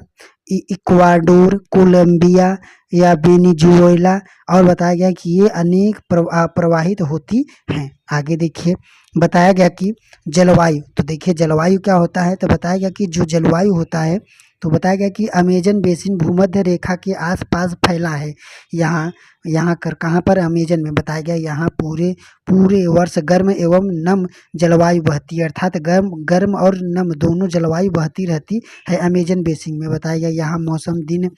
A: इक्वाडोर, कोलंबिया या वेनेजुएला, और बताया गया कि ये अनेक प्रवाहित होती हैं। आगे देखिए बताया गया कि जलवायु, तो देखिए जलवायु क्या होता है। तो बताया गया कि जो जलवायु होता है, तो बताया गया कि अमेजन बेसिन भूमध्य रेखा के आसपास फैला है। यहाँ कहाँ पर, अमेजन में। बताया गया यहाँ पूरे वर्ष गर्म एवं नम जलवायु बहती है। अर्थात गर्म और नम दोनों जलवायु बहती रहती है अमेजन बेसिन में। बताया गया यहाँ मौसम दिन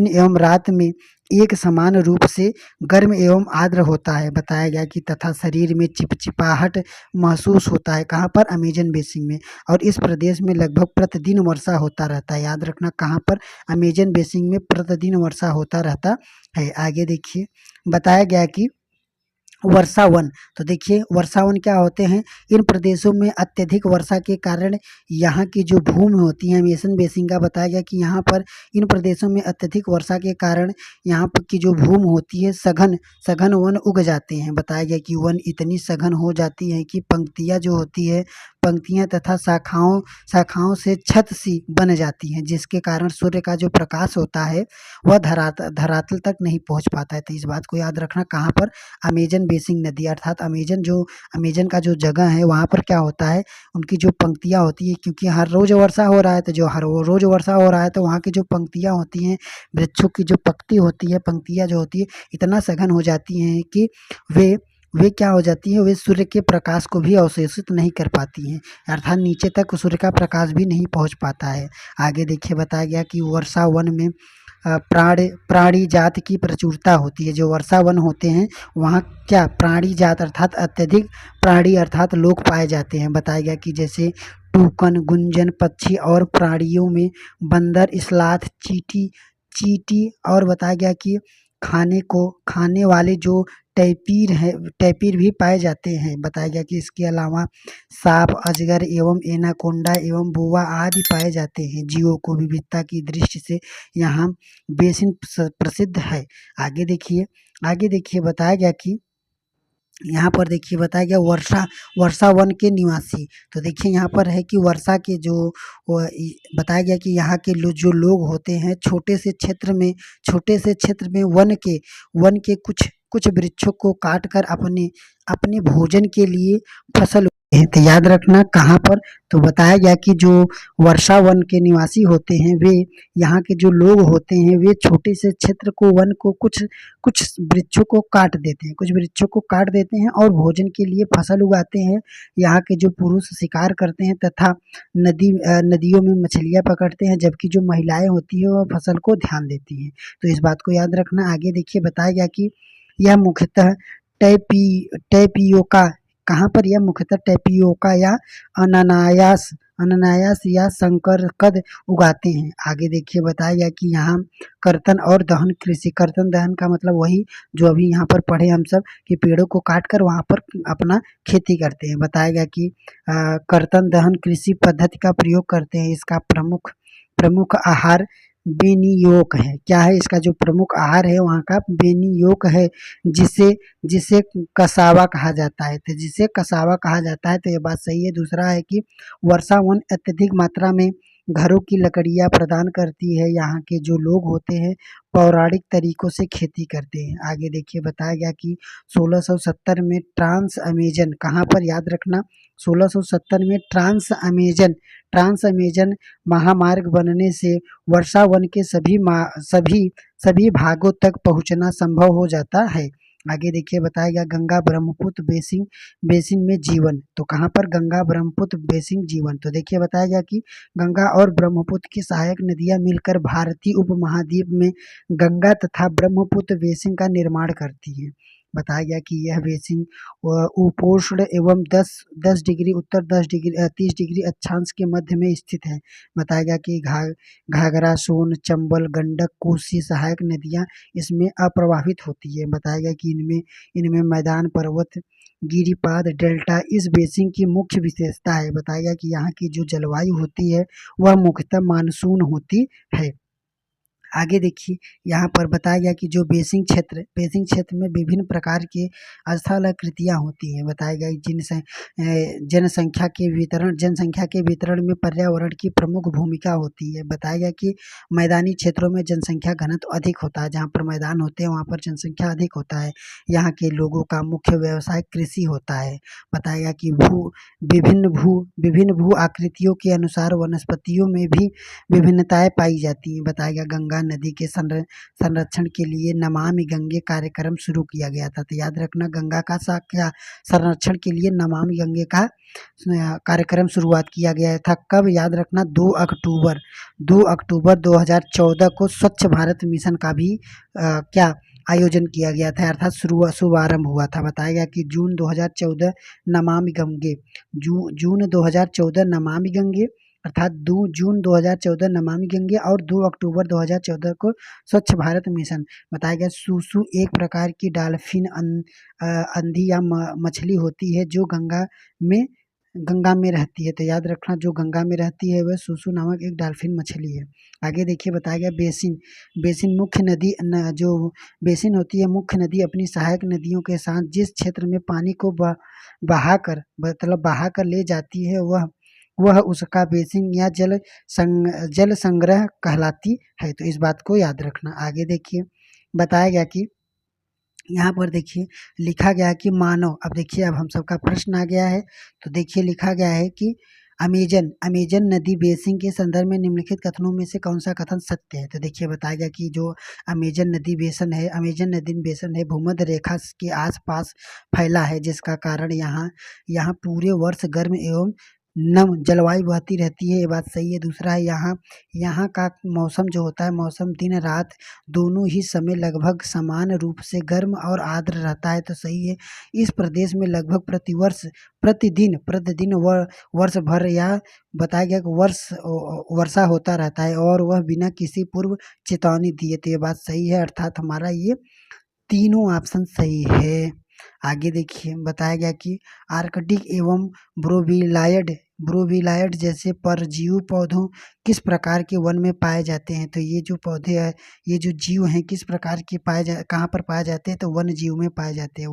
A: एवं रात में एक समान रूप से गर्म एवं आर्द्र होता है। बताया गया कि तथा शरीर में चिपचिपाहट महसूस होता है। कहाँ पर? अमेजन बेसिन में। और इस प्रदेश में लगभग प्रतिदिन वर्षा होता रहता है। याद रखना, कहाँ पर? अमेजन बेसिन में प्रतिदिन वर्षा होता रहता है। आगे देखिए, बताया गया कि वर्षा वन। तो देखिए वर्षा वन क्या होते हैं? इन प्रदेशों में अत्यधिक वर्षा के कारण यहाँ की जो भूमि होती है, अमेजन बेसिन का बताया गया कि यहाँ पर इन प्रदेशों में अत्यधिक वर्षा के कारण यहाँ पर की जो भूमि होती है सघन सघन वन उग जाते हैं। बताया गया कि वन इतनी सघन हो जाती है कि पंक्तियाँ जो होती है, पंक्तियाँ तथा शाखाओं शाखाओं से छत सी बन जाती हैं, जिसके कारण सूर्य का जो प्रकाश होता है वह धरातल तक नहीं पहुँच पाता है। तो इस बात को याद रखना, कहाँ पर? अमेजन बेसिन नदी, अर्थात अमेजन का जो जगह है वहाँ पर क्या होता है, उनकी जो पंक्तियाँ होती है, क्योंकि हर रोज वर्षा हो रहा है, तो जो हर रोज वर्षा हो रहा है तो वहाँ की जो पंक्तियाँ होती हैं, वृक्षों की जो पत्ती होती है, पंक्तियाँ जो होती है इतना सघन हो जाती हैं कि वे वे क्या हो जाती हैं, वे सूर्य के प्रकाश को भी अवशोषित नहीं कर पाती हैं, अर्थात नीचे तक सूर्य का प्रकाश भी नहीं पहुँच पाता है। आगे देखिए, बताया गया कि वर्षा वन में प्राणी जात की प्रचुरता होती है। जो वर्षा वन होते हैं वहाँ क्या प्राणी जात अर्थात अत्यधिक प्राणी अर्थात लोग पाए जाते हैं। बताया गया कि जैसे टूकन, गुंजन पक्षी और प्राणियों में बंदर, इस्लाथ, चींटी चींटी और बताया गया कि खाने वाले जो टैपीर भी पाए जाते हैं। बताया गया कि इसके अलावा सांप, अजगर एवं एनाकोंडा एवं बोआ आदि पाए जाते हैं। जीवों को विविधता की दृष्टि से यहाँ बेसिन प्रसिद्ध है। आगे देखिए बताया गया कि यहाँ पर देखिए बताया गया वर्षा वन के निवासी। तो देखिए यहाँ पर है कि वर्षा के जो बताया गया कि यहाँ के जो लोग होते हैं छोटे से क्षेत्र में वन के कुछ कुछ वृक्षों को काट कर अपने अपने भोजन के लिए फसल उगाते हैं। तो याद रखना, कहाँ पर? तो बताया गया कि जो वर्षा वन के निवासी होते हैं वे, यहाँ के जो लोग होते हैं वे छोटे से क्षेत्र को वन को कुछ कुछ वृक्षों को काट देते हैं और भोजन के लिए फसल उगाते हैं। यहाँ के जो पुरुष शिकार करते हैं तथा नदियों में मछलियाँ पकड़ते हैं, जबकि जो महिलाएं होती है वह फसल को ध्यान देती हैं। तो इस बात को याद रखना। आगे देखिए, बताया गया कि यह मुख्यतः टैपियोका, कहाँ पर? यह मुख्यतः टैपियोका या अनानायास या शंकरकंद उगाते हैं। आगे देखिए, बताया गया कि यहाँ कर्तन और दहन कृषि, कर्तन दहन का मतलब वही जो अभी यहाँ पर पढ़े हम सब कि पेड़ों को काट कर वहाँ पर अपना खेती करते हैं। बताया गया कि कर्तन दहन कृषि पद्धति का प्रयोग करते हैं। इसका प्रमुख प्रमुख आहार बेनियोक है। क्या है इसका जो प्रमुख आहार है वहाँ का? बेनियोक है, जिसे जिसे कसावा कहा जाता है। तो जिसे कसावा कहा जाता है, तो ये बात सही है। दूसरा है कि वर्षा वन अत्यधिक मात्रा में घरों की लकड़ियाँ प्रदान करती है। यहाँ के जो लोग होते हैं पौराणिक तरीकों से खेती करते हैं। आगे देखिए, बताया गया कि 1670 में ट्रांस अमेजन, कहाँ पर? याद रखना, 1670 में ट्रांस अमेजन महामार्ग बनने से वर्षा वन के सभी भागों तक पहुंचना संभव हो जाता है। आगे देखिए, बताया गया गंगा ब्रह्मपुत्र बेसिन में जीवन। तो कहाँ पर? गंगा ब्रह्मपुत्र बेसिन जीवन। तो देखिए बताया गया कि गंगा और ब्रह्मपुत्र की सहायक नदियाँ मिलकर भारतीय उपमहाद्वीप में गंगा तथा ब्रह्मपुत्र बेसिन का निर्माण करती हैं। बताया गया कि यह बेसिन उपोष्ण एवं 10 डिग्री उत्तर 30 डिग्री अक्षांश के मध्य में स्थित है। बताया गया कि घाघरा, सोन, चंबल, गंडक, कोसी सहायक नदियाँ इसमें अप्रभावित होती है। बताया गया कि इनमें मैदान, पर्वत, गिरिपाद, डेल्टा इस बेसिन की मुख्य विशेषता है। बताया गया कि यहाँ की जो जलवायु होती है वह मुख्यतः मानसून होती है। आगे देखिए, यहाँ पर बताया गया कि जो बेसिन क्षेत्र में विभिन्न प्रकार के स्थलाकृतियाँ होती हैं। बताया गया जनसंख्या के वितरण में पर्यावरण की प्रमुख भूमिका होती है। बताया गया कि मैदानी क्षेत्रों में जनसंख्या घनत्व अधिक होता है। जहाँ पर मैदान होते हैं वहाँ पर जनसंख्या अधिक होता है। यहाँ के लोगों का मुख्य व्यवसाय कृषि होता है। बताया गया कि विभिन्न भू आकृतियों के अनुसार वनस्पतियों में भी विभिन्नताएं पाई जाती हैं। बताया गया गंगा नदी के संरक्षण के लिए नमामि गंगे कार्यक्रम शुरू किया गया था। तो याद रखना गंगा का क्या संरक्षण के लिए नमामि गंगे का कार्यक्रम शुरुआत किया गया था। कब? याद रखना 2 अक्टूबर 2014 को स्वच्छ भारत मिशन का भी क्या आयोजन किया गया था, अर्थात शुभारंभ हुआ था। बताया गया कि जून 2014 नमामि गंगे जून 2014 नमामि गंगे अर्थात 2 जून 2014 नमामि गंगे और 2 अक्टूबर 2014 को स्वच्छ भारत मिशन। बताया गया सूसू एक प्रकार की डॉल्फिन अंधी या मछली होती है जो गंगा में रहती है। तो याद रखना जो गंगा में रहती है वह सूसू नामक एक डॉल्फिन मछली है। आगे देखिए बताया गया बेसिन मुख्य नदी जो बेसिन होती है मुख्य नदी अपनी सहायक नदियों के साथ जिस क्षेत्र में पानी को बहाकर ले जाती है वह उसका बेसिन या जल संग्रह कहलाती है। तो इस बात को याद रखना। आगे देखिए बताया गया कि यहाँ पर देखिए लिखा गया है कि मानव, अब देखिए अब हम सबका प्रश्न आ गया है। तो देखिए लिखा गया है कि अमेजन नदी बेसिन के संदर्भ में निम्नलिखित कथनों में से कौन सा कथन सत्य है। तो देखिए बताया गया कि जो अमेजन नदी बेसिन है भूमध्य रेखा के आसपास फैला है जिसका कारण यहाँ पूरे वर्ष गर्म एवं नम जलवायु बहती रहती है, ये बात सही है। दूसरा है यहाँ का मौसम जो होता है मौसम दिन रात दोनों ही समय लगभग समान रूप से गर्म और आर्द्र रहता है, तो सही है। इस प्रदेश में लगभग प्रतिदिन वर्ष भर या बताया गया कि वर्षा होता रहता है और वह बिना किसी पूर्व चेतावनी दिए, तो ये बात सही है। अर्थात हमारा ये तीनों ऑप्शन सही है। आगे देखिए बताया गया कि आर्कटिक एवं ब्रोविलायड जैसे परजीवी पौधों किस प्रकार के वन में पाए जाते हैं। तो ये जो पौधे हैं ये जो जीव हैं किस प्रकार के कहाँ पर पाए जाते हैं। तो वन जीव में पाए जाते हैं,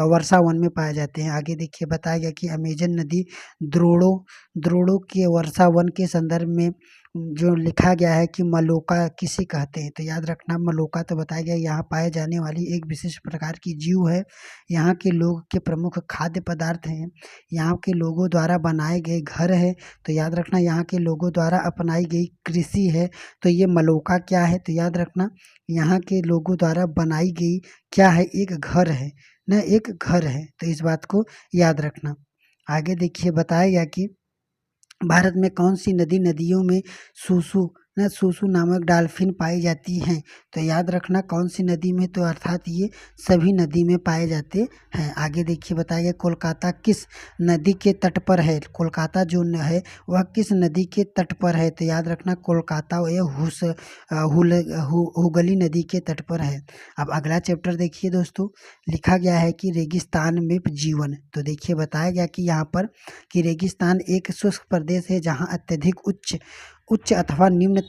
A: वर्षा वन में पाए जाते हैं। आगे देखिए बताया गया कि अमेजन नदी द्रोणों के वर्षा वन के संदर्भ में जो लिखा गया है कि मलोका किसे कहते हैं। तो याद रखना मलोका तो बताया गया यहाँ पाए जाने वाली एक विशिष्ट प्रकार की जीव है। यहाँ के लोग के प्रमुख खाद्य पदार्थ हैं, यहाँ के लोगों द्वारा बनाए गए घर है। तो याद रखना यहाँ के लोगों द्वारा अपनाई गई कृषि है। तो ये मलोका क्या है। तो याद रखना यहाँ के लोगों द्वारा बनाई गई क्या है, एक घर है ना, एक घर है। तो इस बात को याद रखना। आगे देखिए बताया गया कि भारत में कौन सी नदियों में सूसू नामक डॉल्फिन पाई जाती हैं। तो याद रखना कौन सी नदी में, तो अर्थात ये सभी नदी में पाए जाते हैं। आगे देखिए बताया गया कोलकाता किस नदी के तट पर है। कोलकाता जो है वह किस नदी के तट पर है। तो याद रखना कोलकाता हुगली नदी के तट पर है। अब अगला चैप्टर देखिए दोस्तों, लिखा गया है कि रेगिस्तान में जीवन। तो देखिए बताया गया कि यहाँ पर कि रेगिस्तान एक शुष्क प्रदेश है जहाँ अत्यधिक उच्च अथवा निम्न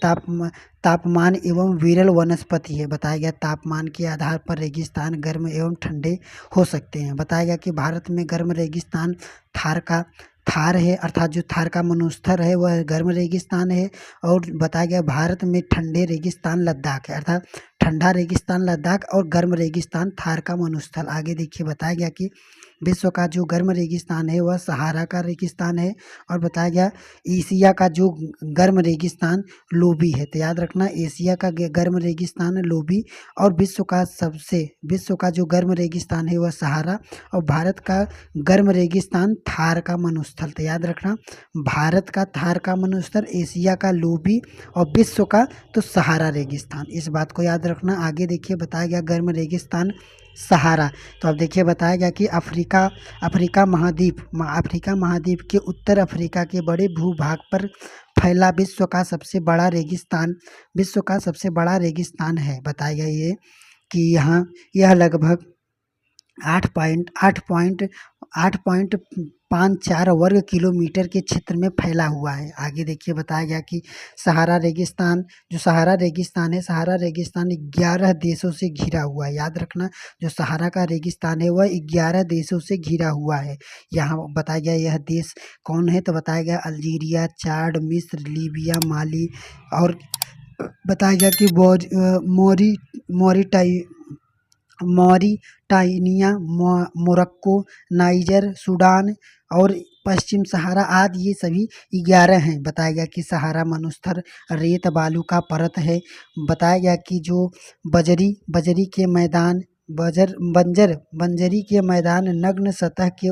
A: तापमान एवं विरल वनस्पति है। बताया गया तापमान के आधार पर रेगिस्तान गर्म एवं ठंडे हो सकते हैं। बताया गया कि भारत में गर्म रेगिस्तान थार है, अर्थात जो थार का मरुस्थल है वह गर्म रेगिस्तान है। और बताया गया भारत में ठंडे रेगिस्तान लद्दाख है, अर्थात ठंडा रेगिस्तान लद्दाख और गर्म रेगिस्तान थार का मरुस्थल। आगे देखिए बताया गया कि विश्व का जो गर्म रेगिस्तान है वह सहारा का रेगिस्तान है। और बताया गया एशिया का जो गर्म रेगिस्तान लोबी है। तो याद रखना एशिया का गर्म रेगिस्तान लोबी और विश्व का जो गर्म रेगिस्तान है वह सहारा और भारत का गर्म रेगिस्तान थार का मरुस्थल। तो याद रखना भारत का थार का मरुस्थल, एशिया का लोबी और विश्व का तो सहारा रेगिस्तान, इस बात को याद रखना। आगे देखिए बताया गया गर्म रेगिस्तान सहारा। तो अब देखिए बताया गया कि अफ्रीका महाद्वीप के उत्तर अफ्रीका के बड़े भूभाग पर फैला विश्व का सबसे बड़ा रेगिस्तान है। बताया गया ये कि यह लगभग 8.54 वर्ग किलोमीटर के क्षेत्र में फैला हुआ है। आगे देखिए बताया गया कि सहारा रेगिस्तान है, सहारा रेगिस्तान 11 देशों से घिरा हुआ है। याद रखना जो सहारा का रेगिस्तान है वह 11 देशों से घिरा हुआ है। यहाँ बताया गया यह देश कौन है। तो बताया गया अल्जीरिया, चाड, मिस्र, लीबिया, माली और बताया गया कि मॉरिटानिया, मोरक्को, नाइजर, सूडान और पश्चिम सहारा आदि ये सभी 11 हैं। बताया गया कि सहारा मरुस्थल रेत बालू का परत है। बताया गया कि जो बजरी के मैदान बंजरी के मैदान नग्न सतह के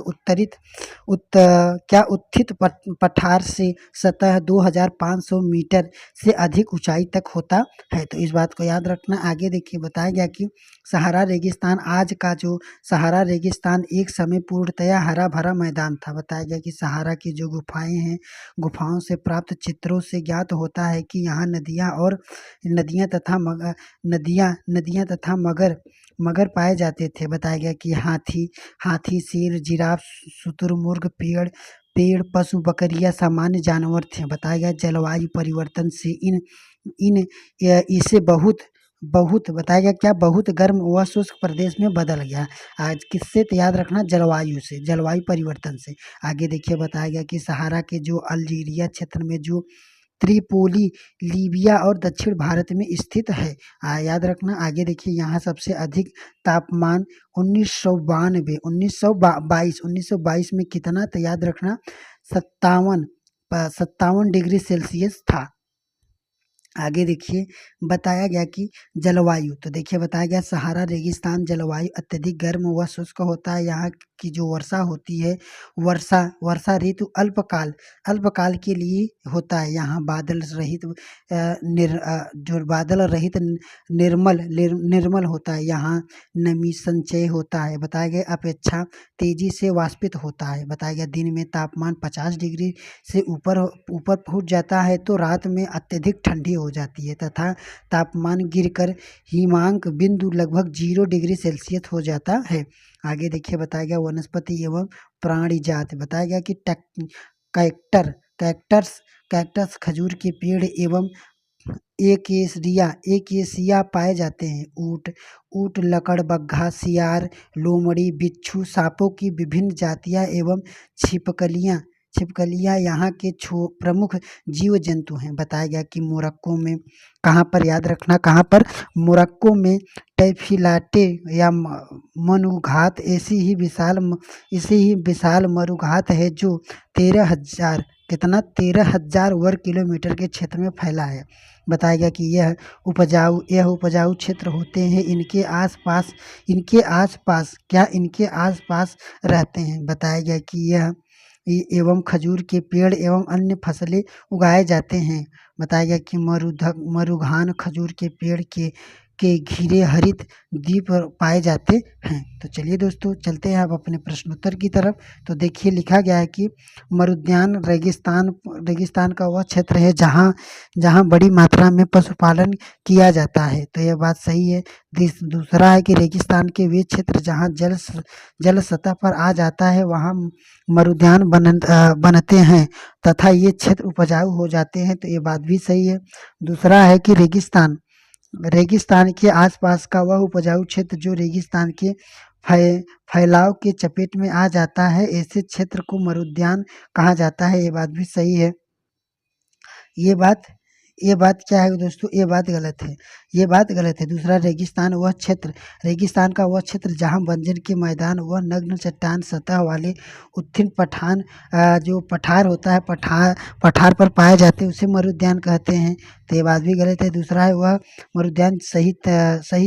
A: उत्थित पठार से सतह 2500 मीटर से अधिक ऊंचाई तक होता है। तो इस बात को याद रखना। आगे देखिए बताया गया कि सहारा रेगिस्तान, आज का जो सहारा रेगिस्तान एक समय पूर्णतया हरा भरा मैदान था। बताया गया कि सहारा की जो गुफाएं हैं, गुफाओं से प्राप्त चित्रों से ज्ञात होता है कि यहाँ नदियाँ तथा मगर पाए जाते थे। बताया गया कि हाथी, शेर, जिराफ, शुतुरमुर्ग, पेड़, पशु, बकरियां सामान्य जानवर थे। बताया गया जलवायु परिवर्तन से इसे बहुत बताया गया क्या बहुत गर्म व शुष्क प्रदेश में बदल गया। आज किससे तो याद रखना, जलवायु परिवर्तन से। आगे देखिए बताया गया कि सहारा के जो अल्जीरिया क्षेत्र में जो त्रिपोली, लीबिया और दक्षिण भारत में स्थित है। याद रखना। आगे देखिए यहाँ सबसे अधिक तापमान 1922 में कितना, तो याद रखना 57 डिग्री सेल्सियस था। आगे देखिए बताया गया कि जलवायु, तो देखिए बताया गया सहारा रेगिस्तान जलवायु अत्यधिक गर्म व शुष्क होता है। यहाँ की जो वर्षा होती है, वर्षा ऋतु अल्पकाल के लिए होता है। यहाँ बादल रहित निर्मल होता है। यहाँ नमी संचय होता है। बताया गया अपेक्षा तेजी से वाष्पित होता है। बताया गया दिन में तापमान 50 डिग्री से ऊपर पहुंच जाता है तो रात में अत्यधिक ठंडी हो जाती है तथा तापमान गिरकर हिमांक बिंदु लगभग 0 डिग्री सेल्सियस हो जाता है। आगे देखिए बताया गया वनस्पति एवं प्राणी जाति। बताया गया कि कैक्टस खजूर के पेड़ एवं एकेसिया पाए जाते हैं। ऊंट, लकड़बग्घा, सियार, लोमड़ी, बिच्छू, सांपों की विभिन्न जातियां एवं छिपकलियां यहाँ के प्रमुख जीव जंतु हैं। बताया गया कि मोरक्को में, कहाँ पर याद रखना, कहाँ पर, मोरक्को में टैफिलाटे या मनुघात ऐसी ही विशाल मरुघात है जो 13,000 वर्ग किलोमीटर के क्षेत्र में फैला है। बताया गया कि यह उपजाऊ क्षेत्र होते हैं। इनके आसपास रहते हैं। बताया गया कि यह एवं खजूर के पेड़ एवं अन्य फसलें उगाए जाते हैं। बताया गया कि मरुघान खजूर के पेड़ के घिरे हरित द्वीप पाए जाते हैं। तो चलिए दोस्तों चलते हैं अब अपने प्रश्नोत्तर की तरफ। तो देखिए लिखा गया है कि मरुद्यान रेगिस्तान का वह क्षेत्र है जहाँ बड़ी मात्रा में पशुपालन किया जाता है। तो यह बात सही है। दूसरा है कि रेगिस्तान के वे क्षेत्र जहाँ जल सतह पर आ जाता है वहाँ मरुद्यान बनते हैं तथा ये क्षेत्र उपजाऊ हो जाते हैं। तो ये बात भी सही है। दूसरा है कि रेगिस्तान के आसपास का वह उपजाऊ क्षेत्र जो रेगिस्तान के फैलाव के चपेट में आ जाता है, ऐसे क्षेत्र को मरुद्यान कहा जाता है। ये बात भी सही है। ये बात क्या है दोस्तों, ये बात गलत है। दूसरा रेगिस्तान का वह क्षेत्र जहाँ बंजर के मैदान व नग्न चट्टान सतह वाले उत्तीर्ण जो पठार होता है, पठार पर पाए जाते हैं उसे मरुद्यान कहते हैं। तो ये बात भी गलत है। दूसरा है वह मरुद्यान सही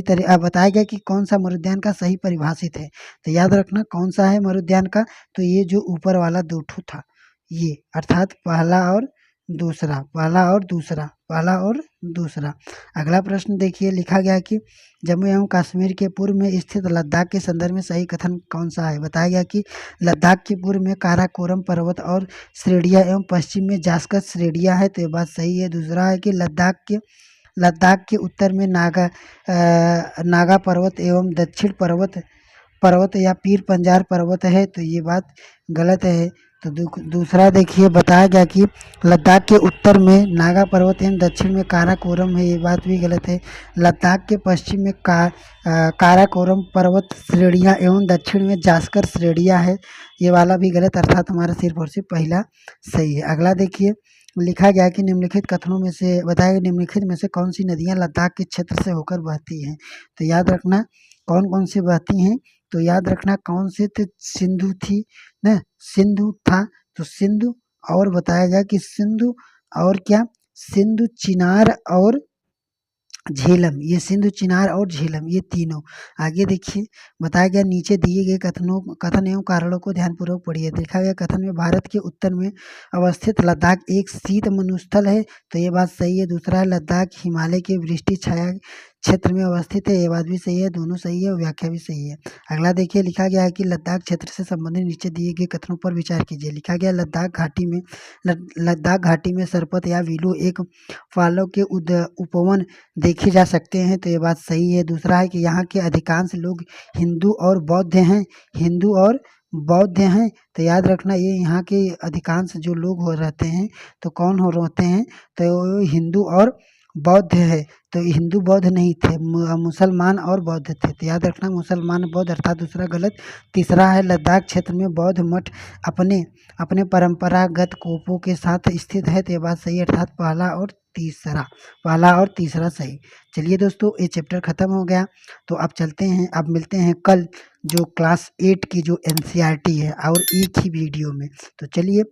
A: तरह बताया गया कि कौन सा मरुद्यान का सही परिभाषित है। तो याद रखना कौन सा है मरुद्यान का, तो ये जो ऊपर वाला 2 ठो था, ये अर्थात पहला और दूसरा। अगला प्रश्न देखिए लिखा गया कि जम्मू एवं कश्मीर के पूर्व में स्थित लद्दाख के संदर्भ में सही कथन कौन सा है। बताया गया कि लद्दाख के पूर्व में काराकोरम पर्वत और श्रेणियां एवं पश्चिम में जास्कर श्रेणियां है। तो ये बात सही है। दूसरा है कि लद्दाख के उत्तर में नागा पर्वत एवं दक्षिण पर्वत या पीर पंजार पर्वत है। तो ये बात गलत है। तो दूसरा देखिए बताया गया कि लद्दाख के उत्तर में नागा पर्वत एवं दक्षिण में काराकोरम है। ये बात भी गलत है। लद्दाख के पश्चिम में काराकोरम पर्वत श्रेणियां एवं दक्षिण में जास्कर श्रेणियां है। ये वाला भी गलत, अर्थात हमारा सिर्फ और सिर्फ पहला सही है। अगला देखिए लिखा गया कि निम्नलिखित कथनों में से बताया गया निम्नलिखित में से कौन सी नदियाँ लद्दाख के क्षेत्र से होकर बहती हैं। तो याद रखना कौन सी बहती हैं। तो याद रखना कौन से, तो सिंधु था, तो सिंधु और बताया गया कि सिंधु और क्या, सिंधु, चिनार और झेलम, ये सिंधु, चिनार और झेलम ये तीनों। आगे देखिए बताया गया नीचे दिए गए कथन एवं कारणों को ध्यानपूर्वक पढ़िए। देखा गया कथन में भारत के उत्तर में अवस्थित लद्दाख एक शीत मरुस्थल है, तो ये बात सही है। दूसरा है लद्दाख हिमालय के वृष्टि छाया क्षेत्र में अवस्थित है, ये बात भी सही है, दोनों सही है और व्याख्या भी सही है। अगला देखिए लिखा गया है कि लद्दाख क्षेत्र से संबंधित नीचे दिए गए कथनों पर विचार कीजिए। लिखा गया लद्दाख घाटी में सरपत या विलू एक फलों के उपवन देखे जा सकते हैं, तो ये बात सही है। दूसरा है कि यहाँ के अधिकांश लोग हिंदू और बौद्ध हैं, हिंदू और बौद्ध हैं, तो याद रखना ये यहाँ के अधिकांश जो लोग हो रहते हैं तो कौन हो रहते हैं, तो हिंदू और बौद्ध है, तो हिंदू बौद्ध नहीं थे, मुसलमान और बौद्ध थे, तो याद रखना मुसलमान बौद्ध अर्थात दूसरा गलत। तीसरा है लद्दाख क्षेत्र में बौद्ध मठ अपने अपने परंपरागत कोपों के साथ स्थित है, तो ये बात सही है, अर्थात पहला और तीसरा सही। चलिए दोस्तों ये चैप्टर खत्म हो गया, तो अब चलते हैं, अब मिलते हैं कल जो क्लास 8 की जो एनसीईआरटी है और एक ही वीडियो में। तो चलिए